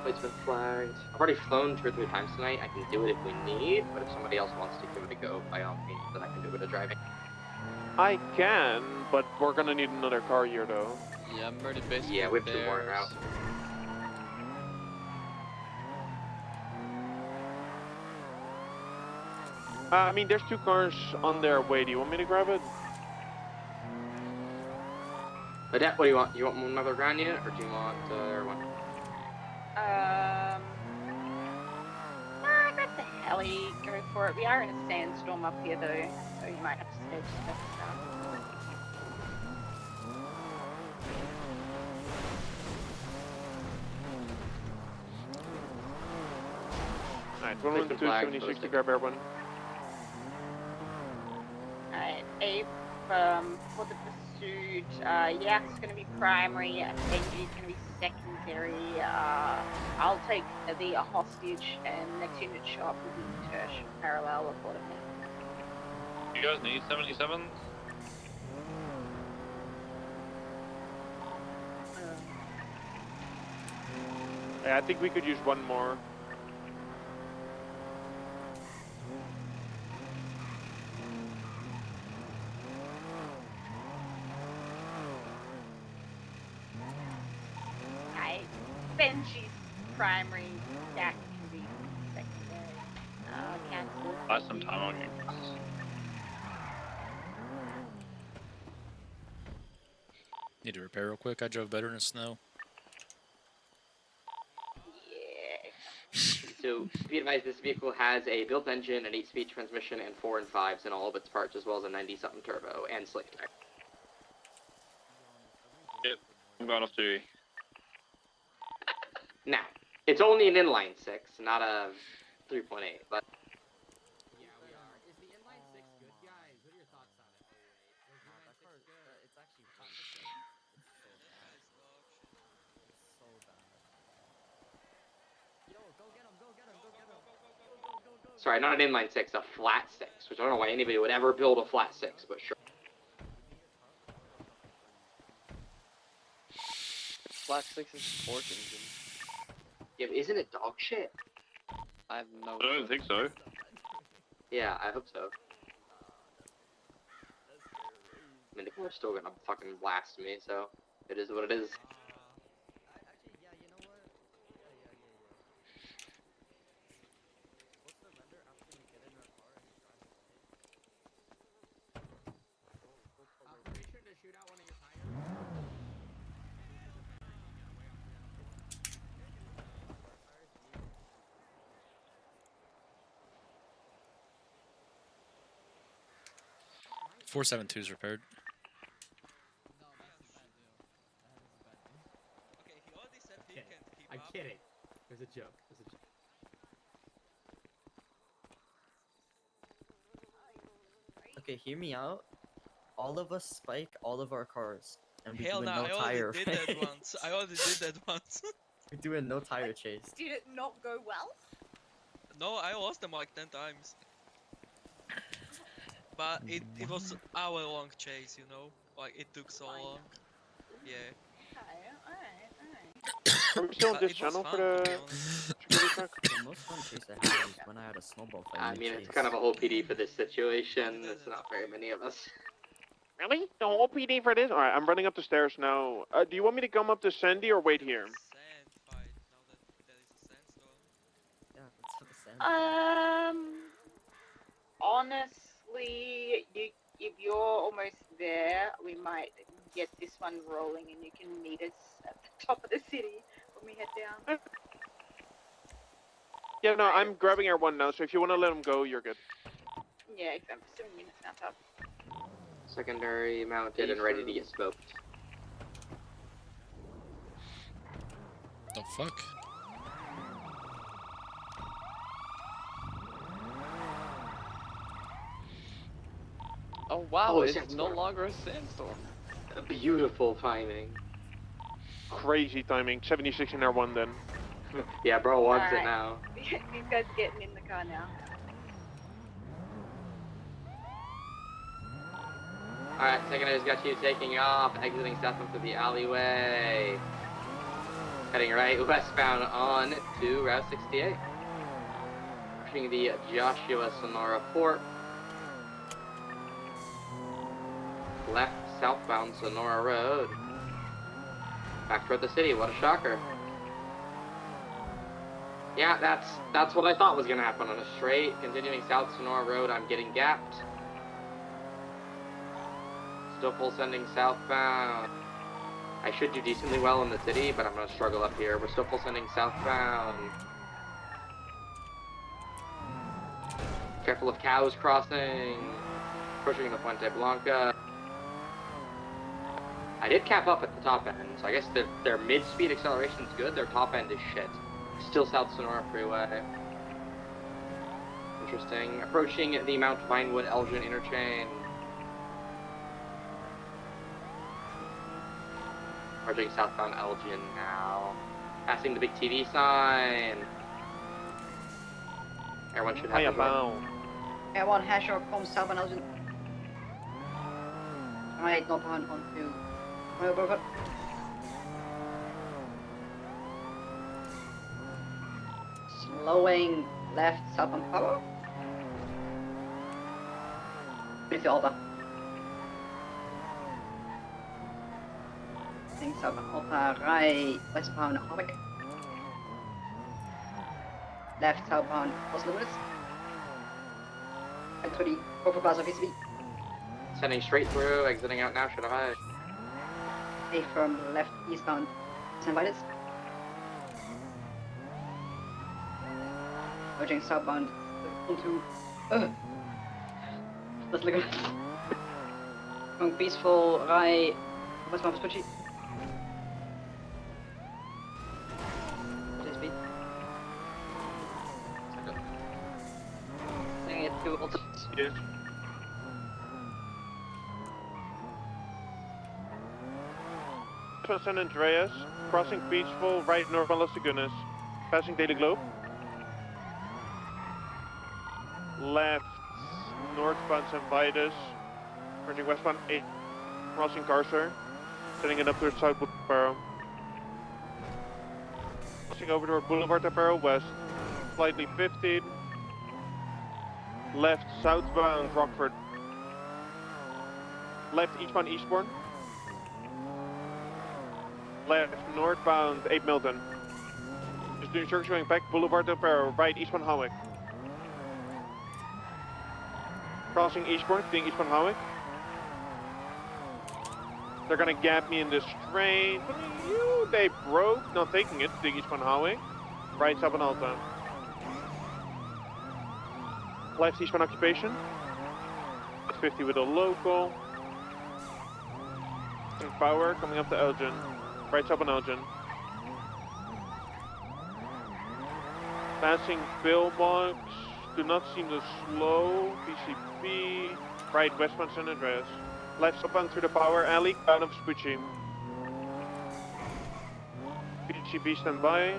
Plate's been flagged. I've already flown 2 or 3 times tonight. I can do it if we need, but if somebody else wants to give it a go, by all means, then I can do a bit of driving. I can, but we're gonna need another car here, though. Yeah, I'm already basically Yeah, we have 2 more out. I mean, there's 2 cars on their way. Do you want me to grab it? Adept, what do you want? You want another ground unit, or do you want one? I got the heli, go for it. We are in a sandstorm up here though, so you might have to stage stuff out. Alright, 276 to grab airborne. Alright, Abe, for the pursuit, Yak's gonna be primary, Benji's gonna be secondary. I'll take the hostage, and next unit show up will be Tersh, parallel accordingly. You guys need 77s? Yeah, I think we could use 1 more. Benji's primary, Yak can be secondary. Cancel. Buy some time on you. Need to repair real quick. I drove better in the snow. Yeah. So, be advised, this vehicle has a built engine, an 8-speed transmission, and 4 and 5s in all of its parts, as well as a 90-something turbo and slick tire. Yep, I'm going off duty. Now, it's only an inline 6, not a 3.8, but... Yeah, we are. Is the inline 6 good, guys? What are your thoughts on it? Oh, wait. Is the inline 6 good? It's actually toxic. It's so bad. It's so bad. Yo, go get him, go get him, go get him. Go. Sorry, not an inline 6, a flat 6, which I don't know why anybody would ever build a flat 6, but sure. Flat 6 is sport engine. Yeah, but isn't it dog shit? I have no. I don't think so. Yeah, I hope so. I mean, people are still gonna fucking blast me, so it is what it is. Actually, yeah, you know what? Yeah. What's the render after we get in our car and drive away? I'm pretty sure to shoot out one of your tires. 472 is repaired. I'm kidding. It was a joke. Okay, hear me out. All of us spike all of our cars, and we Hell do no, a no I tire already did that race. once. I already did that once. We're doing no tire chase. Did it not go well? No, I lost them like 10 times. But it was hour-long chase, you know? Like, it took so long. Yeah. Are we still on But this it was channel fun, for to be the honest. security truck? The most fun chase I had was when I had a snowball fight. I in mean, chase. it's kind of a whole PD for this situation. It's not very many of us. Really? The whole PD for this? Alright, I'm running up the stairs now. Do you want me to come up to Sandy or wait here? Yeah, let's have a sand. Honestly, if you're almost there, we might get this one rolling, and you can meet us at the top of the city when we head down. Yeah, no, I'm grabbing R1 now, so if you want to let him go, you're good. Yeah, I'm pursuing units now, top. Secondary mounted and ready to get smoked. The fuck? Oh wow, Oh, it's sandstorm. no longer a sandstorm. Beautiful timing. Crazy timing. 76 in R1 then. Yeah, bro wants it Alright. now. These guys are getting in the car now. Alright, secondary's got you taking off, exiting southbound through the alleyway. Heading right westbound on to Route 68. Pushing the Joshua Sonora Port. Left southbound Sonora Road. Back toward the city, what a shocker. Yeah, that's what I thought was gonna happen on a straight. Continuing south Sonora Road, I'm getting gapped. Still full sending southbound. I should do decently well in the city, but I'm gonna struggle up here. We're still full sending southbound. Careful of cows crossing. Approaching the Fuente Blanca. I did cap up at the top end, so I guess their mid-speed acceleration is good, their top end is shit. Still South Sonora Freeway. Interesting. Approaching the Mount Vinewood Elgin interchange. Approaching southbound Elgin now. Passing the big TV sign. Everyone should have Everyone has your comms southbound Elgin. Alright, northbound onto. Over. Slowing left southbound Palo. With the Alba. Southbound Alba, right westbound Harvick. Left southbound Los Lunas. Right to the Corporate Plaza VCB. Sending straight through, exiting out now, should have had. A from left eastbound St. Vitus. Merging southbound onto Las Lagunas. Going peaceful right westbound Vespucci. Speed. Sending it to Alta. Yes. San Andreas, crossing Peaceful, right northbound Las Lagunas, passing Daily Globe. Left, northbound St. Vitus, merging westbound 8, crossing Carcer, setting it up to southbound Barrow. Crossing over to Boulevard Barrow West, slightly 50. Left, southbound Rockford. Left, eastbound Eastbourne. Left, northbound 8 Milton. Just doing circles going back, Boulevard Del Perro, right, eastbound Hawick. Crossing Eastbourne, doing eastbound Hawick. They're gonna gap me in this train. They broke, not taking it, doing eastbound Hawick. Right, southbound Alta. Left, eastbound Occupation. 50 with a local. And power coming up to Elgin. Right up on Elgin. Passing pillbox. Do not seem to slow. PCP. Right, westbound San Andreas. Left southbound through the power alley, down of Vespucci. PCP stand by.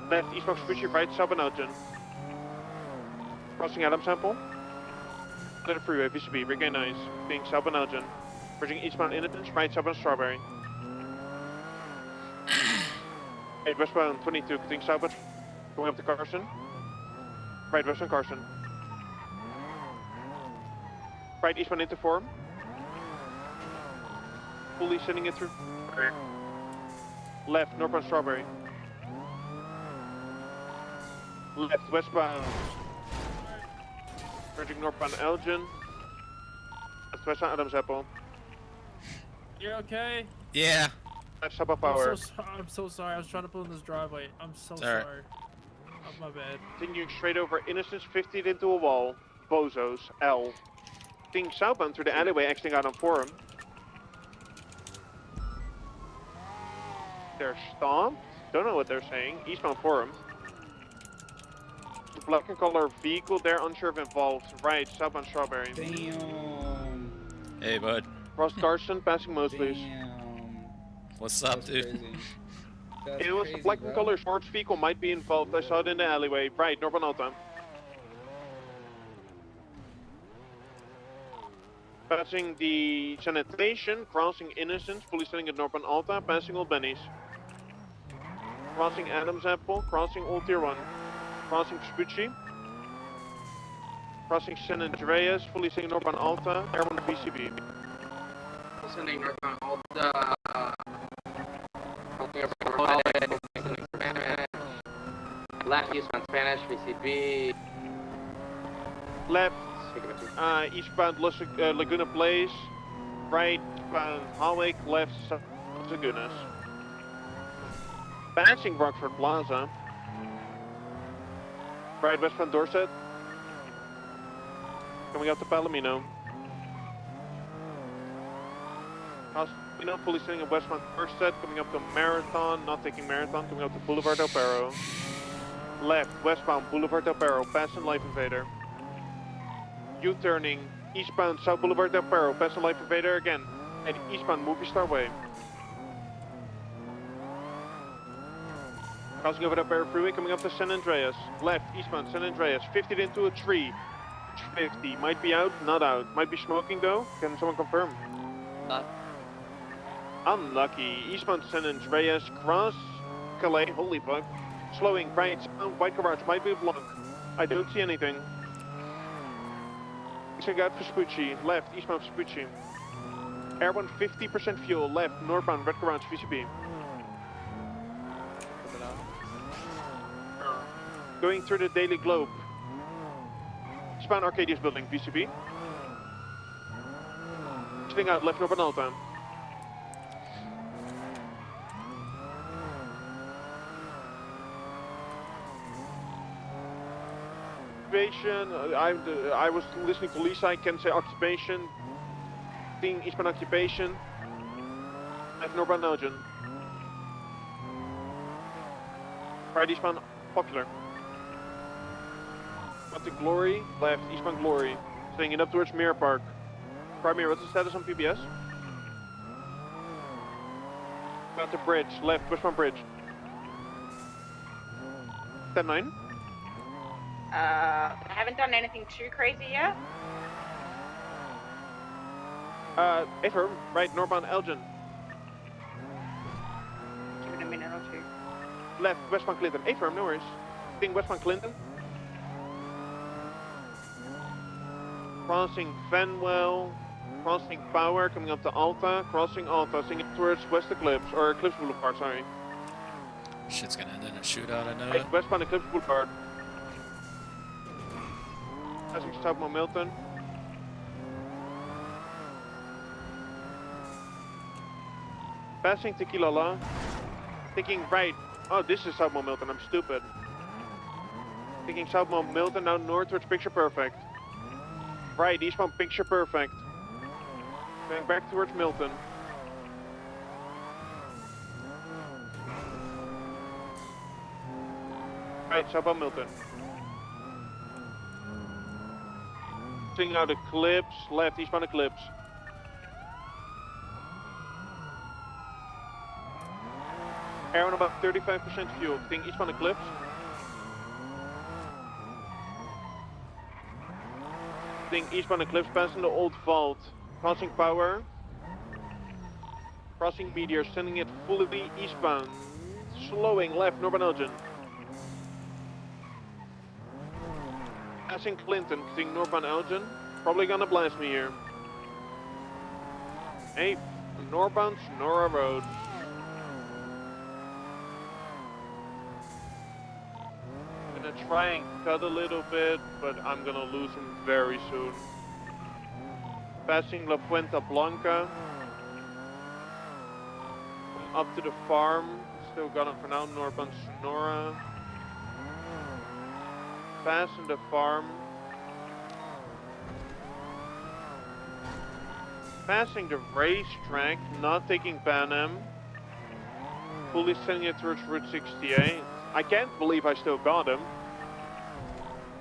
Left, eastbound Vespucci, right, southbound Elgin. Crossing Adams Sample. To the freeway, PCP, regain nice. Being southbound Elgin. Bridging eastbound Innocence, right, southbound Strawberry. Right, westbound 22, continuing southbound. Going up to Carson. Right, westbound Carson. Right, eastbound into Forum. Fully sending it through. Left, northbound Strawberry. Left, westbound. Merging northbound Elgin. Left, westbound Adams Apple. You're okay? Yeah. Left, sub power. I'm so sorry. I was trying to pull in this driveway. I'm so It's alright. sorry. Oh, my bad. Continuing straight over Innocence, 50 into a wall. Bozos, L. Being southbound through the alleyway, exiting out on Forum. They're stomped. Don't know what they're saying. Eastbound Forum. Black and color vehicle there, unsure if involved. Right, southbound Strawberry. Damn. Hey, bud. Cross Carson, passing Mosley's. What's up, dude? It was a black and color sports vehicle might be involved. I saw it in the alleyway. Right, northbound Alta. Passing the sanitation, crossing Innocence, fully sending at northbound Alta, passing Old Benny's. Crossing Adams Apple, crossing Old Tier 1. Crossing Vespucci. Crossing San Andreas, fully sending northbound Alta, Airborne PCB. Sending northbound Alta. Left, eastbound Spanish, VCB. Left, eastbound Laguna Place. Right, eastbound Hawick. Left, Lagunas. Passing Rockford Plaza. Right, westbound Dorset. Coming up to Palomino. Palomino, fully sending a westbound Dorset. Coming up to Marathon. Not taking Marathon. Coming up to Boulevard Del Perro. Left, westbound Boulevard Del Perro. Passing Life Invader. U-turning eastbound South Boulevard Del Perro. Passing Life Invader again. And eastbound Movie Star Way. Crossing over the Perro Freeway, coming up to San Andreas. Left, eastbound San Andreas, 50 into a tree. 50, might be out, not out. Might be smoking though, can someone confirm? Not. Unlucky, eastbound San Andreas, cross Calais, holy fuck. Slowing, right, white garage, might be blocked. I don't see anything. Check out Vespucci, left, eastbound Vespucci. Airborne 50% fuel, left, northbound red garage, VCB. Going through the Daily Globe. Eastbound Arcadius building, VCB. Sitting out left northbound Alta. occupation. I was listening to Lisa. I can say occupation. Seeing eastbound occupation. Left northbound Elgin. Right eastbound Popular. Got to Glory. Left eastbound Glory. Staying it up towards Mirror Park. Primary, what's the status on PBS? Got the bridge. Left westbound bridge. 10-9. I haven't done anything too crazy yet. Affirm, right, northbound Elgin. Give it a minute or two. Left, westbound Clinton. Affirm, no worries. Seeing westbound Clinton. Crossing Fenwell. Crossing Power, coming up to Alta. Crossing Alta, seeing it towards West Eclipse, or Eclipse Boulevard, sorry. Shit's gonna end in a shootout, I know Right, it. westbound Eclipse Boulevard. Passing southbound Milton. Passing Tequila La. Taking right. Oh, this is southbound Milton, I'm stupid. Taking southbound Milton, now north towards Picture Perfect. Right, eastbound Picture Perfect. Going back towards Milton. Right, southbound Milton. Seeing out Eclipse, left, eastbound Eclipse. Air on about 35% fuel, seeing eastbound Eclipse. Seeing eastbound Eclipse, passing the old vault. Crossing Power. Crossing Meteor, sending it fully eastbound. Slowing left, northbound Elgin. Passing Clinton, seeing northbound Elgin. Probably gonna blast me here. Hey, northbound Sonora Road. Gonna try and cut a little bit, but I'm gonna lose him very soon. Passing La Fuente Blanca. Up to the farm. Still got him for now, northbound Sonora. Passing the farm. Passing the racetrack, not taking Pan Am. Fully sending it towards Route 68. I can't believe I still got him.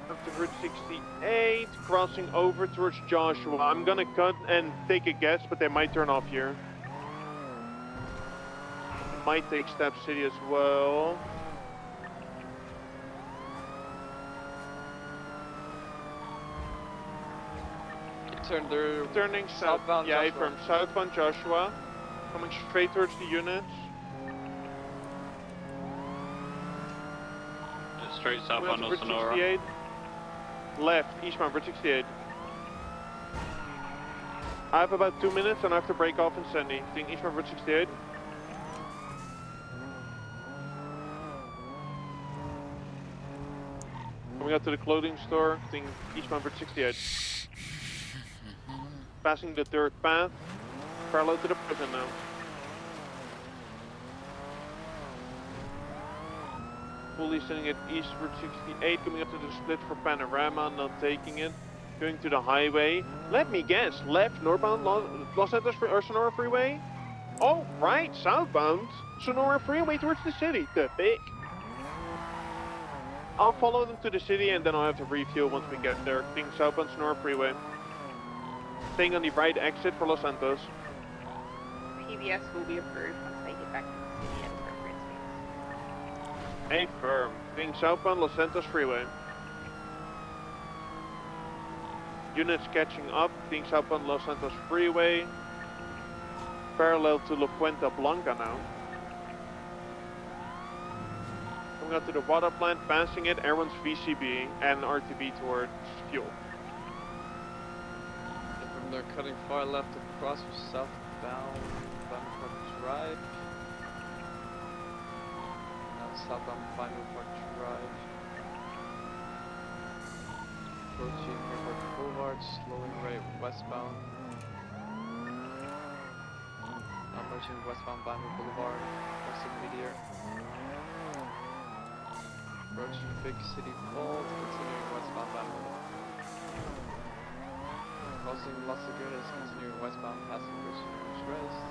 Up to Route 68, crossing over towards Joshua. I'm gonna cut and take a guess, but they might turn off here. Might take Step City as well. Turning southbound. Yeah, Joshua. from southbound Joshua, coming straight towards the units. Straight southbound Route Sonora. 68. Left, eastbound, Route 68. I have about 2 minutes and I have to break off in Sandy. Seeing eastbound, Route 68. Coming out to the clothing store, seeing eastbound, Route 68. Passing the third path, parallel to the prison now. Fully sending it east Route 68, coming up to the split for Panorama, not taking it. Going to the highway. Let me guess, left northbound Los Santos or Sonora Freeway? Oh, right, southbound Sonora Freeway towards the city. The big. I'll follow them to the city and then I'll have to refuel once we get there. Being southbound Sonora Freeway. Staying on the right exit for Los Santos. PBS will be approved once they get back to the city at appropriate speeds. A firm. Being southbound Los Santos Freeway. Units catching up. Being southbound Los Santos Freeway. Parallel to La Fuente Blanca now. Coming out to the water plant, passing it. Everyone's VCB and RTB towards fuel. They're cutting far left across southbound Park Drive. Now southbound Vinewood Park Drive. Approaching Airport Boulevard, slowing right westbound. Now approaching westbound Vinewood Boulevard, crossing Meteor. Approaching Big City Vault, continuing westbound Bannerman. Crossing Las Lagunas, continuing westbound passing Bridge Rest.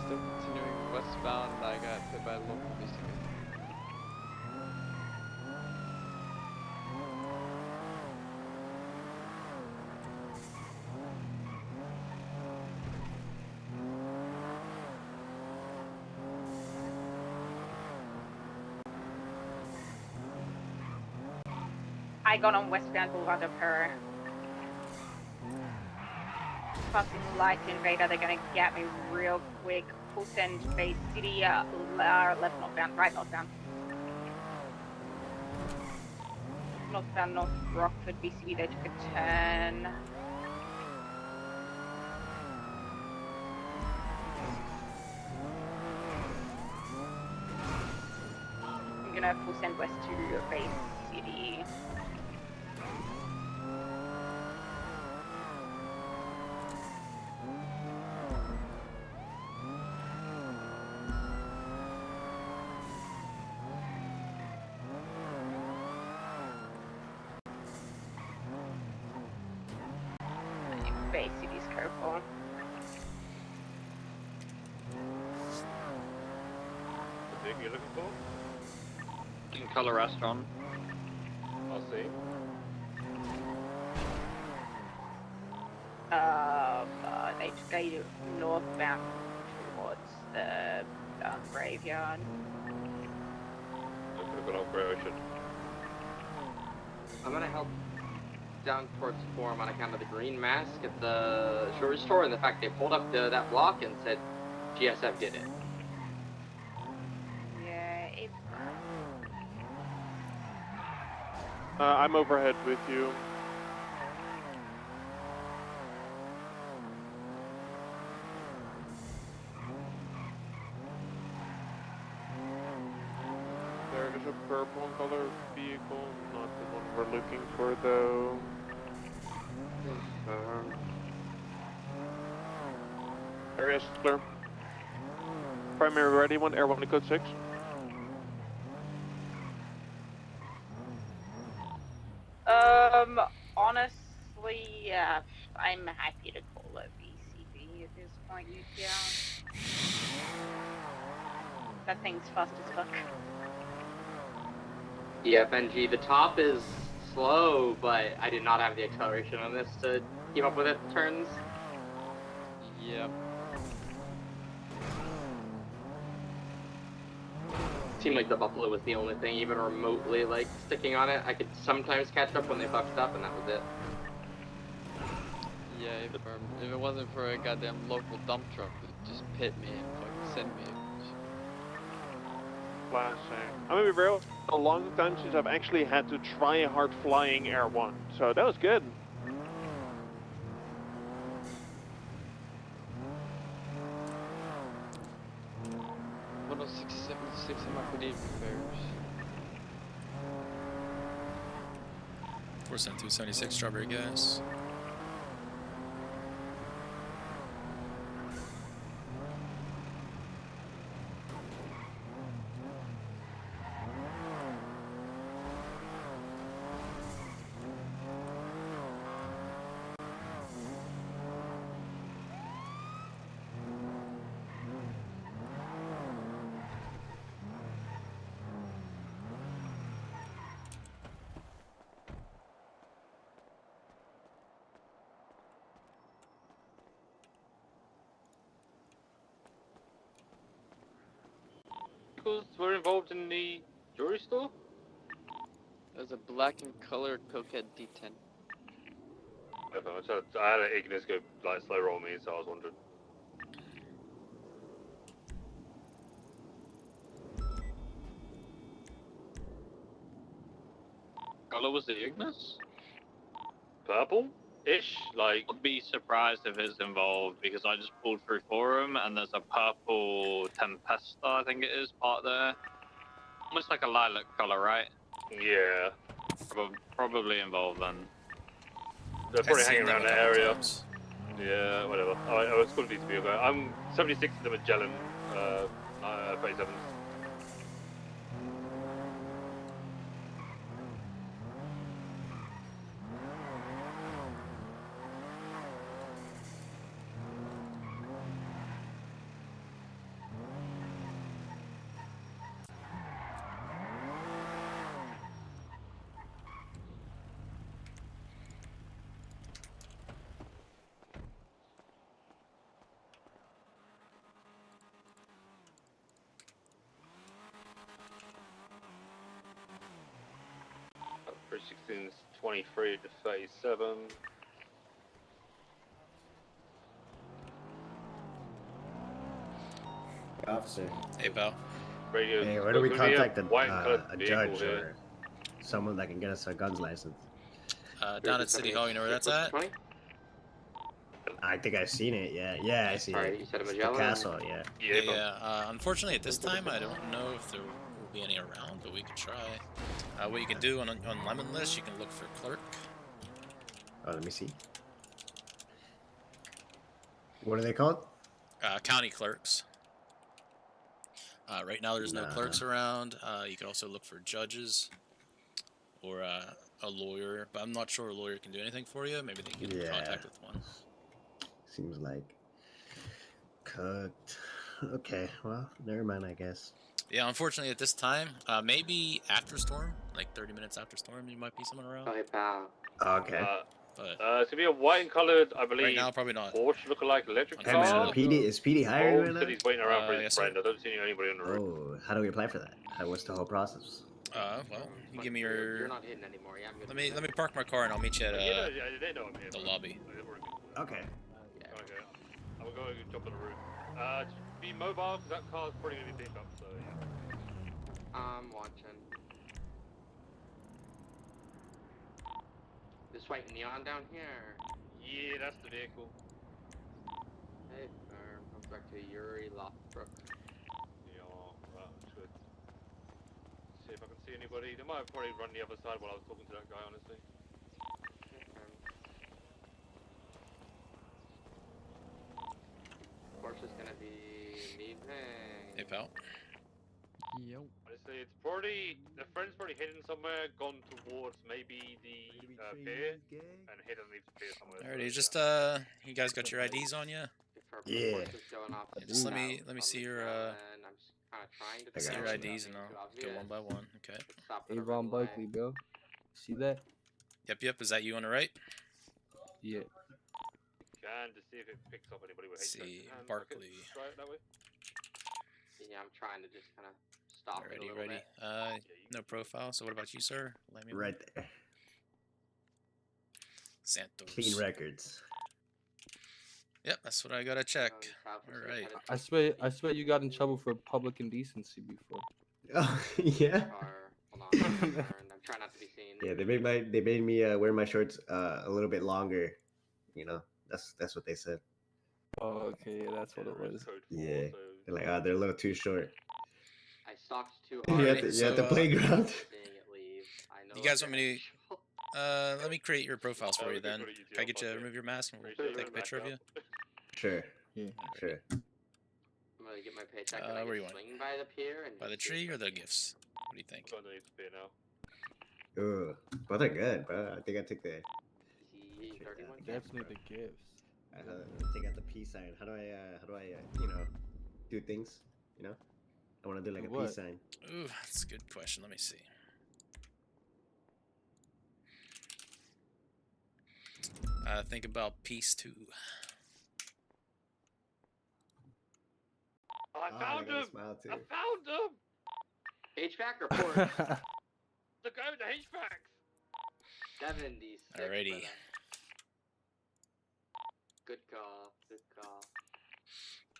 Still continuing westbound, I got hit by a local BCB. I got on westbound Boulevard of her. Passing light invader, they're gonna get me real quick. Full send Bay City, left northbound, right northbound. Northbound, North Rockford, BCB, they took a turn. I'm gonna full send west to Bay City. Bay City's careful. The thing you're looking for? In Color Restaurant. I'll see. They took a northbound towards the graveyard. Look at the good old Grey Ocean. I'm gonna help down towards Forum on account of the green mask at the jewelry store and the fact they pulled up that block and said GSF did it. Yeah, it. I'm overhead with you. There is a purple color vehicle, not the one we're looking for though. Area is clear. Primary ready, one Air 1 to code 6. Honestly, I'm happy to call it BCB at this point, yeah. That thing's fast as fuck. Yeah, Benji, the top is slow, but I did not have the acceleration on this to keep up with it turns. Yep. Seemed like the Buffalo was the only thing even remotely like sticking on it. I could sometimes catch up when they fucked up, and that was it. Yeah, if it wasn't for a goddamn local dump truck that just pit me and fucking send me. Classic. I'm gonna be real. A long time since I've actually had to try hard flying Air 1, so that was good. What else 676 in my grenade repairs? 47276 strawberry gas. Were involved in the jewelry store? There's a black and color cokehead D10. Okay, so I had an Ignis go like slow roll me, so I was wondering. Color was the Ignis? Purple-ish, like. I'd be surprised if it's involved because I just pulled through Forum and there's a purple Tempesta, I think it is, part there. Almost like a lilac color, right? Yeah. Probably involved then. They're probably I've seen hanging them around a that couple area. times. Yeah, whatever. I was going to be okay. I'm 76 in the Magellan. 37. For 16's 23 to 37. Officer. Hey, pal. Radio. Hey, where do we supposed to be contact white and coloured a vehicle judge here. or someone that can get us a guns license? Down at City Hall, you know where that's at? I think I've seen it. Yeah, I see Sorry, it. you said a It's the Magellan? castle. Yeah. Yeah. Unfortunately, at this time, I don't know if there will be any around, but we could try. What you can do on Lemon List, you can look for clerk. Oh, let me see. What are they called? County clerks. Right now, there's no Nah. clerks around. You can also look for judges or a lawyer, but I'm not sure a lawyer can do anything for you. Maybe they can get in contact with one. Seems like cooked. Okay, well, never mind, I guess. Yeah, unfortunately, at this time, maybe after storm, like 30 minutes after storm, there might be someone around. Oh, hey, pal. Okay. But It's gonna be a white and coloured, I believe. right now, probably not. Porsche lookalike electric Hey man, car. is PD hiring right Holmes now? said he's waiting around for his yes, friend. I don't see anybody on the road. Oh, how do we apply for that? What's the whole process? Well, you give me your. You're not hitting anymore. Yeah, I'm good. Let me park my car and I'll meet you at Yeah, they know I'm here. the bro. lobby. Okay. Okay. I'm gonna go and jump on the roof. Just be mobile because that car's probably gonna be picked up. So yeah. I'm watching. This white neon down here. Yeah, that's the vehicle. Hey, comes back to Yuri Lothbrook. Yeah, right, should see if I can see anybody. They might have probably run the other side while I was talking to that guy, honestly. Porsche's gonna be leaving. Hey, pal. Yo. Honestly, it's probably the friend's probably hidden somewhere, gone towards maybe the pier, and hid underneath the pier somewhere. Alrighty, just you guys got your IDs on you? Yeah. Just let me see your I'm just kind of trying to see your figure out IDs and without I'll being go too one by one. Okay. Stop for the Avon red light. Buckley, bro. See that? Yep. Is that you on the right? Yeah. Can to see if it picks up anybody with See, HVAC in hand. Barkley. Okay, try it that way. Yeah, I'm trying to just kind of stop it a little Ready. bit. No profile. So what about you, sir? Lemuel? Right there. Santos. Clean records. Yep, that's what I gotta check. All right. I swear you got in trouble for public indecency before. Oh yeah. Hold on, I'm trying not to be seen. Yeah, they made me wear my shorts a little bit longer. You know, that's what they said. Oh, okay, yeah, that's what it was. Yeah, they're like, they're a little too short. I stalked too You hard. at the playground. Seeing it leave. I know You guys that want me to? Let me create your profiles for you then. Can I get you to remove your mask and we'll take a picture of you? Sure. Yeah. Sure. I'm gonna get my paycheck and I where you can want? swing by the pier and By the tree or the gifts? What do you think? I'm going underneath the pier now. Ooh, both are good, bro. I think I took the. Definitely the gifts. I take out the peace sign. How do I do things? You know, I want to do like a peace sign. Ooh, that's a good question. Let me see. Think about peace too. Oh, I found him! Smile too. I found him! HVAC report. The guy with the HVACs! 76. Alrighty. brother. Good call. Good call.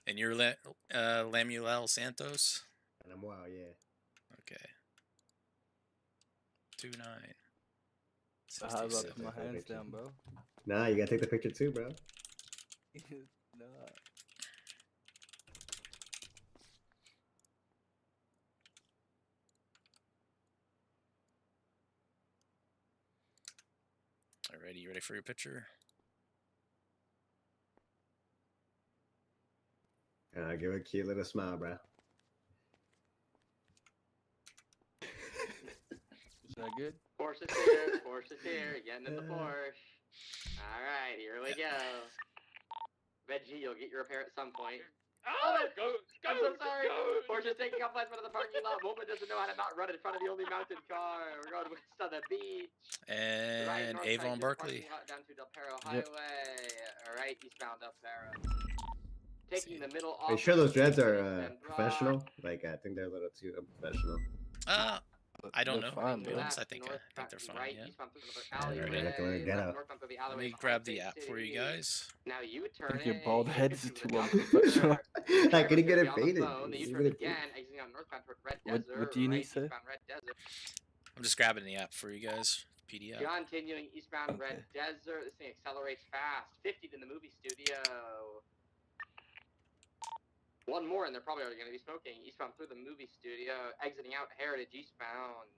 And you're Lemuel Santos? And I'm wow, yeah. Okay. 29. So how do I put my hands down, bro? Nah, you gotta take the picture too, bro. Nah. Alrighty, you ready for your picture? Give a cute little smile, bro. Is that good? Porsche is here. Porsche is here. Getting in the Porsche. All right, here we go. Veggie, you'll get your repair at some point. Oh, go, I'm so sorry. go. Porsche's taking off lights out of the parking lot. Woman doesn't know how to not run in front of the only mounted car. We're going west on the beach. Right, And north Avon side, Barkley. parking lot down to Del Perro Yep. Highway. All right, eastbound Del Perro. Taking the middle Are you off. sure those dreads are Then professional? Like, I think they're a little too unprofessional. I don't They're know. fine, to be bro. honest, I think they're fine. right, Yeah. eastbound through another Yeah, they're alleyway. looking like ghetto. Northbound through the Let alleyway. me grab the app for you guys. Now you I turn think your in. bald you head get is to too the unprofessional. I couldn't get it on the faded. phone, then you Leave turn it again, exiting on northbound toward Red What Desert. do you need, right, sir? eastbound Red Desert. I'm just grabbing the app for you guys. PDF. Continuing eastbound Red Desert. This thing accelerates fast. 50 to the movie studio. One more, and they're probably already going to be smoking. Eastbound through the movie studio. Exiting out Heritage eastbound.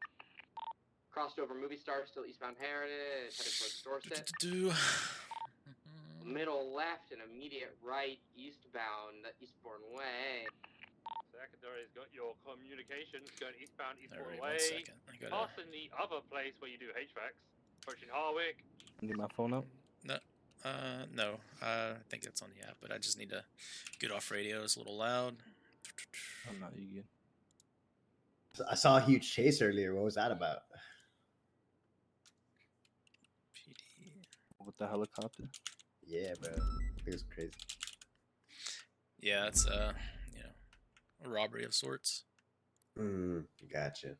Crossed over Movie Star, still eastbound Heritage. Headed towards Dorset. Middle left and immediate right eastbound Eastbourne Way. Secondary's got your communications going eastbound, Eastbourne Alright, Way. 1 second. I gotta. Passing the other place where you do HVACs. Approaching Harwick. Need my phone up? No. I think it's on the app, but I just need to get off radio. It's a little loud. I'm not you good. I saw a huge chase earlier. What was that about? With the helicopter? Yeah, bro. It was crazy. Yeah, it's a robbery of sorts. Gotcha.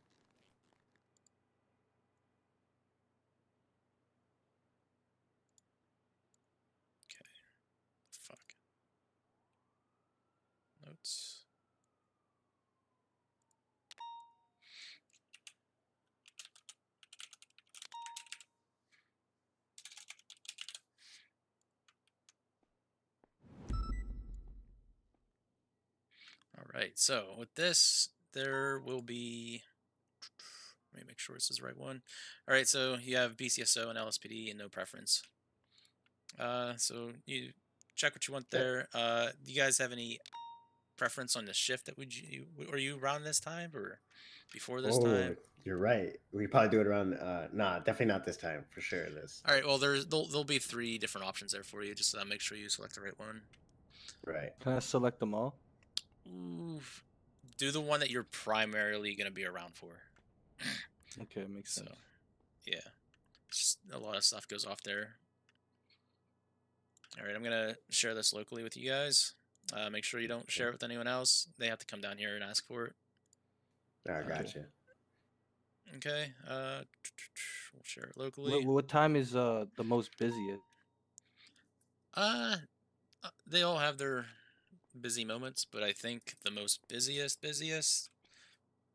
Fuck. Notes. All right, so with this, there will be. Let me make sure this is the right one. All right, so you have BCSO and LSPD and no preference. So you check what you want there. Do you guys have any preference on the shift that were you around this time or before this time? You're right. We probably do it around. Nah, definitely not this time for sure. All right. Well, there'll be 3 different options there for you. Just make sure you select the right one. Right. Can I select them all? Ooh, do the one that you're primarily gonna be around for. Okay, makes sense. So, yeah, just a lot of stuff goes off there. All right, I'm gonna share this locally with you guys. Make sure you don't share it with anyone else. They have to come down here and ask for it. I gotcha. Okay. We'll share it locally. What time is the most busiest? They all have their busy moments, but I think the most busiest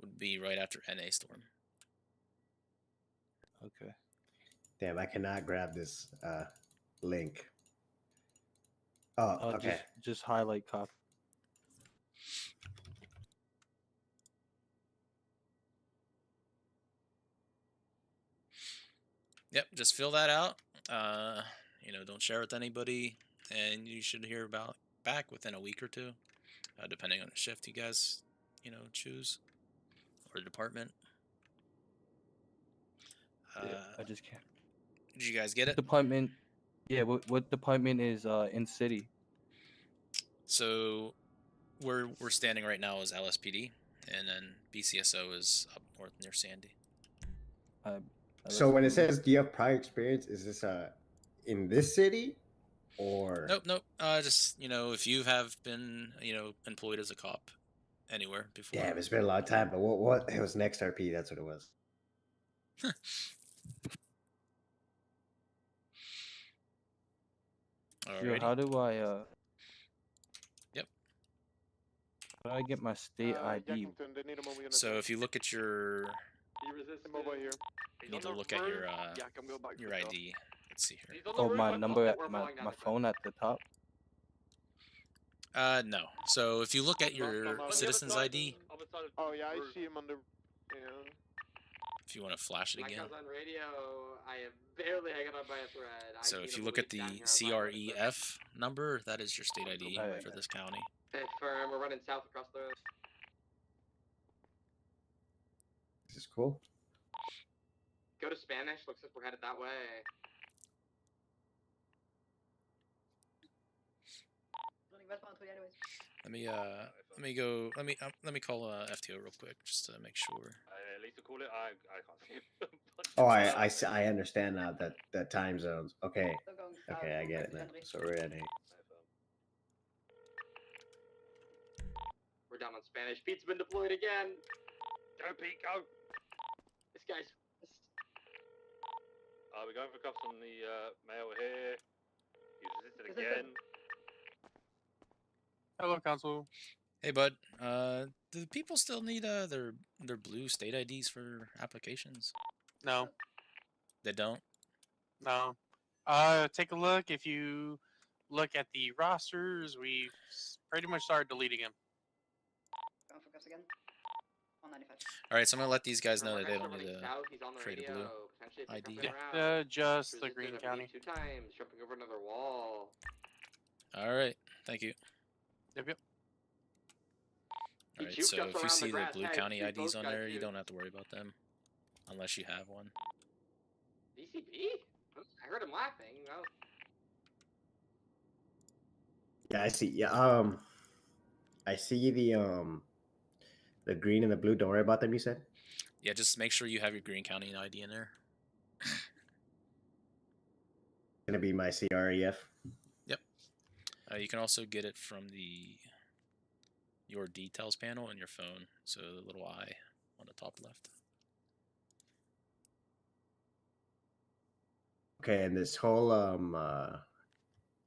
would be right after NA Storm. Okay. Damn, I cannot grab this link. Oh, okay. Just highlight copy. Yep, just fill that out. Don't share with anybody, and you should hear back within a week or 2, depending on the shift you guys, choose or department. I just can't. Did you guys get it? Department. Yeah. What department is in city? So, where we're standing right now is LSPD, and then BCSO is up north near Sandy. So when it says, "Do you have prior experience?" Is this in this city, or? Nope. Just if you have been employed as a cop anywhere before. Damn, it's been a long time. But what? It was next RP. That's what it was. Yo, how do I Yep. How do I get my state ID? So if you look at your, you need to look at your ID. Let's see here. Oh, my number at my phone at the top. No. So if you look at your citizen's ID, Oh yeah, I see him under. Yeah. if you want to flash it Mike again. House on radio. I am barely hanging on by a thread. I So need if a you look at movie the down here on my CREF number, that is your state ID for this county. Hey, firm, we're running south across the. This is cool. Go to Spanish. Looks like we're headed that way. Running westbound 20 anyways. Let me call FTO real quick just to make sure. At least to call it, I can't see it. Oh, I understand now that the time zones. Okay. Still going Okay, I get it now. So we're at 8. We're down on Spanish. Pete's been deployed again. Go, Pete, go. This guy's. We're going for cuffs on the male here. He's resisted again. Hello, Council. Hey, bud. Do people still need their blue state IDs for applications? No. They don't. No. Take a look. If you look at the rosters, we've pretty much started deleting them. Going for cuffs again. 195. All right, so I'm gonna let these guys know that they Rex don't running need to south. He's on the create a radio. blue Potentially a ID. pickup en route. Just the Resisted, Green I believe, County. 2 times, jumping over another wall. All right, thank you. Yep. All right, so if you see the blue county IDs on there, you don't have to worry about them, unless you have one. DCP? I heard him laughing. Well, Yeah, I see. Yeah, I see the green and the blue. Don't worry about them. You said. Yeah, just make sure you have your Green County ID in there. Gonna be my CREF. Yep. You can also get it from your details panel in your phone. So the little eye on the top left. Okay, and this whole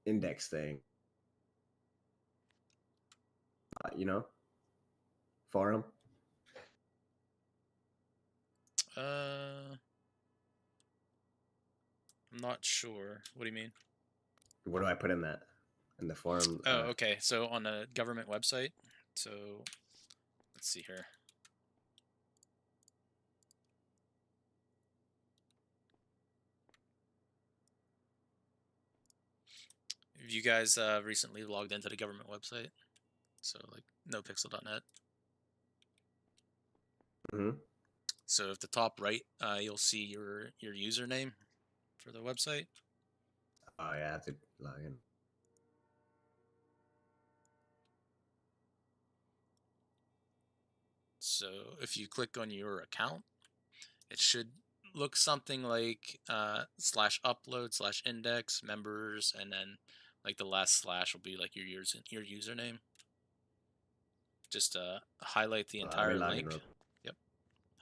index thing. Forum. I'm not sure. What do you mean? What do I put in that? In the forum? Oh, okay. So on the government website. So let's see here. Have you guys recently logged into the government website? So like nopixel.net. Mm-hmm. So at the top right, you'll see your username for the website. Oh yeah, I have to log in. So if you click on your account, it should look something like /upload/index members, and then like the last slash will be like your username. Just highlight the entire link. Yep.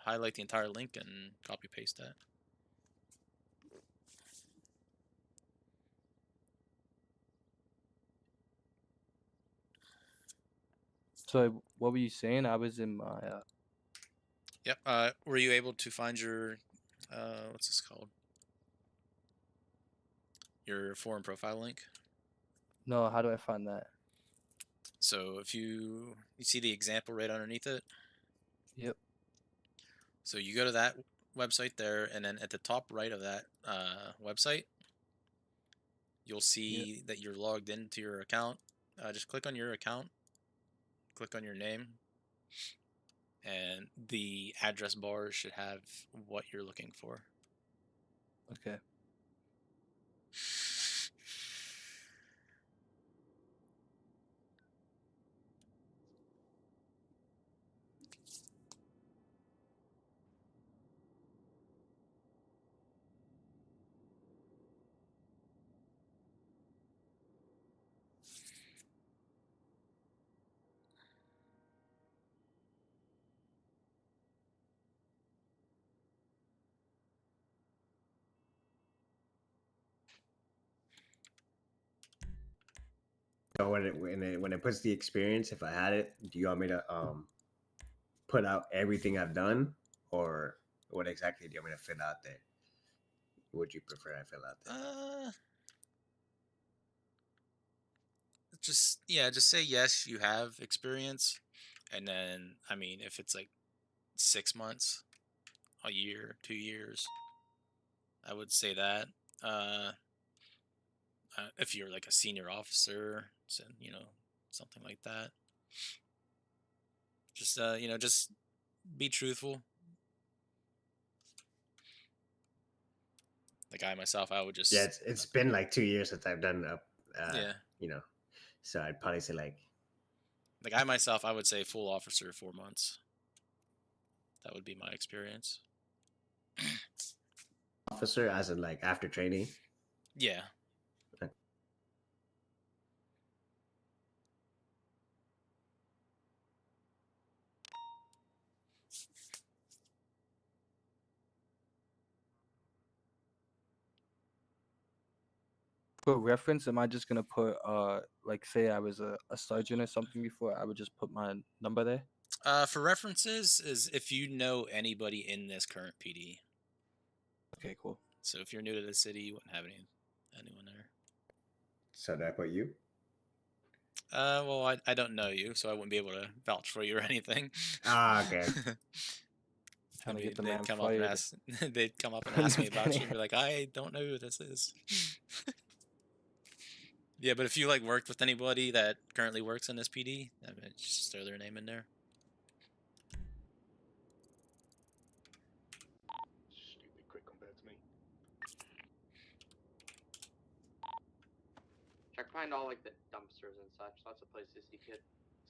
Highlight the entire link and copy paste that. So what were you saying? I was in my. Yep. Were you able to find your what's this called? Your forum profile link? No, how do I find that? So if you see the example right underneath it. Yep. So you go to that website there, and then at the top right of that website, you'll see that you're logged into your account. Just click on your account, click on your name, and the address bar should have what you're looking for. Okay. So when it puts the experience, if I had it, do you want me to put out everything I've done, or what exactly do you want me to fill out there? Would you prefer I fill out there? Just say yes, you have experience, and then I mean if it's like 6 months, a year, 2 years, I would say that. If you're like a senior officer, so, something like that. Just just be truthful. Like I myself, I would just Yeah, it's been like 2 years since I've done yeah. you know, so I'd probably say like I myself, I would say full officer 4 months. That would be my experience. officer, as in like after training. Yeah. For reference, am I just gonna put like say I was a sergeant or something before? I would just put my number there. For references, is if you know anybody in this current PD. Okay, cool. So if you're new to the city, you wouldn't have anyone there. So did I put you? Well, I don't know you, so I wouldn't be able to vouch for you or anything. Ah, okay. Trying to get the they'd man come up and fired. ask. They'd come up and ask me about you and be like, "I don't know who this is." Yeah, but if you like worked with anybody that currently works in this PD, I mean, just throw their name in there. Stupid quick compared to me. Check behind all like the dumpsters and such. Lots of places you could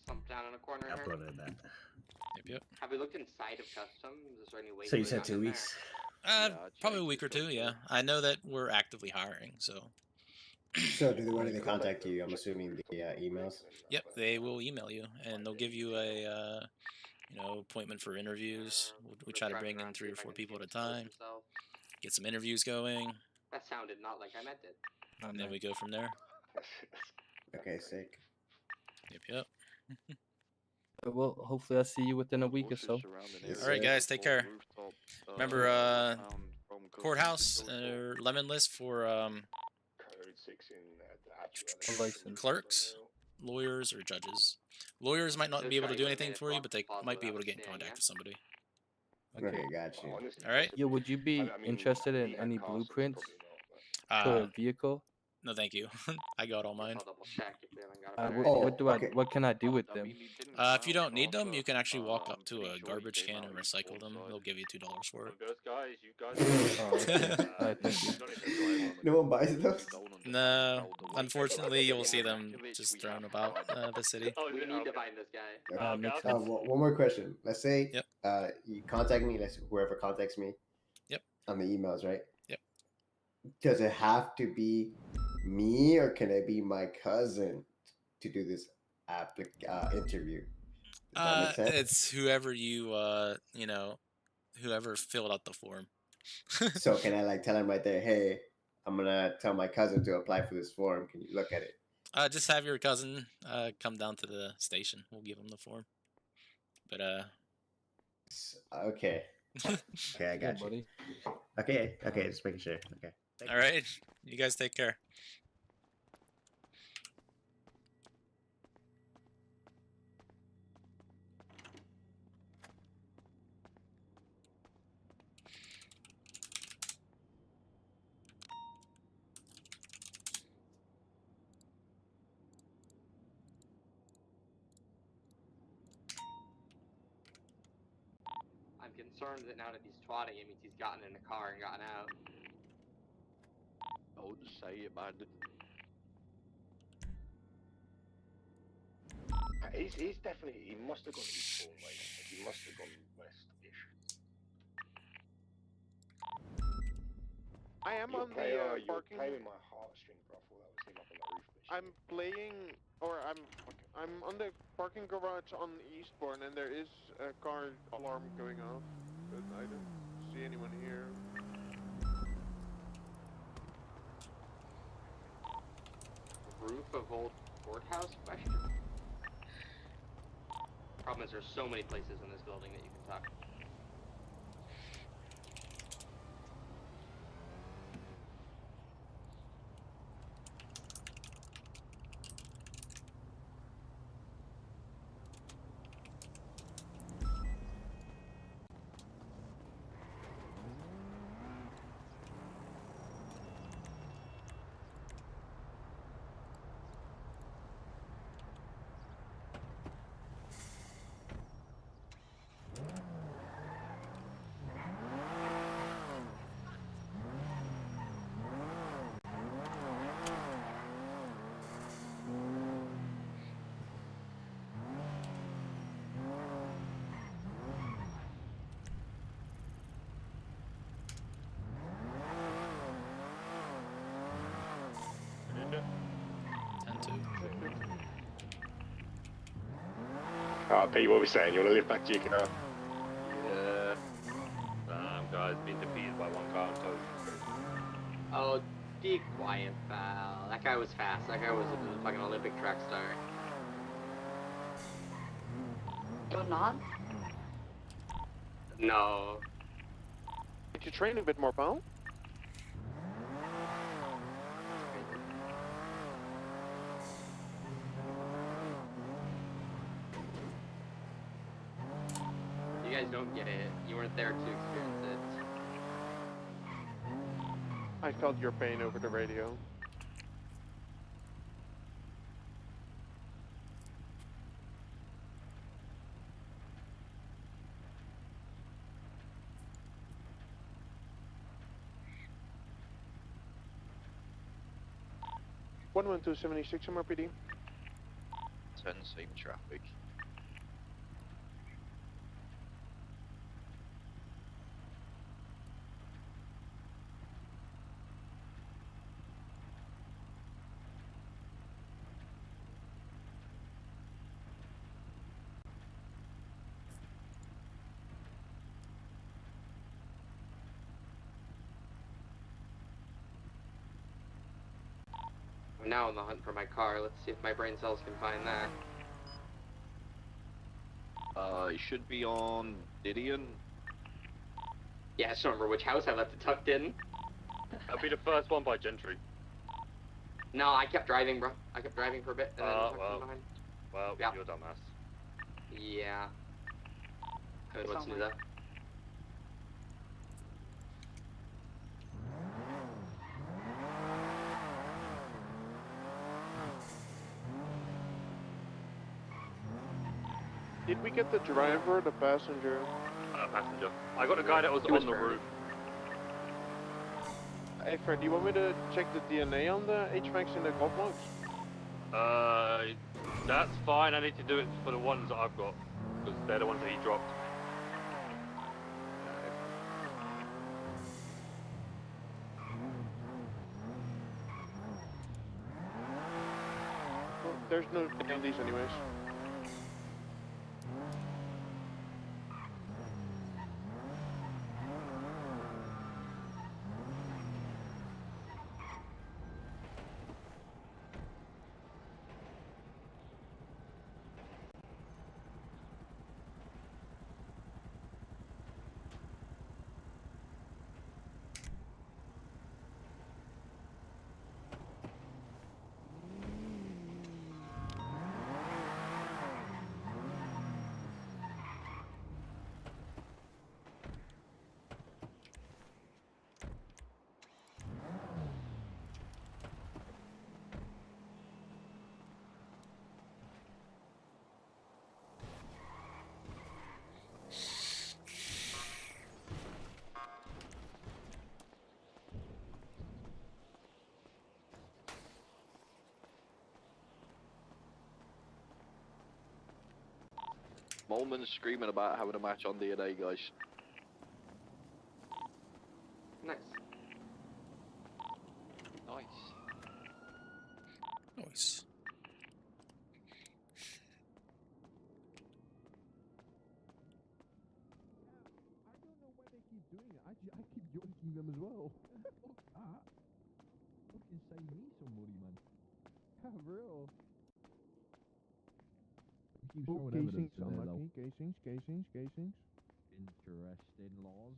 slump down in a corner here. Uploaded that. Yep. Have we looked inside of customs? Is there any way? So you said 2 weeks. Probably a week or two. Yeah, I know that we're actively hiring, so. So when do they contact you? I'm assuming the emails. Yep, they will email you, and they'll give you a appointment for interviews. We try to bring in 3 or 4 people at a time, get some interviews going, That sounded not like I meant it. and then we go from there. Okay, sick. Yep. Well, hopefully I'll see you within a week or so. All right, guys, take care. Remember, courthouse or lemon list for clerks, lawyers, or judges. Lawyers might not be able to do anything for you, but they might be able to get in contact with somebody. Okay, got you. All right. Yo, would you be interested in any blueprints for a vehicle? No, thank you. I got all mine. What can I do with them? If you don't need them, you can actually walk up to a garbage can and recycle them. They'll give you $2 for it. Guys, you guys. Alright, thank you. No one buys those. No, unfortunately, you'll see them just thrown about the city. We need to find this guy. Makes sense. One more question. Let's say you contact me. Let's whoever contacts me. Yep. On the emails, right? Yep. Does it have to be me, or can it be my cousin to do this interview? Does that make sense? It's whoever whoever filled out the form. So can I like tell him right there, hey, I'm gonna tell my cousin to apply for this form. Can you look at it? Just have your cousin come down to the station. We'll give him the form. But okay. Okay, I got you. Buddy. Okay, just making sure. Okay. All right, you guys take care. I'm concerned that now that he's twatting, it means he's gotten in a car and gotten out. I'll just say it, man. He's definitely. He must have gone east or west. He must have gone west-ish. I am on the parking. You're playing my heartstring, bro. I thought that was him up on the roof. I'm playing, or I'm on the parking garage on Eastbourne, and there is a car alarm going off, but I don't see anyone here. Roof of old courthouse question? Problem is, there's so many places in this building that you can talk. Yeah. 10-2. Alright, Pete, what are we saying? You want to lift back to your car? Yeah. Damn, guys, being defeated by one car in total. Oh, be quiet, pal. That guy was fast. That guy was a fucking Olympic track star. You're not? No. Did you train a bit more, pal? You guys don't get it. You weren't there to experience it. I felt your pain over the radio. One 276 MRPD. 10 same traffic. I'm now on the hunt for my car. Let's see if my brain cells can find that. It should be on Didion. Yeah, I just don't remember which house I left it tucked in. That'll be the first one by Gentry. No, I kept driving, bro. I kept driving for a bit and then tucked in behind. Well, Yeah. you're a dumbass. Yeah. Good, let's do that. Did we get the driver or the passenger? Passenger. I got the guy that was He was on the driving. roof. Hey, Fred, do you want me to check the DNA on the HMAX in the golf box? That's fine. I need to do it for the ones that I've got. Because they're the ones that he dropped. Well, there's no penalties anyways. Molman's screaming about having a match on DNA, guys. Nice. Nice. Nice. Keep doing it. I keep yoinking them as well. Fuck that. Fucking save me some money, man. Yeah, for real. He keeps throwing evidence in there, though. Casings. Interesting laws.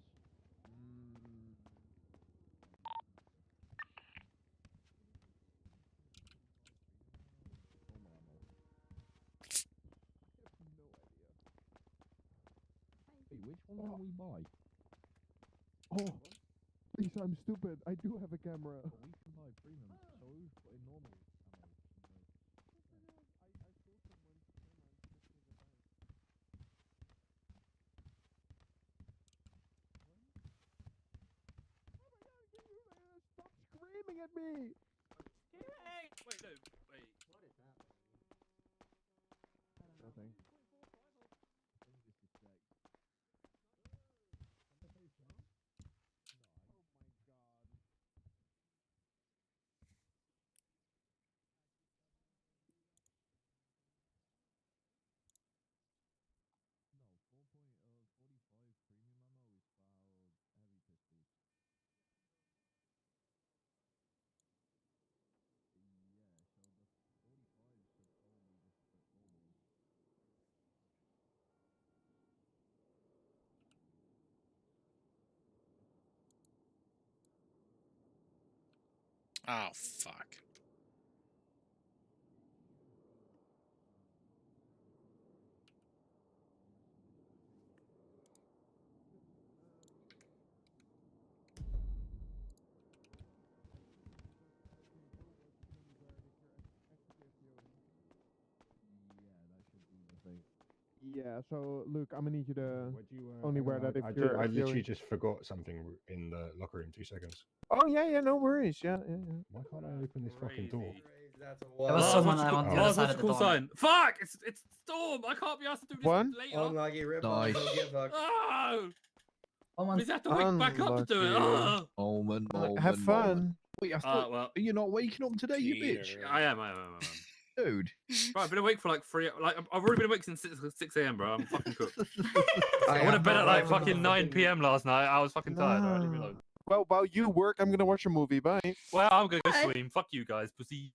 Normal ammo. I have no idea. Hey, which one can we buy? Oh, please, I'm stupid. I do have a camera. But we can buy premium, so we put in normal ammo. I saw someone to camera and said to the bank. Oh my god, can you stop screaming at me? Hey! Wait, no, wait. What is happening? Nothing. I think this is sex. Can I say so? No. Oh my god. Oh, fuck. Yeah, so Luke, I'm gonna need you to only wear that if I you're. I if you're- literally just forgot something in the locker room. 2 seconds. Oh yeah, no worries. Yeah. Why can't I open this fucking door? There was someone on the other side of the door. sign. Fuck! It's Storm. I can't be asked to do this One? later. Unlucky rip Nice. off, don't give a fuck. Oh! Someone. We have to wake back up to do it. Oh! Have fun. Wait, I thought, Well, are you not waking up today, you bitch? I am. Dude. Right, I've been awake for like 3. Like I've already been awake since 6 a.m. bro. I'm fucking cooked. I went to bed at like fucking 9 p.m. last night. I was fucking tired. Alright, leave me alone. Well, while you work, I'm gonna watch a movie. Bye. Well, I'm gonna go swim. Fuck you guys, pussy.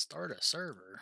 Start a server.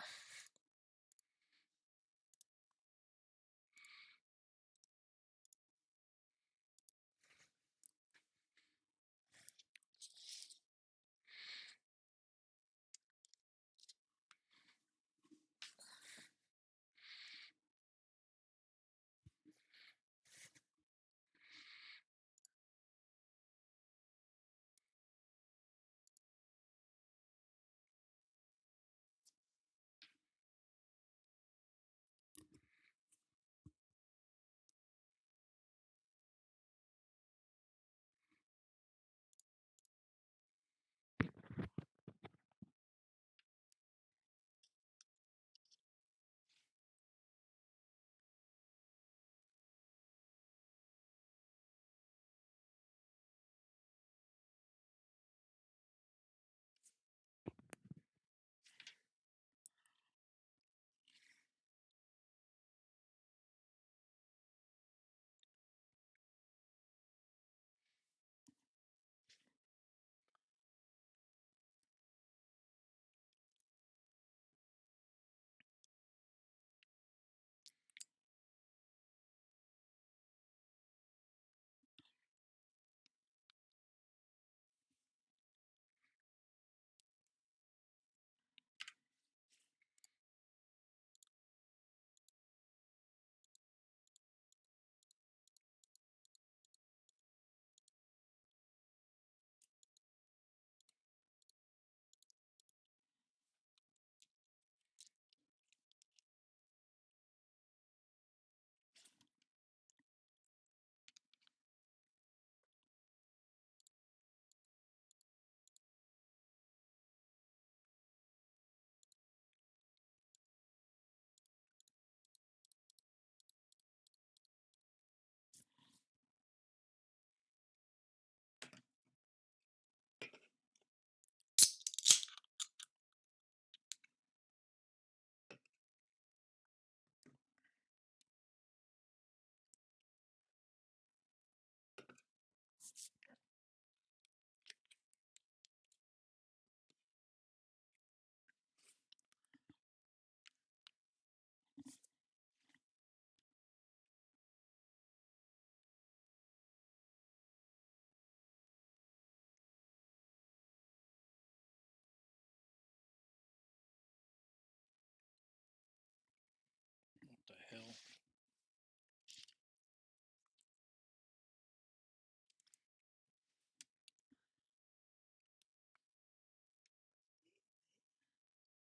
What the hell?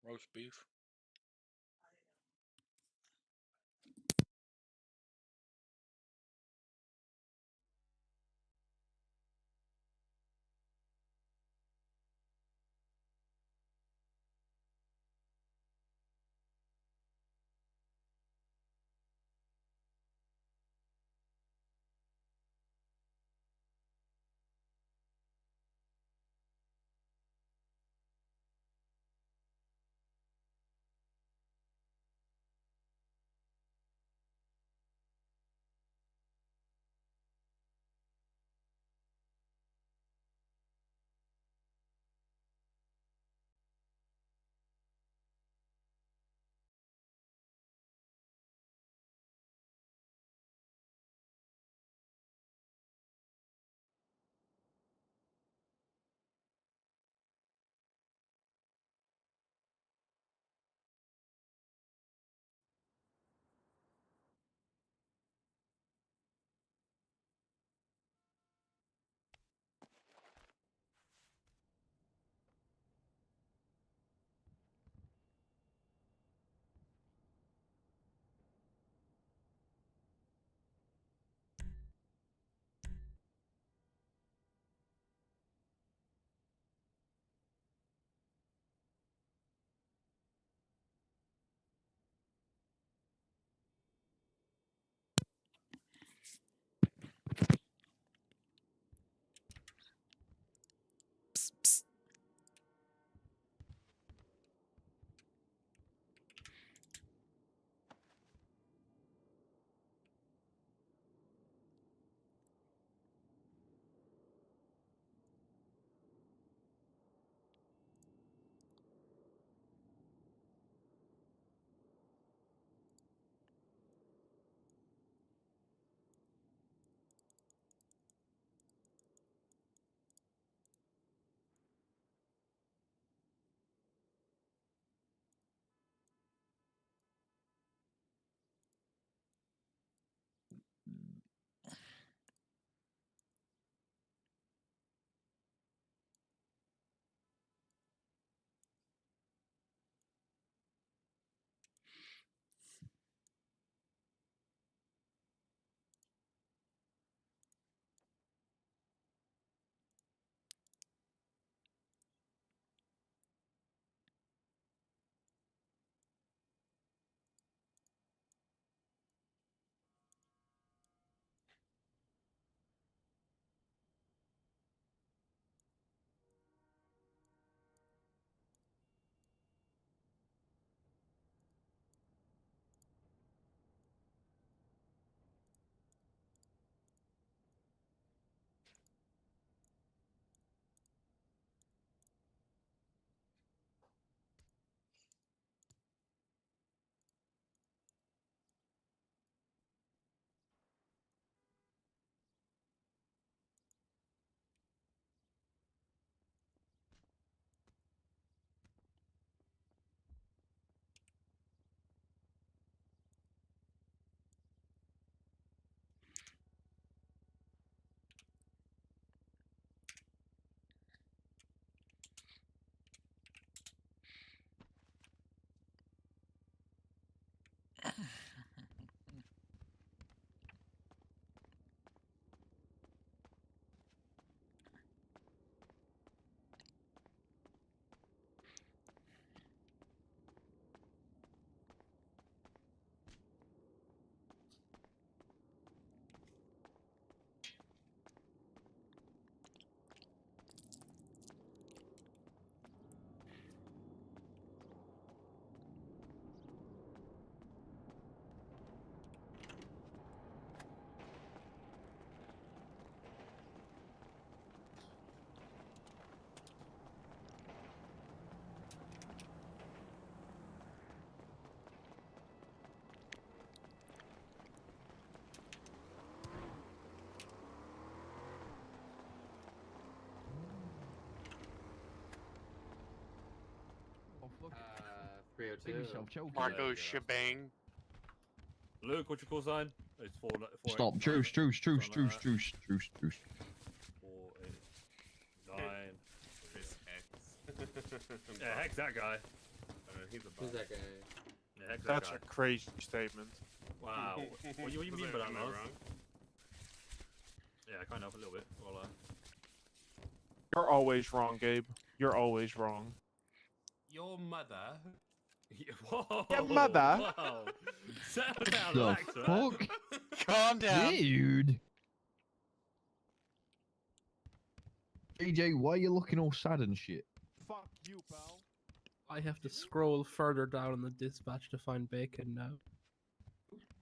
Roast beef. 302. Give yourself choking. Marco shebang. Luke, what's your call sign? It's 4. Stop. Truce. 489. Chris Hex. Yeah, hex that guy. He's a Who's bot. that guy? Yeah, hex that That's guy. a crazy statement. Wow. What do you mean by that, Am I Lars? wrong? Yeah, kind of a little bit. Well, You're always wrong, Gabe. You're always wrong. Your mother. Whoa, Your mother? Whoa. Settle down, The relax, man. fuck? Calm down. Dude. AJ, why are you looking all sad and shit? Fuck you, pal. I have to scroll further down in the dispatch to find bacon now.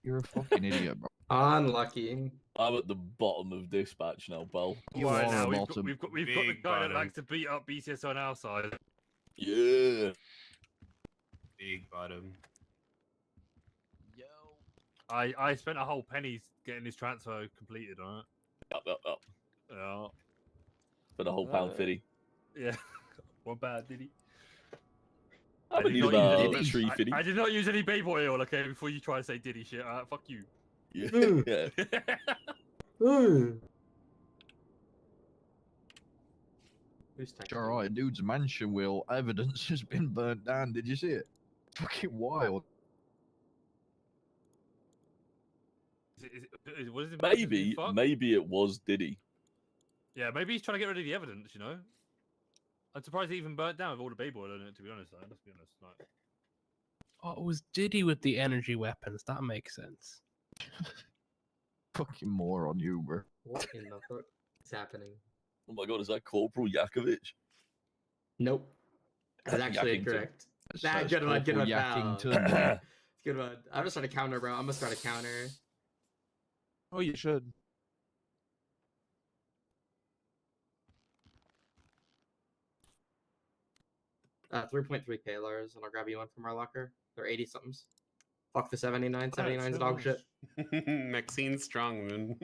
You're a fucking idiot, bro. Unlucky. I'm at the bottom of dispatch now, pal. You Right are now, a we've got bottom. the Big guy that bottom. likes to beat up BCS on our side. Yeah. Big bottom. I spent a whole penny getting his transfer completed on it. Up. Yeah. For the whole pound fitty. Yeah. What bad did he? I did need not about use any- 350. I did not use any baby oil, okay, before you try to say Diddy shit. Fuck you. Yeah. Yeah. Who's texting? Alright, dude's mansion will evidence has been burnt down. Did you see it? Fucking wild. What is it? Maybe it was Diddy. Yeah, maybe he's trying to get rid of the evidence, you know? I'm surprised he even burnt down with all the baby oil in it, to be honest. Let's be honest. Like... Oh, it was Diddy with the energy weapons. That makes sense. Fucking moron, you, bro. What in the fuck is happening? Oh my god, is that Corporal Yakovic? Nope. That's actually Yackington. incorrect. That's Good one, Corporal pal. Yackington. Good one. I'm gonna start a counter, bro. I'm gonna start a counter. Oh, you should. Uh, 3.3k Lars, and I'll grab you one from our locker. They're 80 somethings. Fuck the 79. 79's dog shit. Maxine Strongman.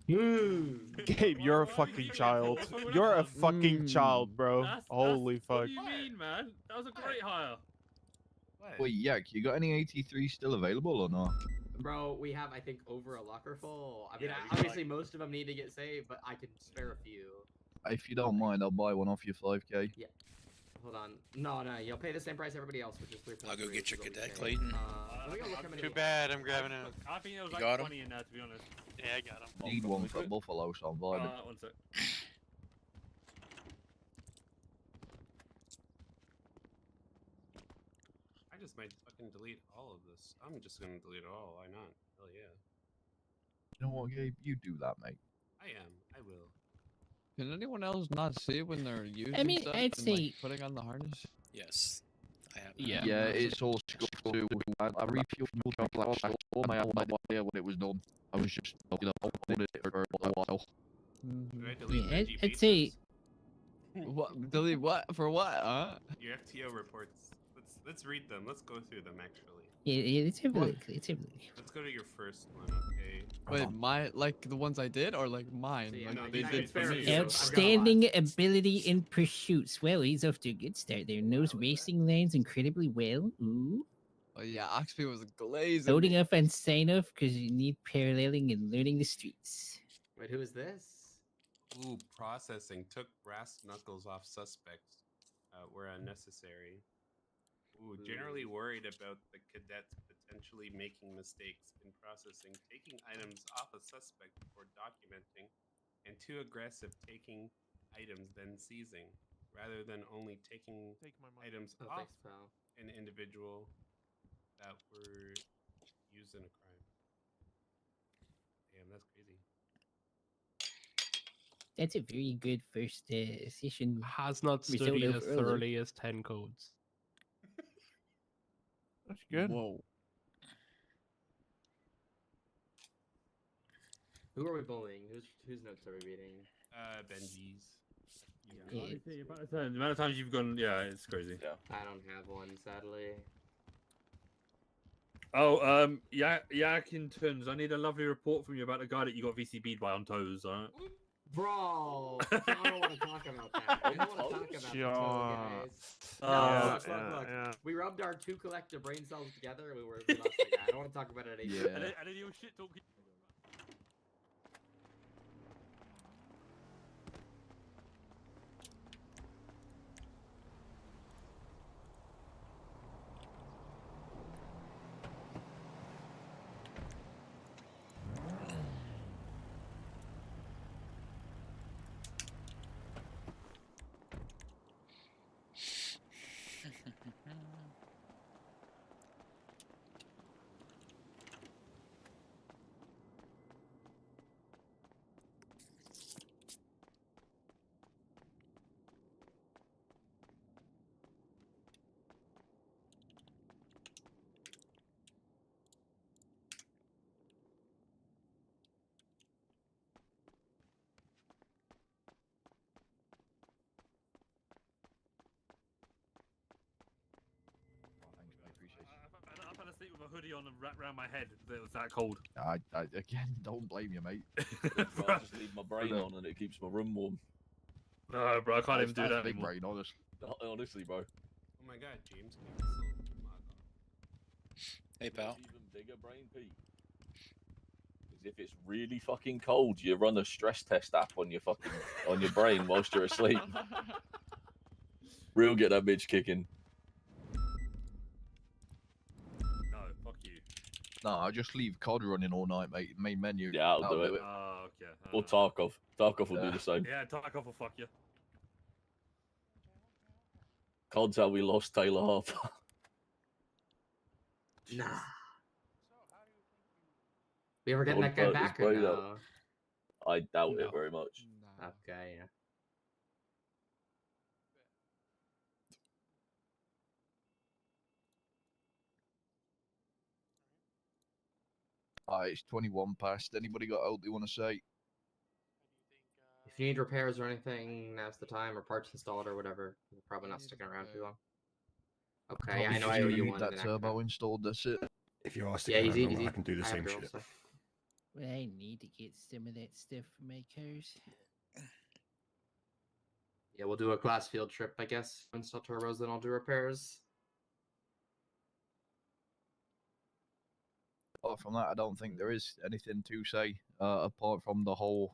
Gabe, you're a fucking child. You're a fucking child, bro. Holy fuck. What do you mean, man? That was a great hire. Wait, Yak, you got any 83 still available or not? Bro, we have, I think, over a locker full. I mean, Yeah, we got, obviously, most of them need to get saved, but I can spare a few. If you don't mind, I'll buy one off your 5k. Yeah. Hold on. No, you'll pay the same price everybody else, which is 3.3. I'll go get your is what we cadet, pay. Clayton. Let me go look how many Too we bad, I'm grabbing him. I think there was You like got him? 20 in there, to be honest. Yeah, I got him. Need one for Buffalo, so I'm vibing. One sec. I just might fucking delete all of this. I'm just gonna delete it all. Why not? Hell yeah. You know what, Gabe? You do that, mate. I am. I will. Can anyone else not see when they're using mean, stuff I'd and, like, say- putting on the harness? Yes. I have. Yeah. Yeah, it's all scuffed too. I refueled all my idea when it was done. I was just, you know, holding it for a while. Should I delete my Yeah, G I'd say pages? What? Delete what? For what? Huh? Your FTO reports. Let's read them. Let's go through them actually. yeah, let's have a look. Let's have a look. Let's go to your first one, okay? Wait, my like the ones I did or like mine? So, yeah, like no, they I did can for spare me. you. Outstanding ability in pursuits. Well, he's off to a good start there. Knows racing lanes incredibly well. Ooh. Oh yeah, Oxby was glazing. Loading up and sign off because you need paralleling and learning the streets. Wait, who is this? Ooh, processing. Took brass knuckles off suspects. Were unnecessary. Ooh, generally worried about the cadets potentially making mistakes in processing, taking items off a suspect before documenting, and too aggressive taking items then seizing, rather than only taking items Oh, off thanks, pal. an individual that were used in a crime. Damn, that's crazy. That's a very good first session. result Has not studied of as earlier. thoroughly as 10 codes. That's good. Whoa. Who are we bullying? Whose notes are we reading? Benji's. Yeah. The amount of times you've gone, yeah, it's crazy. Yeah. I don't have one, sadly. Oh, Yackingtons, I need a lovely report from you about the guy that you got VCB'd by on toes, alright? Bro, I don't want to talk about that. I don't want to talk about the toe, guys. No, look. We rubbed our two collective brain cells together and we lost the guy. I don't want to talk about it anymore. And then you shit talking. I fell asleep with a hoodie on and wrapped around my head. It was that cold. I again, don't blame you, mate. Bro, I just leave my brain on and it keeps my room warm. No, bro, I can't even do That's that big anymore. brain, honest. Honestly, bro. Oh my god, James. Oh my god. Hey, pal. Even bigger brain, Pete. Is if it's really fucking cold, you run a stress test app on your brain whilst you're asleep. Real get that bitch kicking. No, fuck you. No, I just leave COD running all night, mate. Main menu. Yeah, I'll do it. Oh, okay. Or Tarkov. Tarkov will do the same. Yeah, Tarkov will fuck you. COD's how we lost Taylor Harper. Nah. We ever getting God that guy burnt his back or brain no? out. I doubt it very much. Okay, yeah. It's 21 past. Anybody got out they want to say? If you need repairs or anything, now's the time, or parts installed or whatever. You're probably not sticking around too long. Okay, I know I owe you one. That then turbo installed. That's it. If you are Yeah, sticking easy, around, easy. I can do the I have same your old shit. stuff. Well, I need to get some of that stuff for my cars. Yeah, we'll do a class field trip, I guess. Install turbos, then I'll do repairs. Apart from that, I don't think there is anything to say apart from the whole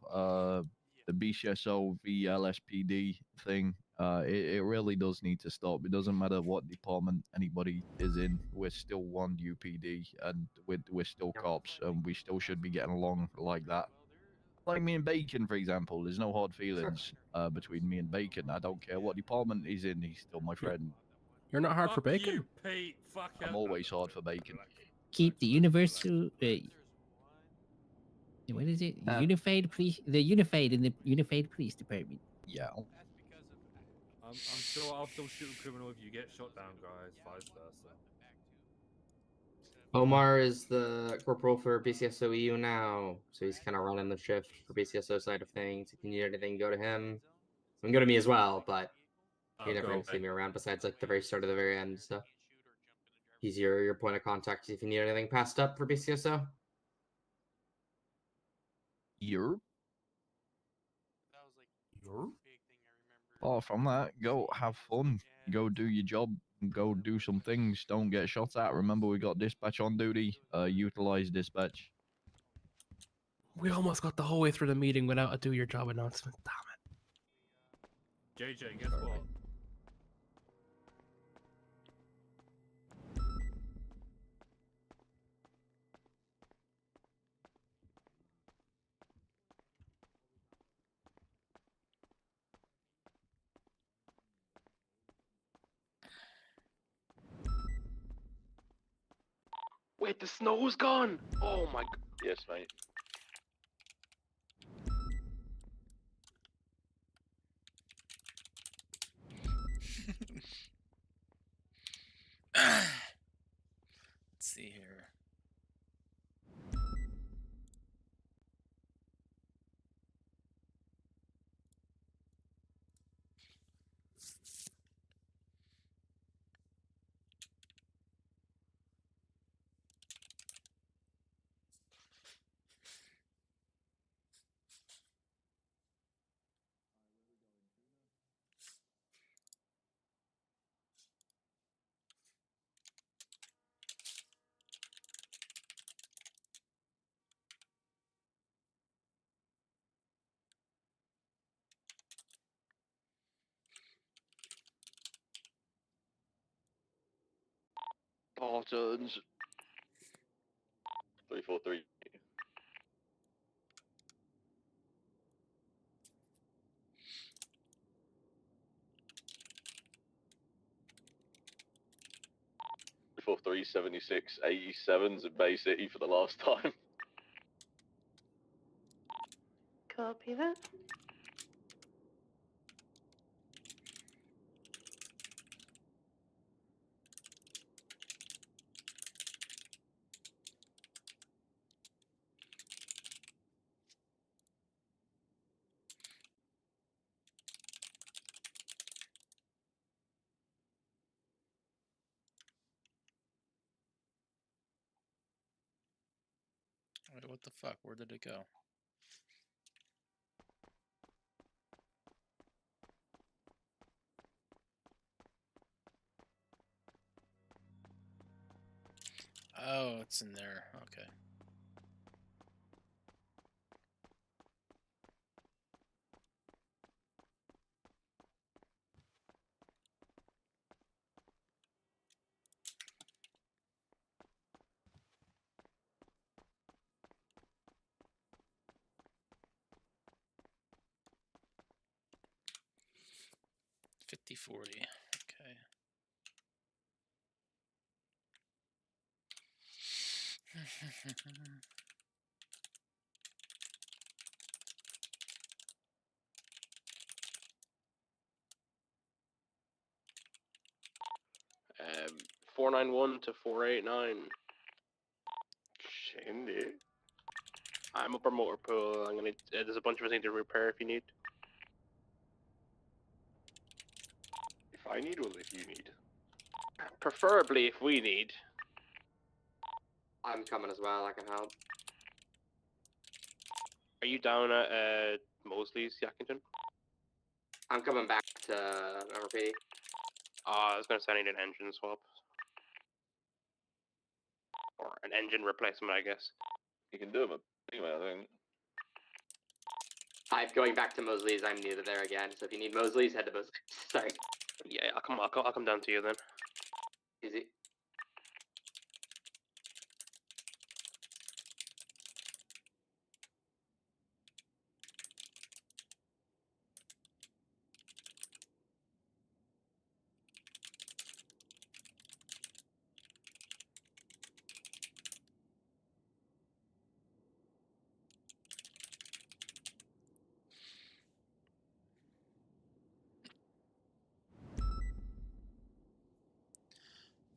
the BCSO v LSPD thing. It really does need to stop. It doesn't matter what department anybody is in. We're still one UPD, and we're still cops, and we still should be getting along like that. Like me and Bacon, for example. There's no hard feelings between me and Bacon. I don't care what department he's in. He's still my friend. You're not hard for Fuck bacon? you, Pete. Fuck I'm always hard for Bacon. Keep the universal. What is it? Unified police. The unified in the unified police department. Yeah. I'm sure I'll still shoot a criminal if you get shot down, guys. Vice versa. Omar is the corporal for BCSO EU now, so he's kind of running the shift for BCSO side of things. If you need anything, go to him. You can go to me as well, but you're never gonna see me around besides like the very start of the very end. So he's your point of contact if you need anything passed up for BCSO. You're. Oh, from that, go have fun. Go do your job. Go do some things. Don't get shot at. Remember, we got dispatch on duty. Utilize dispatch. We almost got the whole way through the meeting without a do your job announcement. Damn JJ, guess what? Wait, the snow's gone! Oh my... Yes, mate. Let's see here. Spartans. 343. For 376 87s at Bay City for the last time. Copy that. Wait, what the fuck? Where did it go? Oh, it's in there. Okay. $50.40. Okay. Um, 491 to 489. Shindy. I'm upper motor pool. I'm gonna. There's a bunch of things to repair if you need. If I need, or if you need. Preferably if we need. I'm coming as well. I can help. Are you down at Mosley's, Yackington? I'm coming back to RP. I was gonna say I need an engine swap. Or an engine replacement, I guess. You can do them anyway, I think. I'm going back to Mosley's. I'm near there again. So if you need Mosley's, head to Mosley's. Sorry. Yeah, I'll come down to you then. Easy.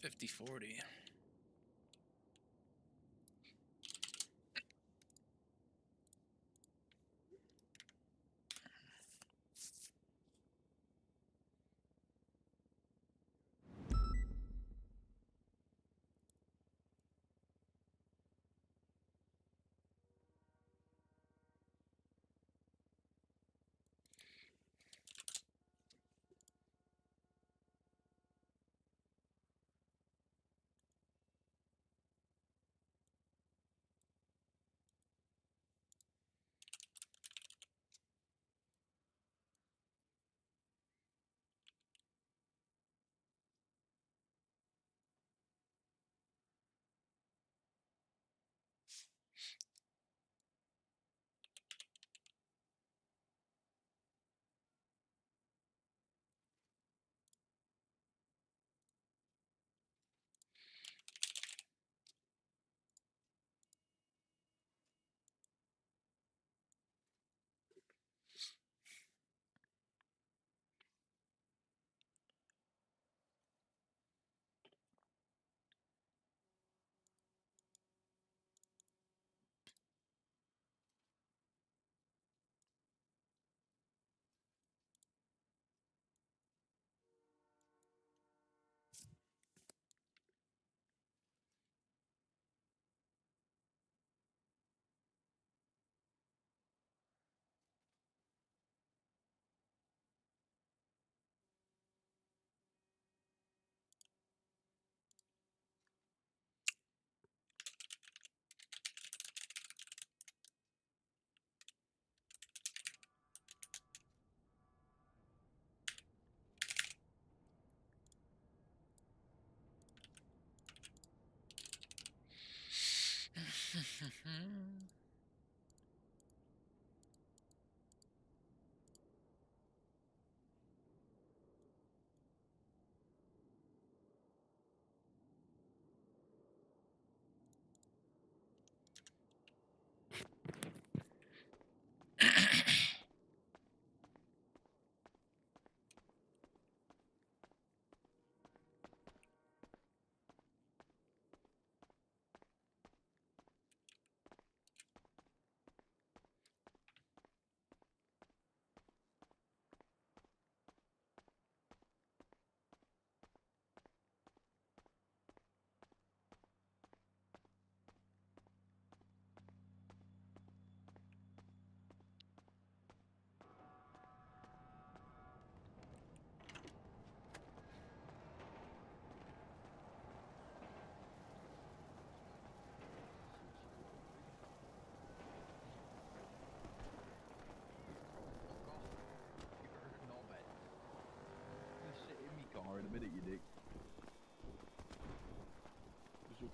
$50.40.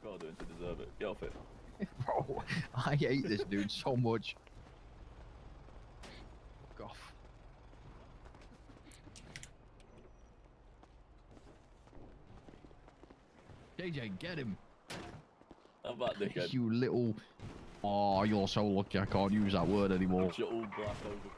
car doing to deserve it? Get off it. Bro, I hate this dude so much. Fuck off. JJ, get him. How about dickhead? You little... Oh, you're so lucky I can't use that word anymore. Your all black over.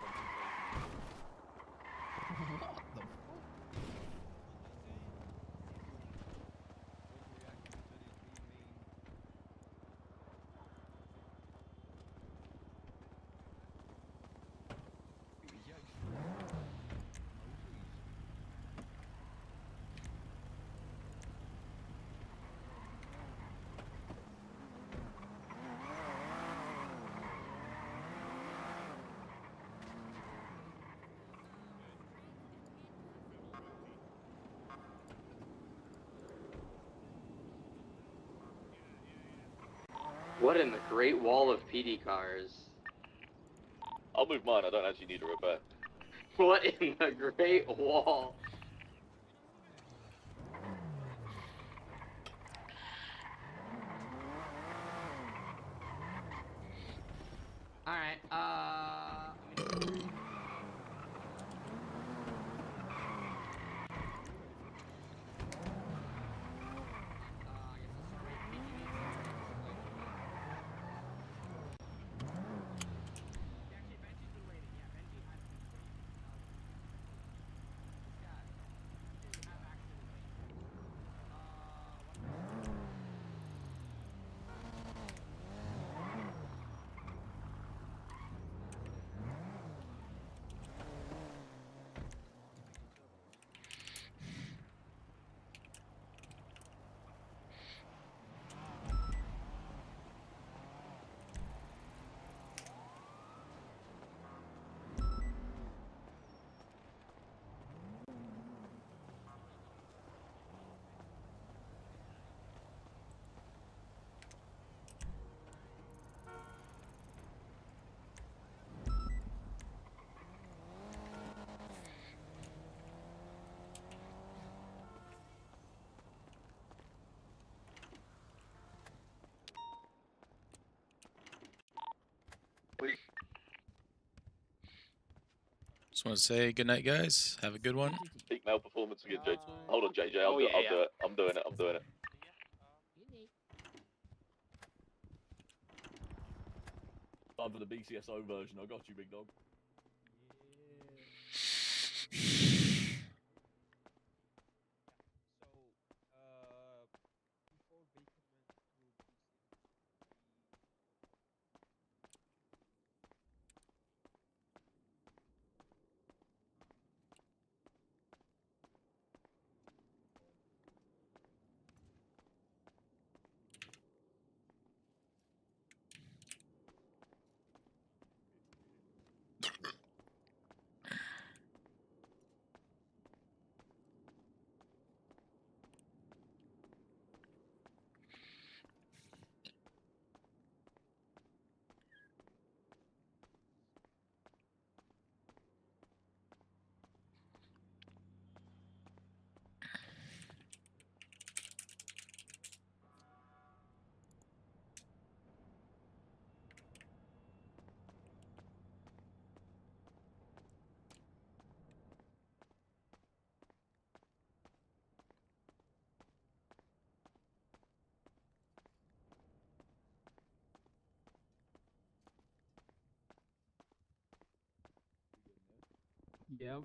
What in the Great Wall of PD cars? I'll move mine. I don't actually need a repair. What in the Great Wall? Alright, Just want to say good night, guys. Have a good one. Peak male performance again, JJ. Hold on, JJ. I'll do it. I'm doing it. I'm doing it. Time for the BCSO version. I got you, big dog. Yep.